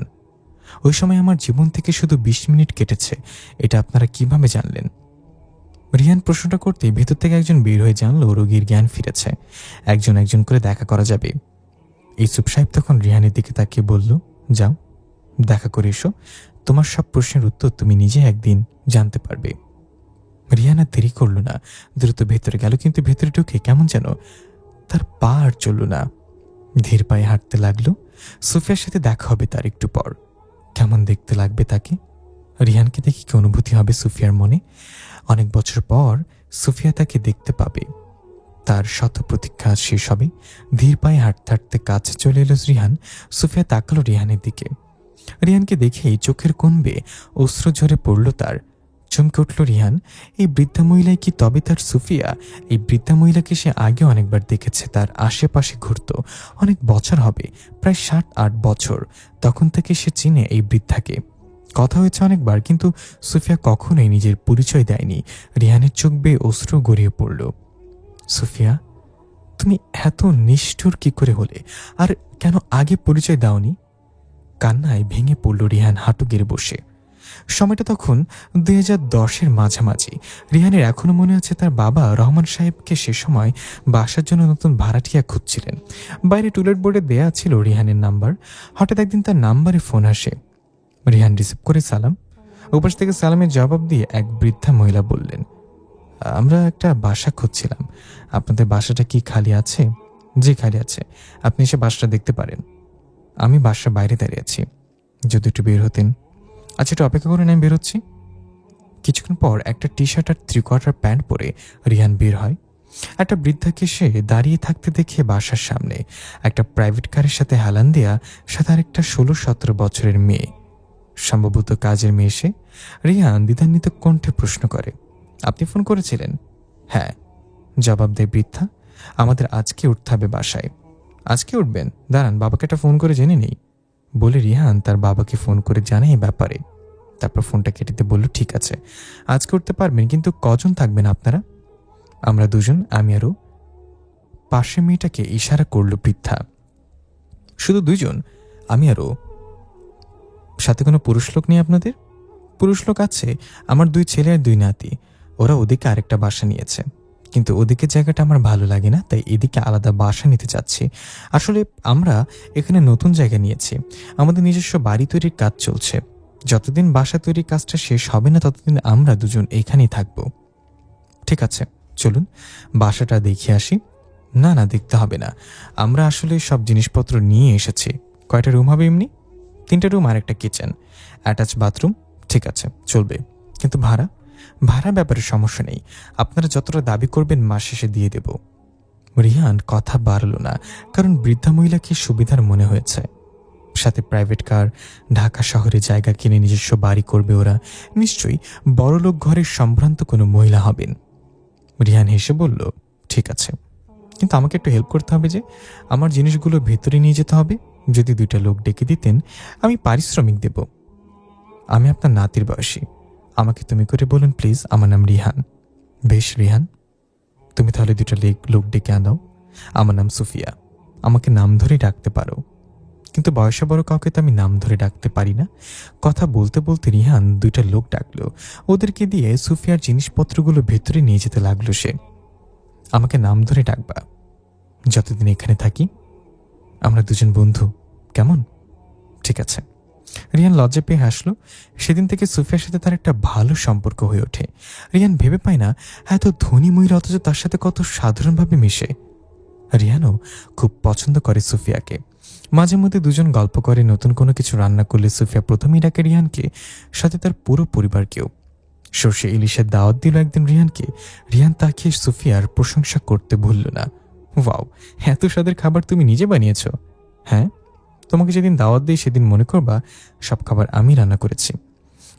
Speaker 1: ওই সময় আমার জীবন থেকে শুধু 20 মিনিট কেটেছে, এটা আপনারা কিভাবে জানলেন? রিহান প্রশ্নটা করতে ভেতর থেকে একজন বের হয়ে জানলো রোগীর জ্ঞান ফিরেছে, একজন একজন করে দেখা করা যাবে। ইউসুফ সাহেব তখন রিহানের দিকে তাকিয়ে বলল, যাও দেখা করে এসো, তোমার সব প্রশ্নের উত্তর তুমি নিজে একদিন জানতে পারবে। রিহান আর দেরি করল না, দ্রুত ভেতরে গেল। কিন্তু ভেতরে ঢুকে কেমন যেন তার পা আর চলল না, ধীর পায়ে হাঁটতে লাগলো। সুফিয়ার সাথে দেখা হবে তার একটু পর। কেমন দেখতে লাগবে তাকে? রিহানকে দেখে কি অনুভূতি হবে সুফিয়ার মনে? অনেক বছর পর সুফিয়া তাকে দেখতে পাবে, তার শত প্রতীক্ষা শেষ হবে। ধীর পায়ে হাঁটতে হাঁটতে কাছে চলে এলো রিহান। সুফিয়া তাকালো রিহানের দিকে। রিহানকে দেখেই চোখের কোণ বেয়ে অশ্রু ঝরে পড়ল তার। চমকে উঠল রিহান, এই বৃদ্ধা মহিলাই কি তবে তার সুফিয়া? এই বৃদ্ধা মহিলাকে সে আগে অনেকবার দেখেছে, তার আশেপাশে ঘুরত। অনেক বছর হবে, প্রায় 7-8 বছর। তখন থেকে সে চিনে এই বৃদ্ধাকে, কথা হয়েছে অনেকবার, কিন্তু সুফিয়া কখনোই নিজের পরিচয় দেয়নি। রিহানের চোখ বেয়ে অশ্রু গড়িয়ে পড়ল। সুফিয়া, তুমি এত নিষ্ঠুর কি করে হলে? আর কেন আগে পরিচয় দাওনি? কান্নায় ভেঙে পড়ল রিহান হাঁটু গেড়ে বসে। সময়টা তখন 2010-এর মাঝামাঝি। রিহানের এখনো মনে আছে তার বাবা রহমান সাহেবকে সে সময় বাসার জন্য নতুন ভাড়াটিয়া খুঁজছিলেন। বাইরে টুলেট বোর্ডে দেয়া ছিল রিহানের নাম্বার। হঠাৎ একদিন তার নাম্বারে ফোন আসে। রিহান রিসিভ করে সালাম। ওপাশ থেকে সালামের জবাব দিয়ে এক বৃদ্ধা মহিলা বললেন, আমরা একটা বাসা খুঁজছিলাম, আপনাদের বাসাটা কি খালি আছে? জি খালি আছে, আপনি এসে বাসাটা দেখতে পারেন। আমি বাসার বাইরে দাঁড়িয়ে আছি, যদি একটু বের হতেন। আচ্ছা একটু অপেক্ষা করেন, আমি বের হচ্ছি। কিছুক্ষণ পর একটা টি শার্ট আর 3/4 প্যান্ট পরে রিহান বের হয়। একটা বৃদ্ধাকে সে দাঁড়িয়ে থাকতে দেখে বাসার সামনে একটা প্রাইভেট কারের সাথে হেলান দেয়া সাথে আরেকটা 16-17 বছরের মেয়ে, সম্ভবত কাজের মেয়ে সে। রিহান দ্বিধান্বিত কণ্ঠে প্রশ্ন করে, আপনি ফোন করেছিলেন? হ্যাঁ, জবাব দেয় বৃদ্ধা। আমাদের আজকে উঠতে হবে বাসায়। আজকে উঠবেন? দাঁড়ান, বাবাকে একটা ফোন করে জেনে নেই, বলে রিহান তার বাবাকে ফোন করে জানায় এই ব্যাপারে। তারপর ফোনটা কেটে দিয়ে বলল, ঠিক আছে, আজকে উঠতে পারবেন, কিন্তু কজন থাকবেন আপনারা? আমরা দুজন, আমি আরও। পাশে মেয়েটাকে ইশারা করলো বৃদ্ধা। শুধু দুইজন? আমি আরও? সাথে কোনো পুরুষ লোক নেই আপনাদের? পুরুষ লোক আছে, আমার 2 ছেলে আর 2 নাতি। ওরা ওদিকে আরেকটা বাসা নিয়েছে, কিন্তু ওদিকে জায়গাটা আমার ভালো লাগে না, তাই এদিকে আলাদা বাসা নিতে চাচ্ছি। আসলে আমরা এখানে নতুন জায়গা নিয়েছি, আমাদের নিজস্ব বাড়ি তৈরির কাজ চলছে। যতদিন বাসা তৈরির কাজটা শেষ হবে না ততদিন আমরা দুজন এখানেই থাকব। ঠিক আছে, চলুন বাসাটা দেখে আসি। না না, দেখতে হবে না, আমরা আসলে সব জিনিসপত্র নিয়ে এসেছি। কয়টা রুম হবে এমনি? 3টা রুম আর একটা কিচেন, অ্যাটাচ বাথরুম। ঠিক আছে, চলবে, কিন্তু ভাড়া? ভাড়া ব্যাপারে সমস্যা নেই, আপনারা যতটা দাবি করবেন মাস শেষে দিয়ে দেব। রিহান কথা বাড়ল না, কারণ বৃদ্ধা মহিলাকে সুবিধার মনে হয়েছে। সাথে প্রাইভেট কার, ঢাকা শহরে জায়গা কিনে নিজস্ব বাড়ি করবে ওরা, নিশ্চয়ই বড়লোক ঘরের সম্ভ্রান্ত কোনো মহিলা হবেন। রিহান হেসে বলল, ঠিক আছে, কিন্তু আমাকে একটু হেল্প করতে হবে যে, আমার জিনিসগুলো ভেতরে নিয়ে যেতে হবে। যদি 2টা লোক ডেকে দিতেন, আমি পারিশ্রমিক দেব। আমি আপনার নাতির বয়সী, আমাকে তুমি করে বলুন প্লিজ, আমার নাম রিহান। বেশ রিহান, তুমি তাহলে 2টা লোক ডেকে আনাও। আমার নাম সুফিয়া, আমাকে নাম ধরে ডাকতে পারো। কিন্তু বয়সে বড় কাউকে তো আমি নাম ধরে ডাকতে পারি না। কথা বলতে বলতে রিহান 2টা লোক ডাকলো। ওদেরকে দিয়ে সুফিয়ার জিনিসপত্রগুলো ভেতরে নিয়ে যেতে লাগলো সে। আমাকে নাম ধরে ডাকবা, যতদিন এখানে থাকি। আমরা দুজন বন্ধু, কেমন? ঠিক আছে। রিহান লজ্জা পেয়ে হাসলো। সেদিন থেকে সুফিয়ার সাথে তার একটা ভালো সম্পর্ক হয়ে ওঠে। রিহান ভেবে পায় না এত ধনী মহিলা অথচ তার সাথে কত সাধারণভাবে মিশে। রিহানও খুব পছন্দ করে সুফিয়াকে। মাঝে মধ্যে দুজন গল্প করে, নতুন কোনো কিছু রান্না করলে সুফিয়া প্রথমেই ডাকে রিহানকে, সাথে তার পুরো পরিবারকেও। সর্ষে ইলিশের দাওয়াত দিল একদিন রিহানকে। রিহান তা খেয়ে সুফিয়ার প্রশংসা করতে ভুলল না। ওয়াও, এত স্বাদের খাবার তুমি নিজে বানিয়েছ? হ্যাঁ, তোমাকে যেদিন দাওয়াত দিই সেদিন মনে করবা সব খাবার আমি রান্না করেছি।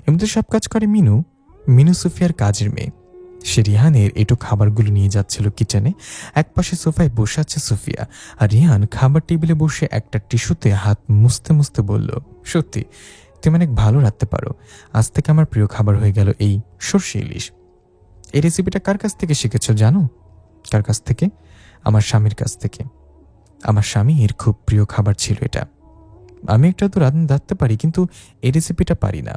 Speaker 1: এমনিতে সব কাজ করে মিনু। মিনু সুফিয়ার কাজের মেয়ে। সে রিহানের এটু খাবারগুলো নিয়ে যাচ্ছিল কিচেনে। একপাশে সোফায় বসে আছে সুফিয়া, আর রিহান খাবার টেবিলে বসে একটা টিস্যুতে হাত মুছতে মুছতে বলল, সত্যি তুমি অনেক ভালো রাঁধতে পারো। আজ থেকে আমার প্রিয় খাবার হয়ে গেল এই সর্ষে ইলিশ। এই রেসিপিটা কার কাছ থেকে শিখেছ জানো? কার কাছ থেকে? আমার স্বামীর কাছ থেকে। আমার স্বামীর খুব প্রিয় খাবার ছিল এটা। আমি একটু তো রাঁধতে পারি, কিন্তু এই রেসিপিটা পারি না।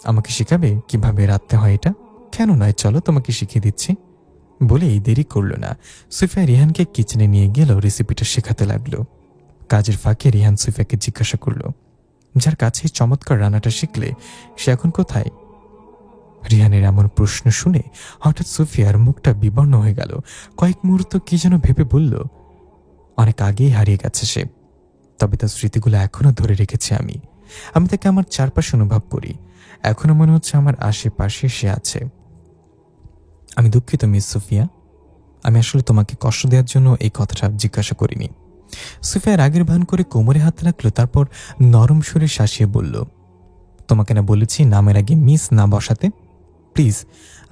Speaker 1: আমাকে শেখাবে কিভাবে রাঁধতে হয় এটা? কেন নয়, চলো তোমাকে শিখিয়ে দিচ্ছি। বলেই দেরি করল না, সুফিয়া রিহানকে কিচেনে নিয়ে গেল, রেসিপিটা শেখাতে লাগলো। কাজের ফাঁকে রিহান সুফিয়াকে জিজ্ঞাসা করলো, যার কাছে চমৎকার রান্নাটা শিখলে সে এখন কোথায়? রিহানের এমন প্রশ্ন শুনে হঠাৎ সুফিয়ার মুখটা বিবর্ণ হয়ে গেল। কয়েক মুহূর্ত কি যেন ভেবে বলল, অনেক আগেই হারিয়ে গেছে সে, তবে তার স্মৃতিগুলো এখনো ধরে রেখেছি আমি। আমি তাকে আমার চারপাশে অনুভব করি, এখনো মনে হচ্ছে আমার আশেপাশে সে আছে। আমি দুঃখিত মিস সুফিয়া, আমি আসলে তোমাকে কষ্ট দেওয়ার জন্য এই কথাটা জিজ্ঞাসা করিনি। সুফিয়া রাগের ভান করে কোমরে হাত রাখলো, তারপর নরম সুরে শাসিয়ে বলল, তোমাকে না বলেছি নামের আগে মিস না বসাতে? প্লিজ,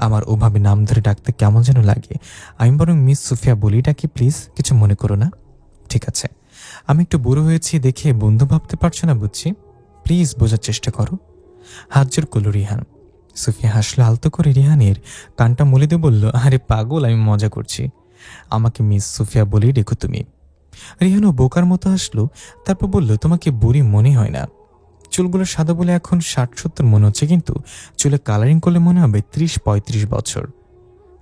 Speaker 1: আমার ওভাবে নাম ধরে ডাকতে কেমন যেন লাগে। আমি বরং মিস সুফিয়া বলি ডাকি, প্লিজ কিছু মনে করো না। ঠিক আছে, আমি একটু বুড়ো হয়েছি দেখে বন্ধু ভাবতে পারছো না বুঝছি, প্লিজ বোঝার চেষ্টা করো। হাত জোর করল রিহান। সুফিয়া হাসলো আলতো করে, রিহানের কানটা মুলে দিয়ে বলল, আরে পাগল, আমি মজা করছি, আমাকে মিস সুফিয়া বলেই রেখো তুমি। রিহানও বোকার মতো হাসলো, তারপর বলল, তোমাকে বুড়ি মনে হয় না, চুলগুলো সাদা বলে এখন 60-70 মনে হচ্ছে, কিন্তু চুলে কালারিং করলে মনে হবে 30-35 বছর।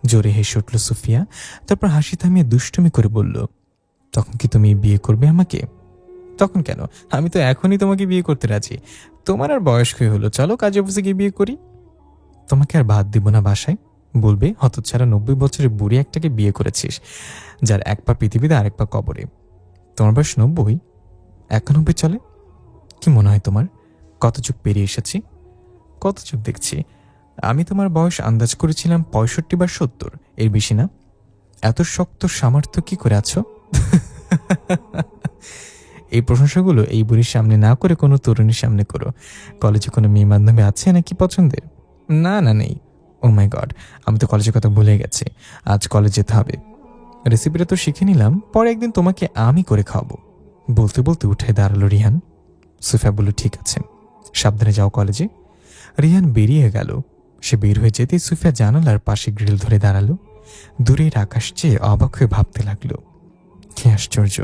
Speaker 1: জোরে হেসে উঠল সুফিয়া, তারপর হাসি থামিয়ে দুষ্টুমি করে বলল, তখন কি তুমি বিয়ে করবে আমাকে? তখন কেন, আমি তো এখনই তোমাকে বিয়ে করতে রাজি। তোমার আর বয়স হয়ে হলো, চলো কাজে অফিসে গিয়ে বিয়ে করি। তোমাকে আর ভাত দিব না বাসায়, বলবে হতচ্ছাড়া 90 বছরের বুড়ি একটাকে বিয়ে করেছিস, যার এক পা পৃথিবীতে আরেক পা কবরে। তোমার বয়স 90, 91 চলে? কি মনে হয় তোমার কত যুগ পেরিয়ে এসেছি? কত যুগ দেখছি? আমি তোমার বয়স আন্দাজ করেছিলাম 65 বা 70, এর বেশি না। এত শক্ত সামর্থ্য কি করে আছো? এই প্রশংসাগুলো এই বুড়ির সামনে না করে কোনো তরুণীর সামনে করো। কলেজে কোনো মেয়ে বান্ধবী আছে নাকি পছন্দের? না না, নেই। ও মাই গড, আমি তো কলেজের কথা ভুলে গেছি। আজ কলেজ যেতে হবে। রেসিপিটা তো শিখে নিলাম, পরে একদিন তোমাকে আমি করে খাওয়াবো। বলতে বলতে উঠে দাঁড়ালো রিহান। সুফিয়া বলল, ঠিক আছে, সাবধানে যাও কলেজে। রিহান বেরিয়ে গেল। সে বের হয়ে যেতেই সুফিয়া জানালার পাশে গ্রিল ধরে দাঁড়ালো। দূরের আকাশ চেয়ে অবাক হয়ে ভাবতে লাগলো, কি আশ্চর্য,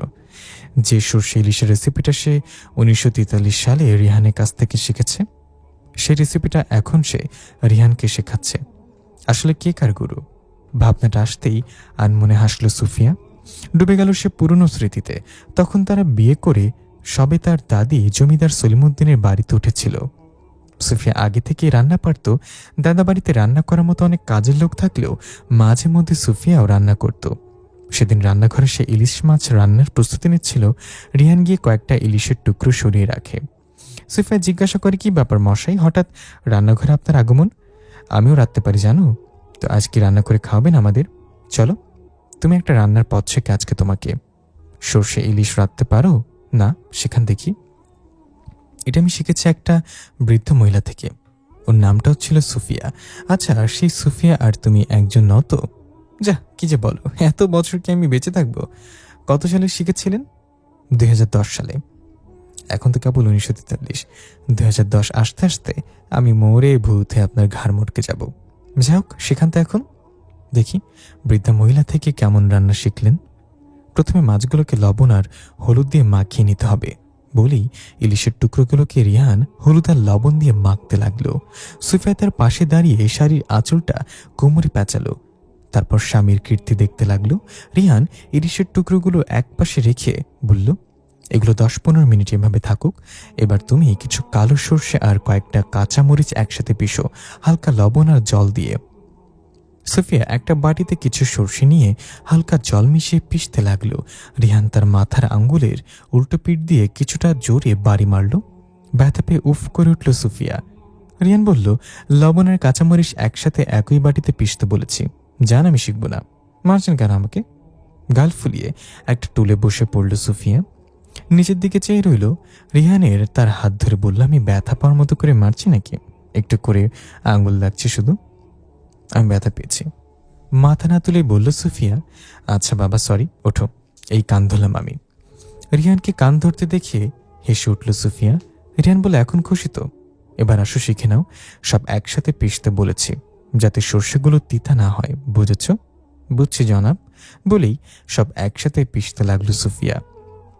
Speaker 1: যে সর্ষে ইলিশের রেসিপিটা সে 1943 সালে রিহানের কাছ থেকে শিখেছে, সেই রেসিপিটা এখন সে রিহানকে শেখাচ্ছে। আসলে কে কার গুরু? ভাবনাটা আসতেই আনমনে হাসল সুফিয়া। ডুবে গেল সে পুরনো স্মৃতিতে। তখন তারা বিয়ে করে সবে তার দাদি জমিদার সলিমুদ্দিনের বাড়িতে উঠেছিল। সুফিয়া আগে থেকেই রান্না পারত। দাদা বাড়িতে রান্না করার মতো অনেক কাজের লোক থাকলেও মাঝে মধ্যে সুফিয়াও রান্না করত। সেদিন রান্নাঘরে সে ইলিশ মাছ রান্নার প্রস্তুতি নিচ্ছিল। রিহান গিয়ে কয়েকটা ইলিশের টুকরো সরিয়ে রাখে। সুফিয়া জিজ্ঞাসা করে, কি ব্যাপার মশাই, হঠাৎ রান্নাঘরে আপনার আগমন? আমিও রাঁধতে পারি জানো তো, আজ কি রান্না করে খাওয়াবেন আমাদের? চলো, তুমি একটা রান্নার পথ শেখে আজকে তোমাকে। সর্ষে ইলিশ রাঁধতে পারো? না, সেখান দেখি। এটা আমি শিখেছি একটা বৃদ্ধ মহিলা থেকে, ওর নামটাও ছিল সুফিয়া। আচ্ছা, সেই সুফিয়া আর তুমি একজন নত? যা, কি যে বলো, এত বছর কি আমি বেঁচে থাকবো? কত সালে শিখেছিলেন? 2010 সালে। এখন তো কেবল 1943। 2010 আসতে আসতে আমি মরে ভূতে আপনার ঘাড় মটকে যাব। যাই হোক, সেখান তো এখন দেখি বৃদ্ধা মহিলা থেকে কেমন রান্না শিখলেন। প্রথমে মাছগুলোকে লবণ আর হলুদ দিয়ে মাখিয়ে নিতে হবে বলেই ইলিশের টুকরোগুলোকে রিহান হলুদ আর লবণ দিয়ে মাখতে লাগলো। সুফিয়া তার পাশে দাঁড়িয়ে শাড়ির আঁচলটা কোমরে পেঁচালো। তারপর স্বামীর কীর্তি দেখতে লাগলো। রিহান ইলিশের টুকরোগুলো এক পাশে রেখে বলল, এগুলো 10-15 মিনিট এভাবে থাকুক। এবার তুমি কিছু কালো সর্ষে আর কয়েকটা কাঁচামরিচ একসাথে পিষো, হালকা লবণ আর জল দিয়ে। সুফিয়া একটা বাটিতে কিছু সর্ষে নিয়ে হালকা জল মিশিয়ে পিষতে লাগলো। রিহান তার মাথার আঙ্গুলের উল্টো পিঠ দিয়ে কিছুটা জোরে বাড়ি মারল। ব্যথা পেয়ে উফ করে উঠল সুফিয়া। রিহান বলল, লবণ আর কাঁচামরিচ একসাথে একই বাটিতে পিষতে বলেছি, জান আমি শিখব না। মারছেন কেন আমাকে? গাল ফুলিয়ে একটা টুলে বসে পড়ল সুফিয়া। নিচের দিকে চেয়ে রইল। রিহানের তার হাত ধরে বলল, আমি ব্যথা পাওয়ার মতো করে মারছি নাকি? একটু করে আঙ্গুল লাগছে শুধু। আমি ব্যথা পেয়েছি। মাথা না তুলে বলল সুফিয়া, আচ্ছা বাবা সরি, ওঠো, এই কান ধরলাম আমি। রিহানকে কান ধরতে দেখে হেসে উঠল সুফিয়া। রিহান বলে, এখন খুশি তো? এবার আসো শিখে নাও। সব একসাথে পিষতে বলেছি যাতে সর্ষেগুলো তিতা না হয়, বুঝেছ? বুঝছি জনাব, বলেই সব একসাথে পিষতে লাগলো সুফিয়া।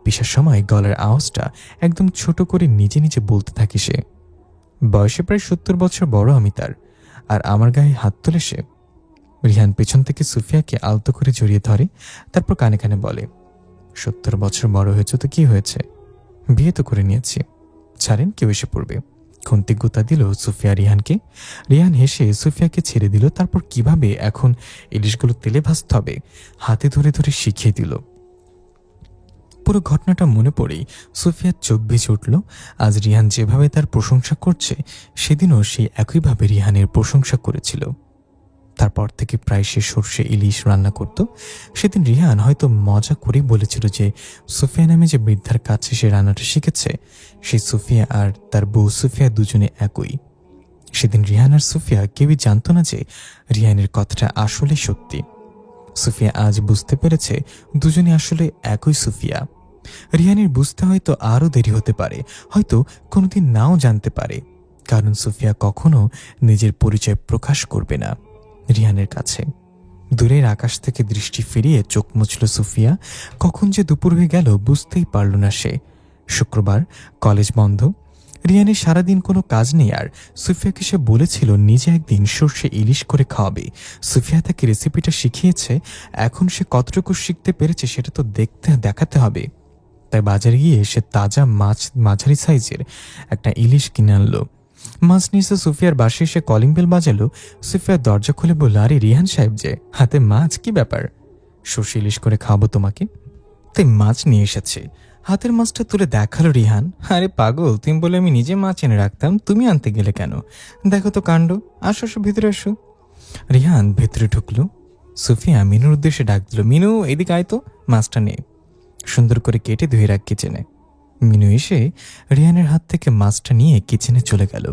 Speaker 1: পিষার সময় গলার আওয়াজটা একদম ছোট করে নিজে নিজে বলতে থাকে সে। বয়সে প্রায় 70 বছর বড় আমি তার, আর আমার গায়ে হাত তোলে সে। রিহান পেছন থেকে সুফিয়াকে আলতো করে জড়িয়ে ধরে, তারপর কানে কানে বলে, 70 বছর বড় হয়েছে তো কি হয়েছে, বিয়ে তো করে নিয়েছি, ছাড়েন, কেউ এসে পড়বে। খন্তি গুতা দিল সুফিয়া রিহানকে। রিহান হেসে সুফিয়াকে ছেড়ে দিল। তারপর কিভাবে এখন ইলিশগুলো তেলে ভাজতে হবে হাতে ধরে ধরে শিখিয়ে দিল। পুরো ঘটনাটা মনে পড়েই সুফিয়ার চোখ ভিজে উঠল। আজ রিহান যেভাবে তার প্রশংসা করছে, সেদিনও সেই একইভাবে রিহানের প্রশংসা করেছিল। তারপর থেকে প্রায় সে সর্ষে ইলিশ রান্না করত। সেদিন রিহান হয়তো মজা করে বলেছিল যে সুফিয়া নামে যে বৃদ্ধার কাছে সে রান্নাটা শিখেছে, সেই সুফিয়া আর তার বউ সুফিয়া দুজনে একই। সেদিন রিহান আর সুফিয়া কেউই জানত না যে রিহানের কথাটা আসলে সত্যি। সুফিয়া আজ বুঝতে পেরেছে দুজনে আসলে একই সুফিয়া। রিহানের বুঝতে হয়তো আরও দেরি হতে পারে, হয়তো কোনোদিন নাও জানতে পারে, কারণ সুফিয়া কখনো নিজের পরিচয় প্রকাশ করবে না রিহানের কাছে। দূরের আকাশ থেকে দৃষ্টি ফিরিয়ে চোখ মুছল সুফিয়া। কখন যে দুপুর হয়ে গেল বুঝতেই পারল না সে। শুক্রবার, কলেজ বন্ধ। রিহানের সারাদিন কোনো কাজ নেই, আর সুফিয়াকে সে বলেছিল নিজে একদিন সর্ষে ইলিশ করে খাওয়াবে। সুফিয়া তাকে রেসিপিটা শিখিয়েছে, এখন সে কতটুকু শিখতে পেরেছে সেটা তো দেখাতে হবে। তাই বাজারে গিয়ে সে তাজা মাছ মাঝারি সাইজের একটা ইলিশ কিনে আনলো। মাছ নিয়ে এসে সুফিয়ার বাসায় এসে কলিং বেল বাজালো। সুফিয়া দরজা খুলে বলল, আরে রিহান সাহেব যে, হাতে মাছ, কি ব্যাপার? সর্ষে ইলিশ করে খাওয়াবো তোমাকে, তাই মাছ নিয়ে এসেছে। হাতের মাছটা তুলে দেখালো রিহান। আরে পাগল, তুমি বলে আমি নিজে মাছ এনে রাখতাম, তুমি আনতে গেলে কেন? দেখো তো কাণ্ড। আসো আসো, ভিতরে আসো। রিহান ভেতরে ঢুকলো। সুফিয়া মিনুর উদ্দেশ্যে ডাক দিল, মিনু এদিকে আয় তো, মাছটা নে, সুন্দর করে কেটে ধুয়ে রাখ কিচেনে। মিনু এসে রিহানের হাত থেকে মাছটা নিয়ে কিচেনে চলে গেল।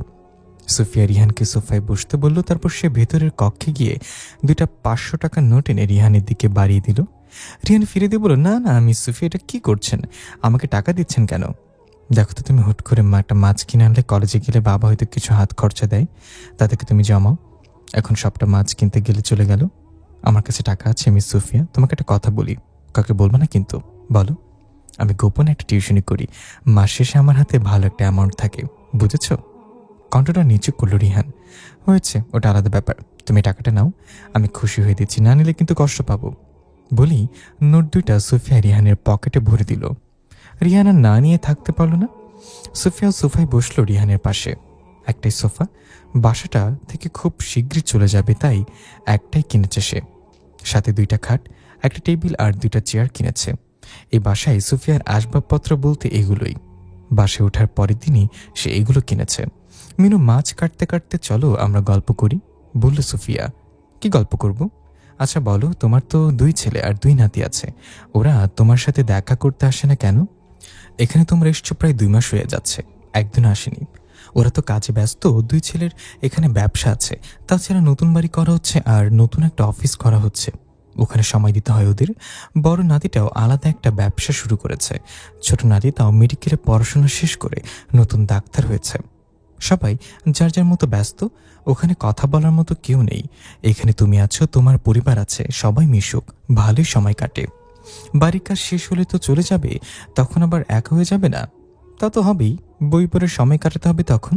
Speaker 1: সুফিয়া রিহানকে সোফায় বসতে বলল, তারপর সে ভেতরের কক্ষে গিয়ে 2টা 500 টাকার নোট এনে রিহানের দিকে বাড়িয়ে দিল। রিহান ফিরে দিয়ে বলল, না না আমি সুফিয়া, এটা কি করছেন? আমাকে টাকা দিচ্ছেন কেন? দেখো তো, তুমি হুট করে একটা মাছ কিনে আনলে, কলেজে গেলে বাবা হয়তো কিছু হাত খরচা দেয়, তা থেকে তুমি জমাও। এখন সবটা মাছ কিনতে গেলে চলে গেল। আমার কাছে টাকা আছে মিস সুফিয়া, তোমাকে একটা কথা বলি, কাকে বলবো না কিন্তু, বলো। আমি গোপনে একটা টিউশনি করি, মাস শেষে আমার হাতে ভালো একটা অ্যামাউন্ট থাকে, বুঝেছো? কণ্ঠটা নিচু করল রিহান। হয়েছে, ওটা আলাদা ব্যাপার, তুমি টাকাটা নাও, আমি খুশি হয়ে দিচ্ছি, না নিলে কিন্তু কষ্ট পাবো। বলি নোট 2টা সুফিয়া রিহানের পকেটে ভরে দিল। রিহান আর না নিয়ে থাকতে পারল না। সুফিয়া সোফায় বসলো রিহানের পাশে। একটাই সোফা, বাসাটা থেকে খুব শীঘ্রই চলে যাবে, তাই একটাই কিনেছে সে। সাথে 2টা খাট, একটা টেবিল আর 2টা চেয়ার কিনেছে। এই বাসায় সুফিয়ার আসবাবপত্র বলতে এগুলোই। বাসে ওঠার পরের দিনই সে এগুলো কিনেছে। মিনু মাছ কাটতে কাটতে চলো আমরা গল্প করি, বলল সুফিয়া। কি গল্প করব? আচ্ছা বলো, তোমার তো 2 ছেলে আর 2 নাতি আছে, ওরা তোমার সাথে দেখা করতে আসে না কেন? এখানে তোমরা এসছো প্রায় 2 মাস হয়ে যাচ্ছে, একদিন আসেনি। ওরা তো কাজে ব্যস্ত, 2 ছেলের এখানে ব্যবসা আছে, তাছাড়া নতুন বাড়ি করা হচ্ছে আর নতুন একটা অফিস করা হচ্ছে, ওখানে সময় দিতে হয় ওদের। বড় নাতিটাও আলাদা একটা ব্যবসা শুরু করেছে, ছোট নাতি তাও মেডিকেলে পড়াশোনা শেষ করে নতুন ডাক্তার হয়েছে। সবাই যার যার মতো ব্যস্ত, ওখানে কথা বলার মতো কেউ নেই। এখানে তুমি আছো, তোমার পরিবার আছে, সবাই মিশুক, ভালোই সময় কাটে। বাড়ির কাজ শেষ হলে তো চলে যাবে, তখন আবার একা হয়ে যাবে না? তা তো হবেই, বই পড়ে সময় কাটাতে হবে তখন।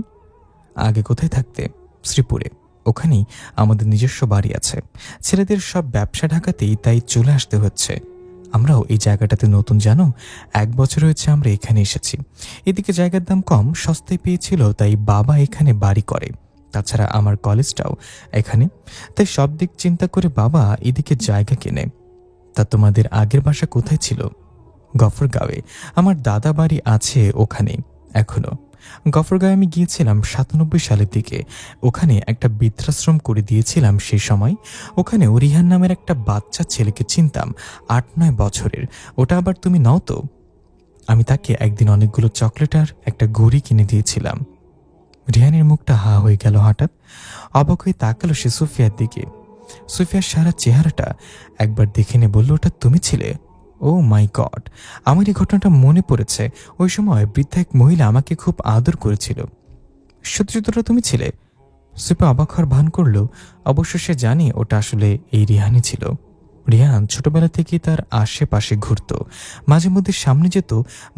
Speaker 1: আগে কোথায় থাকতে? শ্রীপুরে, ওখানেই আমাদের নিজস্ব বাড়ি আছে। ছেলেদের সব ব্যবসা ঢাকাতেই, তাই চলে আসতে হচ্ছে। আমরাও এই জায়গাটাতে নতুন, জানো, 1 বছর হয়েছে আমরা এখানে এসেছি। এদিকে জায়গার দাম কম, সস্তায় পেয়েছিল, তাই বাবা এখানে বাড়ি করে। তাছাড়া আমার কলেজটাও এখানে, তাই সব দিক চিন্তা করে বাবা এদিকে জায়গা কেনে। তা তোমাদের আগের বাসা কোথায় ছিল? গফরগাঁওয়ে, আমার দাদা বাড়ি আছে ওখানে এখনো। গফরগাঁওয়ে আমি গিয়েছিলাম 97 সালের দিকে, ওখানে একটা বৃদ্ধাশ্রম করে দিয়েছিলাম সেই সময়। ওখানে রিহান নামের একটা বাচ্চা ছেলেকে চিনতাম, 8-9 বছরের। ওটা আবার তুমি নাও তো। আমি তাকে একদিন অনেকগুলো চকলেট আর একটা ঘড়ি কিনে দিয়েছিলাম। রিহানের মুখটা হা হয়ে গেল হঠাৎ, অবাক হয়ে তাকালো সে সুফিয়ার দিকে। সুফিয়ার সারা চেহারাটা একবার দেখে নিয়ে বলল, ওটা তুমি ছিলে? ও মাই গড, আমার এই ঘটনাটা মনে পড়েছে। ওই সময় বৃদ্ধা এক মহিলা আমাকে খুব আদর করেছিল। সত্যি সত্যি ওটা তুমি ছিলে? সুফিয়া অবাক হওয়ার ভান করল। অবশ্য সে জানি ওটা আসলে এই রিহানই ছিল। রিহান ছোটবেলা থেকেই তার আশেপাশে ঘুরত, মাঝে মধ্যে সামনে যেত,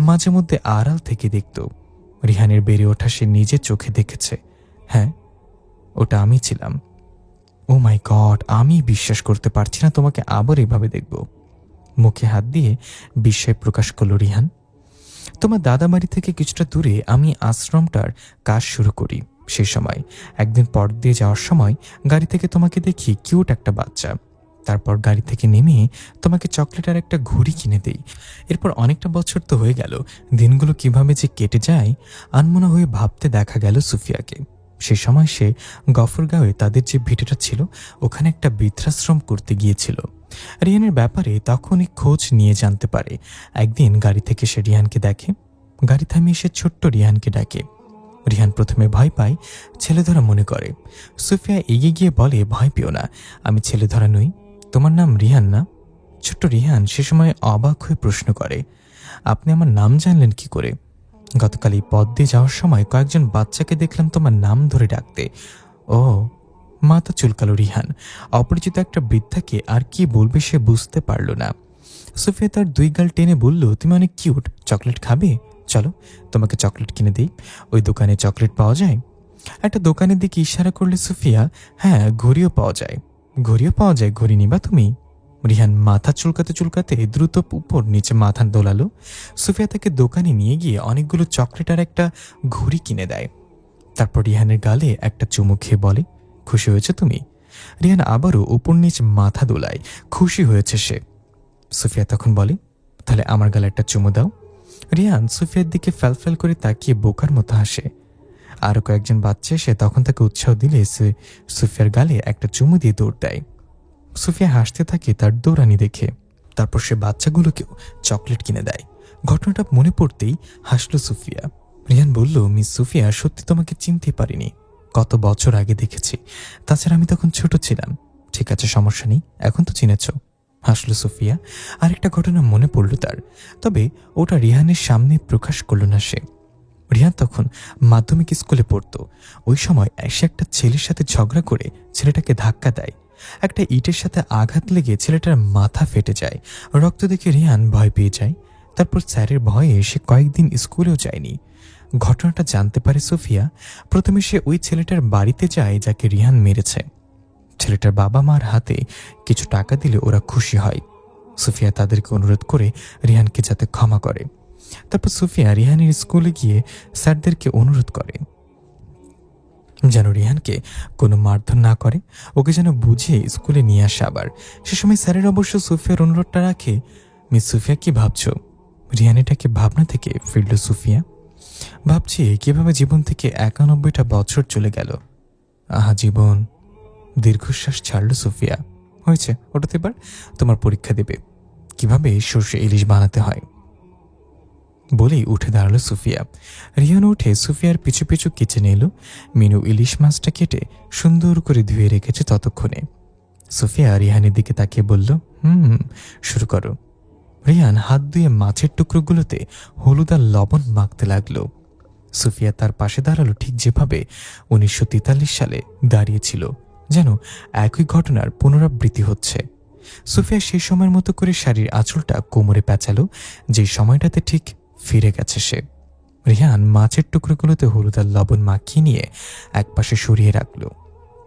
Speaker 1: মাঝে মধ্যে আড়াল থেকে দেখত। রিহানের বেড়ে ওঠা সে নিজের চোখে দেখেছে। হ্যাঁ, ওটা আমি ছিলাম। ও মাই গড, আমি বিশ্বাস করতে পারছি না তোমাকে আবার এভাবে দেখব। মুখে হাত দিয়ে বিস্ময় প্রকাশ করল রিহান। তোমার দাদা বাড়ি থেকে কিছুটা দূরে আমি আশ্রমটার কাজ শুরু করি। সেই সময় একদিন পথ দিয়ে যাওয়ার সময় গাড়ি থেকে তোমাকে দেখি, কিউট একটা বাচ্চা। তারপর গাড়ি থেকে নেমে তোমাকে চকলেট আর একটা ঘড়ি কিনে দেই। এরপর অনেকটা বছর তো হয়ে গেল, দিনগুলো কিভাবে যে কেটে যায় আনমনা হয়ে ভাবতে দেখা গেল সুফিয়াকে। সে সময় সে গফরগাঁওয়ে তাদের যে ভিটেটা ছিল, ওখানে একটা বৃদ্ধাশ্রম করতে গিয়েছিল। রিহানের ব্যাপারে তখনই খোঁজ নিয়ে জানতে পারে। একদিন গাড়ি থেকে সে রিহানকে দেখে, গাড়ি থামিয়ে সে ছোট্ট রিহানকে ডাকে। রিহান প্রথমে ভয় পায়, ছেলে ধরা মনে করে। সুফিয়া এগিয়ে গিয়ে বলে, ভয় পেও না, আমি ছেলে ধরা নই, তোমার নাম রিহান না? ছোট্ট রিহান সে সময় অবাক হয়ে প্রশ্ন করে, আপনি আমার নাম জানলেন কি করে? গতকাল এই পথ দিয়ে যাওয়ার সময় কয়েকজন বাচ্চাকে দেখলাম তোমার নাম ধরে ডাকতে। ও, মাথা চুলকালো রিহান। অপরিচিত একটা বৃদ্ধাকে আর কি বলবে সে বুঝতে পারল না। সুফিয়া তার 2 গাল টেনে বলল, তুমি অনেক কিউট, চকলেট খাবে? চলো তোমাকে চকলেট কিনে দিই। ওই দোকানে চকলেট পাওয়া যায়? একটা দোকানের দিকে ইশারা করলে সুফিয়া, হ্যাঁ ঘড়িও পাওয়া যায়। ঘড়িও পাওয়া যায়, ঘড়ি নিবা তুমি? রিহান মাথা চুলকাতে চুলকাতে দ্রুত উপর নিচে মাথা দোলালো। সুফিয়া তাকে দোকানে নিয়ে গিয়ে অনেকগুলো চকলেট আর একটা ঘড়ি কিনে দেয়। তারপর রিহানের গালে একটা চুমু খেয়ে বলে, খুশি হয়েছে তুমি? রিহান আবারও উপর নিচ মাথা দোলায়, খুশি হয়েছে সে। সুফিয়া তখন বলে, তাহলে আমার গালে একটা চুমু দাও। রিহান সুফিয়ার দিকে ফ্যালফ্যাল করে তাকিয়ে বোকার মতো হাসে। আরও কয়েকজন বাচ্চা এসে তখন তাকে উৎসাহ দিলে সে সুফিয়ার গালে একটা চুমু দিয়ে দৌড় দেয়। সুফিয়া হাসতে থাকে তার দৌড়ানি দেখে। তারপর সে বাচ্চাগুলোকেও চকলেট কিনে দেয়। ঘটনাটা মনে পড়তেই হাসলো সুফিয়া। রিহান বলল, মিস সুফিয়া, সত্যি তোমাকে চিনতে পারিনি, কত বছর আগে দেখেছি, তাছাড়া আমি তখন ছোট ছিলাম। ঠিক আছে, সমস্যা নেই, এখন তো চিনেছ। হাসলো সুফিয়া। আরেকটা ঘটনা মনে পড়ল তার, তবে ওটা রিহানের সামনে প্রকাশ করল না সে। রিহান তখন মাধ্যমিক স্কুলে পড়তো। ওই সময় সে একটা ছেলের সাথে ঝগড়া করে ছেলেটাকে ধাক্কা দেয়। একটা ইটের সাথে আঘাত লেগে ছেলেটার মাথা ফেটে যায়। রক্ত দেখে রিহান ভয় পেয়ে যায়। তারপর স্যারের ভয়ে সে কয়েকদিন স্কুলেও যায়নি। ঘটনাটা জানতে পারে সুফিয়া। প্রথমে সে ওই ছেলেটার বাড়িতে যায় যাকে রিহান মেরেছে। ছেলেটার বাবা মার হাতে কিছু টাকা দিলে ওরা খুশি হয়। সুফিয়া তাদেরকে অনুরোধ করে রিহানকে যাতে ক্ষমা করে। তারপর সুফিয়া রিহানের স্কুলে গিয়ে স্যারদেরকে অনুরোধ করে যেন রিহানকে কোনো মারধর না করে, ওকে যেন বুঝিয়ে স্কুলে নিয়ে আসে আবার। সে সময় স্যারের অবশ্য সুফিয়ার অনুরোধটা রাখে। মিস সুফিয়া, কি ভাবছো? রিহান এটাকে ভাবনা থেকে ফিরল সুফিয়া। ভাবছি কিভাবে জীবন থেকে ৯১টা বছর চলে গেল। আহা জীবন। দীর্ঘশ্বাস ছাড়ল সুফিয়া। হয়েছে, ওটাতে এবার তোমার পরীক্ষা দেবে, কিভাবে সর্ষে ইলিশ বানাতে হয়। বলেই উঠে দাঁড়ালো সুফিয়া। রিহান উঠে সুফিয়ার পিছু পিছু কিচেনে এলো। মিনু ইলিশ মাছটা কেটে সুন্দর করে ধুয়ে রেখেছে ততক্ষণে। সুফিয়া রিহানের দিকে তাকিয়ে বলল, শুরু করো। রিহান হাত ধুয়ে মাছের টুকরোগুলোতে হলুদ আর লবণ মাখতে লাগলো। সুফিয়া তার পাশে দাঁড়ালো ঠিক যেভাবে ১৯৪৩ সালে দাঁড়িয়েছিল, যেন একই ঘটনার পুনরাবৃত্তি হচ্ছে। সুফিয়া সেই সময়ের মতো করে শাড়ির আঁচলটা কোমরে পেঁচালো, যে সময়টাতে ঠিক ফিরে গেছে সে। রিহান মাছের টুকরোগুলোতে হলুদ আর লবণ মাখিয়ে নিয়ে একপাশে সরিয়ে রাখলো।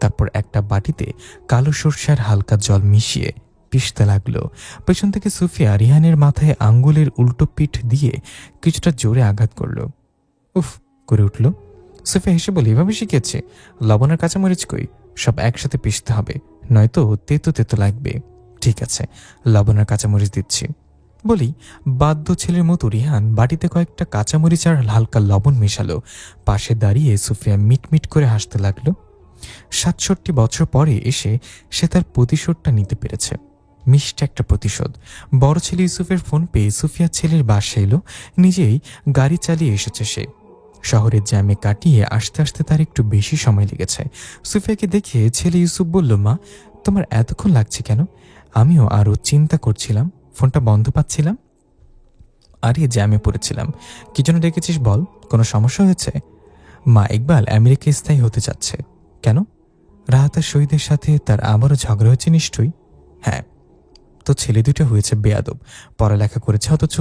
Speaker 1: তারপর একটা বাটিতে কালো সর্ষার হালকা জল মিশিয়ে পিষতে লাগলো। পেছন থেকে সুফিয়া রিহানের মাথায় আঙ্গুলের উল্টো পিঠ দিয়ে কিছুটা জোরে আঘাত করলো। উফ করে উঠল। সুফিয়া হেসে বলে, এভাবে শিখেছে? লবণ আর কাঁচামরিচ কই? সব একসাথে পিষতে হবে, নয়তো তেতো তেতো লাগবে। ঠিক আছে, লবণ আর কাঁচামরিচ দিচ্ছি। বলি বাধ্য ছেলের মতো রিহান বাটিতে কয়েকটা কাঁচামরিচ আর হালকা লবণ মেশালো। পাশে দাঁড়িয়ে সুফিয়া মিটমিট করে হাসতে লাগলো। ৬৭ বছর পরে এসে সে তার প্রতিশোধটা নিতে পেরেছে। মিষ্টি একটা প্রতিশোধ। বড় ছেলে ইউসুফের ফোন পেয়ে সুফিয়া ছেলের বাসায় এলো। নিজেই গাড়ি চালিয়ে এসেছে সে। শহরের জ্যামে কাটিয়ে আসতে আসতে তার একটু বেশি সময় লেগেছে। সুফিয়াকে দেখে ছেলে ইউসুফ বলল, মা তোমার এতক্ষণ লাগছে কেন? আমিও আরও চিন্তা করছিলাম, ফোনটা বন্ধ পাচ্ছিলাম। আরে জ্যামে পড়েছিলাম। কি জন্য ডেকেছিস বল, কোনো সমস্যা হয়েছে? মা, ইকবাল আমেরিকা স্থায়ী হতে যাচ্ছে। কেন? রাহাতের শহীদের সাথে তার আবারও ঝগড়া হয়েছে নিশ্চয়ই। হ্যাঁ, তো ছেলে দুটো হয়েছে বেয়াদব, পড়ালেখা করেছে অথচ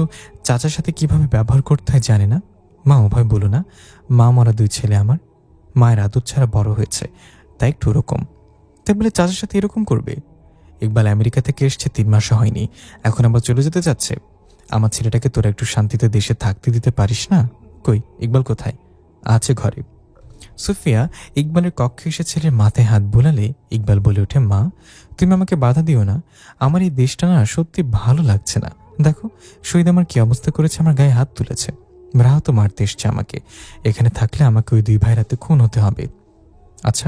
Speaker 1: চাচার সাথে কিভাবে ব্যবহার করতে হয় জানে না। মা উভয় বলো না, মা মরা দুই ছেলে আমার, মায়ের আদর ছাড়া বড় হয়েছে, তাই একটু ওরকম। তাই বলে চাচার সাথে এরকম করবে? ইকবাল আমেরিকা থেকে এসছে ৩ মাসও হয়নি, এখন আবার চলে যেতে যাচ্ছে। আমার ছেলেটাকে তোরা একটু শান্তিতে দেশে থাকতে দিতে পারিস না? কই ইকবাল কোথায়? আছে ঘরে। সুফিয়া ইকবালের কক্ষে এসে ছেলের মাথায় হাত বোলালে ইকবাল বলে ওঠে, মা তুমি আমাকে বাধা দিও না, আমার এই দেশটা না সত্যি ভালো লাগছে না। দেখো শহীদ আমার কি অবস্থা করেছে, আমার গায়ে হাত তুলেছে, রাহাতও মারতে এসছে আমাকে। এখানে থাকলে আমাকে ওই ২ ভাইয়ের হাতে খুন হতে হবে। আচ্ছা,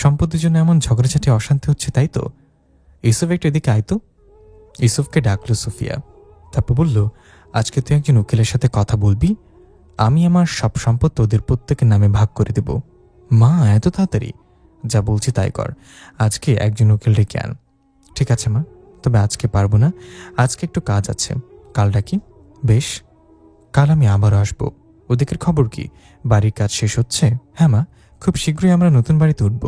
Speaker 1: সম্পত্তির জন্য এমন ঝগড়াঝাটি অশান্তি হচ্ছে তাই তো? ইউসুফ একটু এদিকে আয় তো। ইউসুফকে ডাকলো সুফিয়া। তারপর বলল, আজকে তুই একজন উকিলের সাথে কথা বলবি, আমি আমার সব সম্পত্তি ওদের প্রত্যেকের নামে ভাগ করে দেব। মা এত তাড়াতাড়ি? যা বলছি তাই কর, আজকে একজন উকিল ডেকে আন। ঠিক আছে মা, তবে আজকে পারবো না, আজকে একটু কাজ আছে, কাল ডাকি। বেশ, কাল আমি আবারও আসবো। ওদিকের খবর কি, বাড়ির কাজ শেষ হচ্ছে? হ্যাঁ মা, খুব শীঘ্রই আমরা নতুন বাড়িতে উঠব।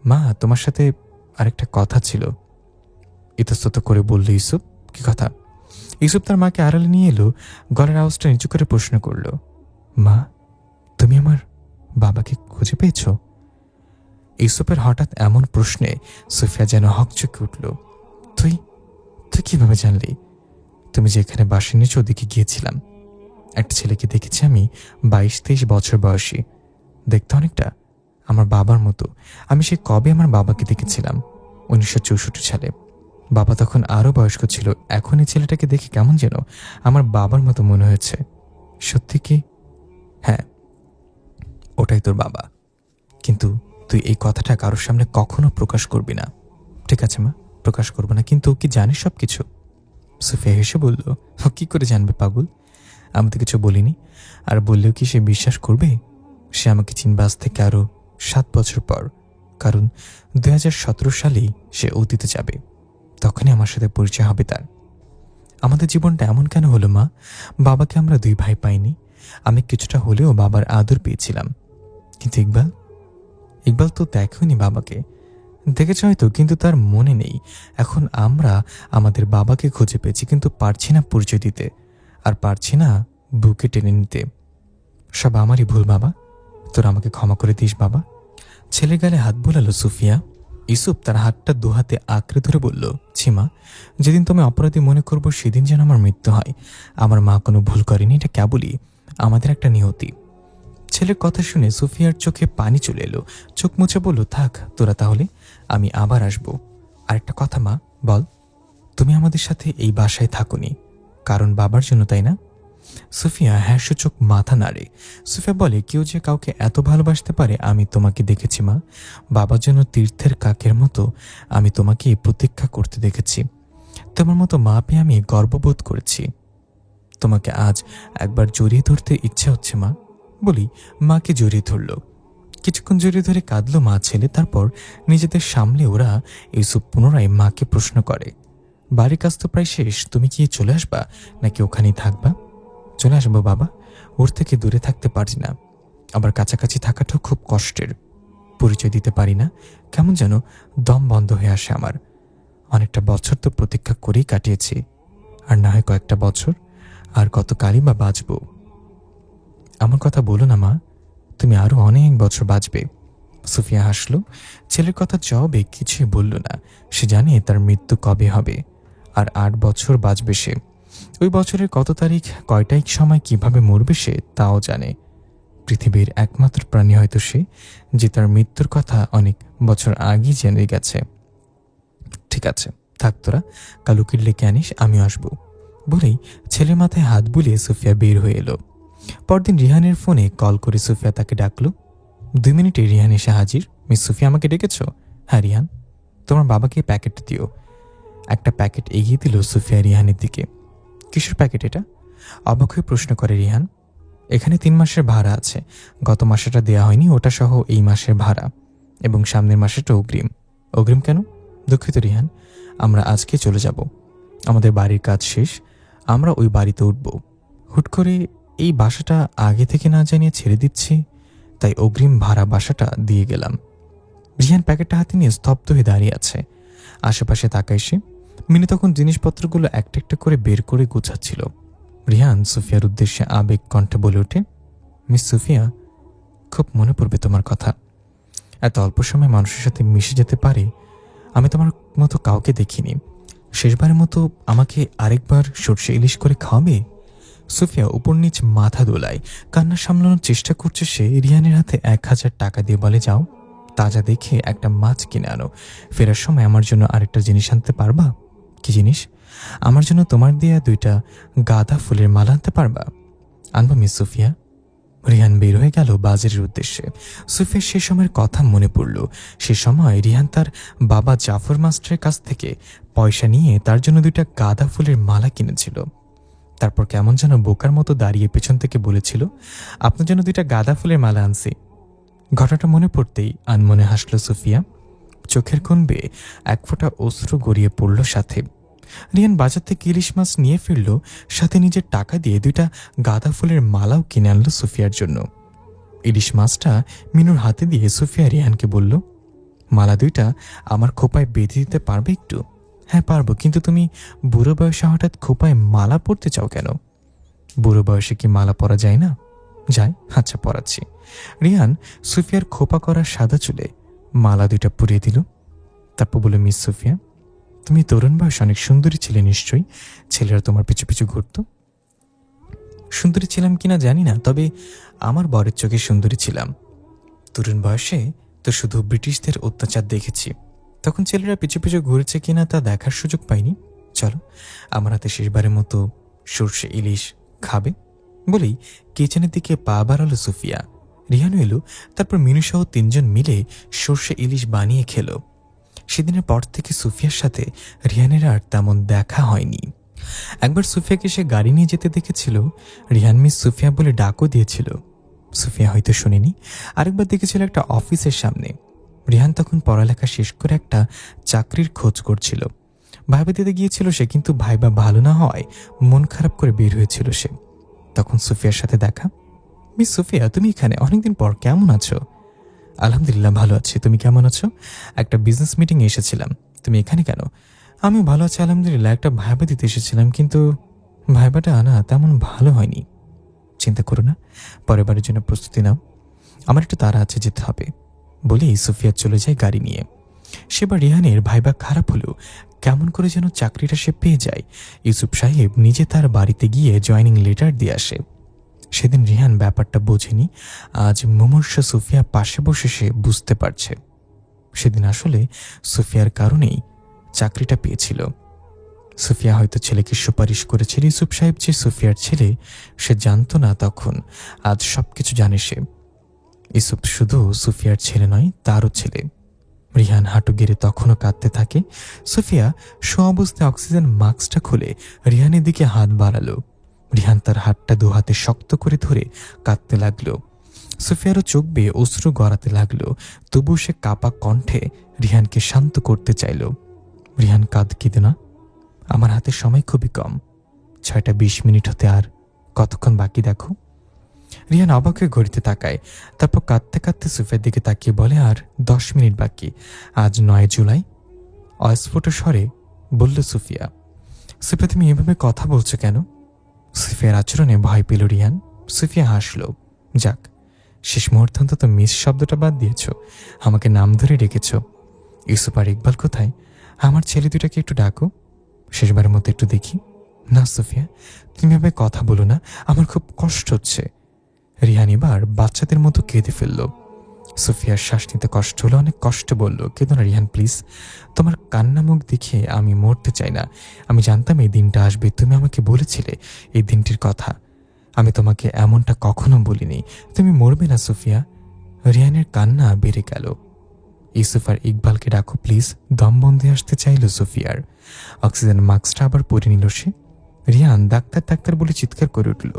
Speaker 1: মা তোমার সাথে আরেকটা কথা ছিল। ইতস্তত করে বলল ইউসুফ। কি কথা? ইউসুফ তার মাকে আড়ালে নিয়ে এলো, গলার আওয়াজটা নিচু করে প্রশ্ন করল। মা, তুমি আমার বাবাকে খুঁজে পেয়েছ? ইউসুফের হঠাৎ এমন প্রশ্নে সুফিয়া যেন হকচকে উঠল। তুই তুই কিভাবে জানলি? তুমি যেখানে বাসা নিয়েছ ওদিকে গিয়েছিলাম। একটা ছেলেকে দেখেছি আমি, 22-23 বছর বয়সী, দেখতে অনেকটা আমার বাবার মতো। আমি সে কবে আমার বাবাকে দেখেছিলাম, 1964 সালে। বাবা তখন আরও বয়স্ক ছিল। এখন এই ছেলেটাকে দেখে কেমন যেন আমার বাবার মতো মনে হয়েছে। সত্যি কি? হ্যাঁ, ওটাই তোর বাবা। কিন্তু তুই এই কথাটা কারোর সামনে কখনো প্রকাশ করবি না। ঠিক আছে মা, প্রকাশ করবো না। কিন্তু কি জানিস সব কিছু? সুফিয়া হেসে বলল, ও কি করে জানবে পাগল? আমি তো কিছু বলিনি। আর বললেও কি সে বিশ্বাস করবে? সে আমাকে চিনবে আজ থেকে আরও 7 বছর পর। কারণ 2017 সালেই সে অতীতে যাবে। তখনই আমার সাথে পরিচয় হবে তার। আমাদের জীবনটা এমন কেন হলো মা? বাবাকে আমরা 2 ভাই পাইনি। আমি কিছুটা হলেও বাবার আদর পেয়েছিলাম। কিন্তু ইকবাল ইকবাল তো দেখেনি বাবাকে। দেখেছ হয়তো, কিন্তু তার মনে নেই। এখন আমরা আমাদের বাবাকে খুঁজে পেয়েছি, কিন্তু পারছি না পরিচয় দিতে, আর পারছি না বুকে টেনে নিতে। সব আমারই ভুল বাবা, তোর আমাকে ক্ষমা করে দিস বাবা। ছেলে গালে হাত বোলালো সুফিয়া। ইউসুফ তার হাতটা 2 হাতে আঁকড়ে ধরে বলল, ছিমা, যেদিন তুমি অপরাধী মনে করবো সেদিন যেন আমার মৃত্যু হয়। আমার মা কোনো ভুল করেনি, এটা কেবলই আমাদের একটা নিয়তি। ছেলের কথা শুনে সুফিয়ার চোখে পানি চলে এলো। চোখ মুছে বলল, থাক তোরা তাহলে, আমি আবার আসবো। আরেকটা কথা মা, বল, তুমি আমাদের সাথে এই বাসায় থাকোনি কারণ বাবার জন্য, তাই না? সুফিয়া হ্যাঁ সূচক মাথা নাড়ে। সুফিয়া বলে, কেউ যে কাউকে এত ভালোবাসতে পারে আমি তোমাকে দেখেছি মা। বাবার জন্য তীর্থের কাকের মতো আমি তোমাকে প্রতীক্ষা করতে দেখেছি। তোমার মতো মা পেয়ে আমি গর্ববোধ করেছি। তোমাকে আজ একবার জড়িয়ে ধরতে ইচ্ছে হচ্ছে মা। বলি মাকে জড়িয়ে ধরল। কিছুক্ষণ জড়িয়ে ধরে কাঁদলো মা ছেলে। তারপর নিজেদের সামলে ওরা ইউসুফ পুনরায় মাকে প্রশ্ন করে, বাড়ির কাজ তো প্রায় শেষ, তুমি কি চলে আসবা নাকি ওখানেই থাকবা? চলে আসবো বাবা, ওর থেকে দূরে থাকতে পারি না, আবার কাছাকাছি থাকাটাও খুব কষ্টের। পরিচয় দিতে পারি না, কেমন যেন দম বন্ধ হয়ে আসে আমার। অনেকটা বছর তো প্রতীক্ষা করেই কাটিয়েছি, আর না হয় কয়েকটা বছর, আর কতকালই বা বাঁচব। আমার কথা বলো না মা, তুমি আরো অনেক বছর বাঁচবে। সুফিয়া হাসলো। ছেলের কথা জবাবে কিছুই বলল না। সে জানে তার মৃত্যু কবে হবে, আর 8 বছর বাঁচবে সে। ওই বছরের কত তারিখ, কয়টাই সময় কিভাবে মরবে সে তাও জানে। পৃথিবীর একমাত্র প্রাণী হয়তো সে, যে তার মৃত্যুর কথা অনেক বছর আগেই জেনে গেছে। ঠিক আছে, থাক তোরা, কাল উকিল ডেকে আনিস, আমিও আসবো। বলেই ছেলের মাথায় হাত বুলিয়ে সুফিয়া বের হয়ে এলো। পরদিন রিহানের ফোনে কল করে সুফিয়া তাকে ডাকলো। 2 মিনিটে রিহান এসে হাজির। মিস সুফিয়া, আমাকে ডেকেছ? হ্যাঁ রিহান, তোমার বাবাকে প্যাকেট দিও। একটা প্যাকেট এগিয়ে দিল সুফিয়া রিহানের দিকে। কিসের প্যাকেট এটা? অবাক হয়ে প্রশ্ন করে রিহান। এখানে 3 মাসের ভাড়া আছে, গত মাসেটা দেয়া হয়নি, ওটা সহ এই মাসের ভাড়া, এবং সামনের মাসেরটা অগ্রিম। অগ্রিম কেন? দুঃখিত রিহান, আমরা আজকে চলে যাব। আমাদের বাড়ির কাজ শেষ, আমরা ওই বাড়িতে উঠব। হুট করে এই বাসাটা আগে থেকে না জানিয়ে ছেড়ে দিচ্ছি, তাই অগ্রিম ভাড়া বাসাটা দিয়ে গেলাম। রিহান প্যাকেটটা হাতে নিয়ে স্তব্ধ হয়ে দাঁড়িয়ে আছে। আশেপাশে তাকায় সে। মিনি তখন জিনিসপত্রগুলো একটা একটা করে বের করে গুছাচ্ছিল। রিহান সুফিয়ার উদ্দেশ্যে আবেগ কণ্ঠে বলে ওঠে, মিস সুফিয়া, খুব মনে পড়বে তোমার কথা। এত অল্প সময় মানুষের সাথে মিশে যেতে পারে আমি তোমার মতো কাউকে দেখিনি। শেষবারের মতো আমাকে আরেকবার সর্ষে ইলিশ করে খাওয়াবে? সুফিয়া উপর নিচ মাথা দোলায়, কান্না সামলানোর চেষ্টা করছে সে। রিহানের হাতে 1000 টাকা দিয়ে বলে, যাও, তাজা দেখে একটা মাছ কিনে আনো। ফেরার সময় আমার জন্য আরেকটা জিনিস আনতে পারবা? কি জিনিস? আমার জন্য তোমার দেয়া 2টা গাঁদা ফুলের মালা আনতে পারবা? আনবো মিস সুফিয়া। রিহান বের হয়ে গেল বাজারের উদ্দেশ্যে। সুফিয়ার সে সময়ের কথা মনে পড়ল। সে সময় রিহান তার বাবা জাফর মাস্টারের কাছ থেকে পয়সা নিয়ে তার জন্য 2টা গাঁদা ফুলের মালা কিনেছিল। তারপর কেমন যেন বোকার মতো দাঁড়িয়ে পেছন থেকে বলেছিল, আপনার জন্য 2টা গাঁদা ফুলের মালা আনছি। ঘটনাটা মনে পড়তেই আনমনে হাসল সুফিয়া। চোখের কোণ বেয়ে 1 ফোঁটা অশ্রু গড়িয়ে পড়ল সাথে। রিয়ান বাজার থেকে ইলিশ মাছ নিয়ে ফিরল, সাথে নিজের টাকা দিয়ে 2টা গাঁদা ফুলের মালাও কিনে আনলো সুফিয়ার জন্য। ইলিশ মাছটা মিনুর হাতে দিয়ে সুফিয়া রিহানকে বলল, মালা 2টা আমার খোপায় বেঁধে দিতে পারবে একটু? হ্যাঁ পারবো, কিন্তু তুমি বুড়ো বয়সে হঠাৎ খোপায় মালা পরতে চাও কেন? বুড়ো বয়সে কি মালা পরা যায় না? যায়, আচ্ছা পড়াচ্ছি। রিহান সুফিয়ার খোপা করা সাদা চুলে মালা দুইটা পরিয়ে দিল। তারপর বলল, মিস সুফিয়া, তুমি তরুণ বয়স অনেক সুন্দরী ছিলে নিশ্চয়ই, ছেলেরা তোমার পিছু পিছু ঘুরত। সুন্দরী ছিলাম কিনা জানি না, তবে আমার বরের চোখে সুন্দরী ছিলাম। তরুণ বয়সে তো শুধু ব্রিটিশদের অত্যাচার দেখেছি, তখন ছেলেরা পিছু পিছু ঘুরেছে কিনা তা দেখার সুযোগ পাইনি। চলো, আমার হাতে শেষবারের মতো সর্ষে ইলিশ খাবে। বলেই কিচেনের দিকে পা বাড়ালো সুফিয়া। রিহানও এলো, তারপর মিনুসহ তিনজন মিলে সর্ষে ইলিশ বানিয়ে খেলো। সেদিনের পর থেকে সুফিয়ার সাথে রিহানের আর তেমন দেখা হয়নি। একবার সুফিয়াকে সে গাড়ি নিয়ে যেতে দেখেছিল, রিহান মিস সুফিয়া বলে ডাকও দিয়েছিল। সুফিয়া হয়তো শোনেনি। আরেকবার দেখেছিল একটা অফিসের সামনে। রিহান তখন পড়ালেখা শেষ করে একটা চাকরির খোঁজ করছিল। ভাইবা দিতে গিয়েছিল সে, কিন্তু ভাইবা ভালো না হওয়ায় মন খারাপ করে বের হয়েছিল সে। তখন সুফিয়ার সাথে দেখা। মিস সুফিয়া, তুমি এখানে অনেকদিন পর, কেমন আছো? আলহামদুলিল্লাহ ভালো আছি, তুমি কেমন আছো? একটা বিজনেস মিটিংয়ে এসেছিলাম, তুমি এখানে কেন? আমি ভালো আছি আলহামদুলিল্লাহ, একটা ভাইবা দিতে এসেছিলাম, কিন্তু ভাইবাটা আনা তেমন ভালো হয়নি। চিন্তা করো না, পরের বারের জন্য প্রস্তুতি নাও, আমার একটু তাড়া আছে, যেতে হবে। বলেই সুফিয়া চলে যায় গাড়ি নিয়ে। সেবার রিহানের ভাইবা খারাপ হলেও কেমন করে যেন চাকরিটা সে পেয়ে যায়। ইউসুফ সাহেব নিজে তার বাড়িতে গিয়ে জয়নিং লেটার দিয়ে আসে। সেদিন রিহান ব্যাপারটা বোঝেনি, আজ মুমূর্ষু সুফিয়া পাশে বসে সে বুঝতে পারছে। সেদিন আসলে সুফিয়ার কারণেই চাকরিটা পেয়েছিল। সুফিয়া হয়তো ছেলেকে সুপারিশ করেছিল, ইউসুফ সাহেব যে সুফিয়ার ছেলে সে জানতো না তখন, আজ সবকিছু জানে সে। ইউসুফ শুধু সুফিয়ার ছেলে নয়, তারও ছেলে। রিহান হাঁটু গেড়ে তখনও কাঁদতে থাকে। সুফিয়া অবস্থায় অক্সিজেন মাস্কটা খুলে রিহানের দিকে হাত বাড়ালো। রিহান তার হাতটা দু হাতে শক্ত করে ধরে কাঁদতে লাগলো। সুফিয়ারও চোখ বেয়ে অশ্রু গড়াতে লাগলো, তবু সে কাপা কণ্ঠে রিহানকে শান্ত করতে চাইল। রিহান কেঁদো না, আমার হাতে সময় খুবই কম, 6:20 হতে আর কতক্ষণ বাকি দেখো। রিহান অবাক হয়ে ঘড়িতে তাকায়, তারপর কাঁদতে কাঁদতে সুফিয়ার দিকে তাকিয়ে বলে, আর 10 মিনিট বাকি, আজ 9 জুলাই। অস্ফুট স্বরে বলল সুফিয়া। সুফিয়া, তুমি এভাবে কথা বলছো কেন? সুফিয়ার আচরণে ভয় পেল রিহান। সুফিয়া হাসল। যাক, শেষ মুহূর্তে অন্তত মিস শব্দটা বাদ দিয়েছ, আমাকে নাম ধরে ডেকেছ। ইউসুফ আর ইকবাল কোথায়? আমার ছেলে দুটাকে একটু ডাকো, শেষবারের মতো একটু দেখি। না সুফিয়া, তুমি এভাবে কথা বলো না, আমার খুব কষ্ট হচ্ছে। রিহান এবার বাচ্চাদের মতো কেঁদে ফেলল। সুফিয়ার শ্বাস নিতে কষ্ট হলো, অনেক কষ্ট বলল, কেঁদো না রিহান প্লিজ, তোমার কান্না মুখ দেখে আমি মরতে চাই না। আমি জানতাম এই দিনটা আসবে, তুমি আমাকে বলেছিলে এই দিনটির কথা, আমি তোমাকে এমনটা কখনো বলিনি। তুমি মরবে না সুফিয়া। রিহানের কান্না বেড়ে গেল। ইউসুফ আর ইকবালকে ডাকো প্লিজ, দম বন্ধে আসতে চাইল সুফিয়ার। অক্সিজেন মাস্কটা আবার পরে নিল সে। রিহান ডাক্তার ডাক্তার বলে চিৎকার করে উঠল।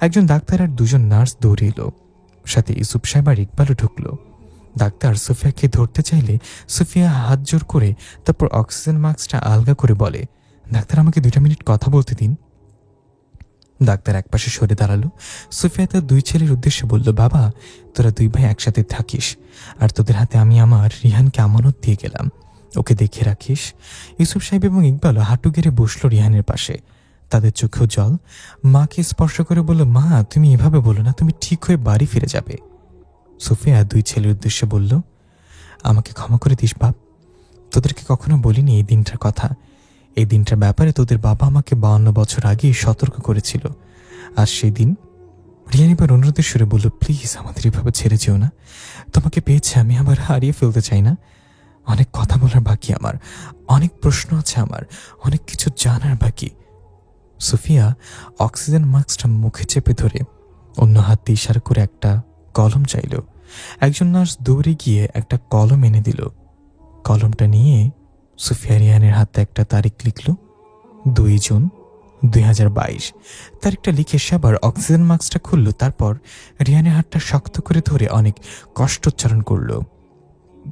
Speaker 1: একজন ডাক্তার আর দুজন নার্স দৌড়ে এলো, সাথে ইউসুফ সাহেব আর ইকবালও ঢুকলো। ডাক্তার সুফিয়াকে ধরতে চাইলে সুফিয়া হাত জোর করে, তারপর অক্সিজেন মাস্কটা আলগা করে বলে, ডাক্তার আমাকে 2 মিনিট কথা বলতে দিন। ডাক্তার একপাশে সরে দাঁড়ালো। সুফিয়া তার 2 ছেলের উদ্দেশ্যে বলল, বাবা, তোরা 2 ভাই একসাথে থাকিস, আর তোদের হাতে আমি আমার রিহানকে আমানত দিয়ে গেলাম, ওকে দেখে রাখিস। ইউসুফ সাহেব এবং ইকবাল হাঁটু গেড়ে বসলো রিহানের পাশে, তাদের চোখেও জল। মাকে স্পর্শ করে বলল, মা তুমি এভাবে বলো না, তুমি ঠিক হয়ে বাড়ি ফিরে যাবে। সুফিয়া 2 ছেলের উদ্দেশ্যে বলল, আমাকে ক্ষমা করে দিস বাপ, তোদেরকে কখনো বলিনি এই দিনটার কথা। এই দিনটার ব্যাপারে তোদের বাবা আমাকে 52 বছর আগেই সতর্ক করেছিল। আর সেই দিন। রিয়ান এবার অনুরোধের সুরে বলল, প্লিজ আমাদের এভাবে ছেড়ে যেও না, তোমাকে পেয়েছে আমি আবার হারিয়ে ফেলতে চাই না। অনেক কথা বলার বাকি আমার, অনেক প্রশ্ন আছে আমার, অনেক কিছু জানার বাকি। সুফিয়া অক্সিজেন মাস্কটা মুখে চেপে ধরে অন্য হাত দিয়ে ইশারা করে একটা কলম চাইল। একজন নার্স দৌড়ে গিয়ে একটা কলম এনে দিল। কলমটা নিয়ে সুফিয়া রিয়ানের হাতে একটা তারিখ লিখল, 2 জুন 2022। তারিখটা লিখে সে আবার অক্সিজেন মাস্কটা খুলল, তারপর রিয়ানের হাতটা শক্ত করে ধরে অনেক কষ্টোচ্চারণ করল,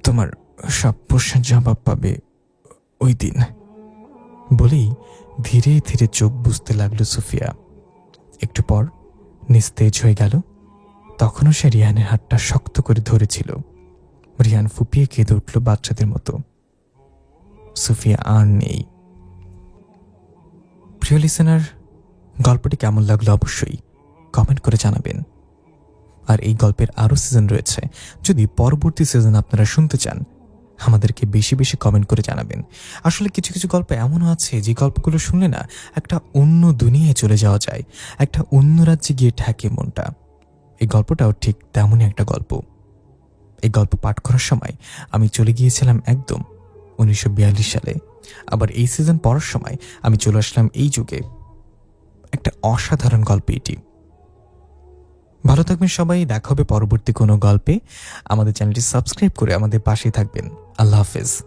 Speaker 1: তোমার সব প্রশ্নের জবাব পাবে ওই দিন। বলেই ধীরে ধীরে চোখ বুঝতে লাগলো সুফিয়া। একটু পর নিস্তেজ হয়ে গেল। তখনও সে রিয়ানের হাতটা শক্ত করে ধরেছিল। রিয়ান ফুপিয়ে কেঁদে উঠল বাচ্চাদের মতো। সুফিয়া আর নেই। প্রিয় লিসেনার, গল্পটি কেমন লাগলো অবশ্যই কমেন্ট করে জানাবেন। আর এই গল্পের আরও সিজন রয়েছে। যদি পরবর্তী সিজন আপনারা শুনতে চান, আমাদেরকে বেশি বেশি কমেন্ট করে জানাবেন। আসলে কিছু কিছু গল্প এমনও আছে যে গল্পগুলো শুনলে না একটা অন্য দুনিয়ায় চলে যাওয়া যায়, একটা অন্য রাজ্যে গিয়ে ঠেকে মনটা। এই গল্পটাও ঠিক তেমনই একটা গল্প। এই গল্প পাঠ করার সময় আমি চলে গিয়েছিলাম একদম 1942 সালে। আবার এই সিজন পড়ার সময় আমি চলে আসলাম এই যুগে। একটা অসাধারণ গল্প এটি। ভালো থাকবেন সবাই, দেখা হবে পরবর্তী কোনো গল্পে। আমাদের চ্যানেলটি সাবস্ক্রাইব করে আমাদের পাশেই থাকবেন। আল্লাহ হাফেজ।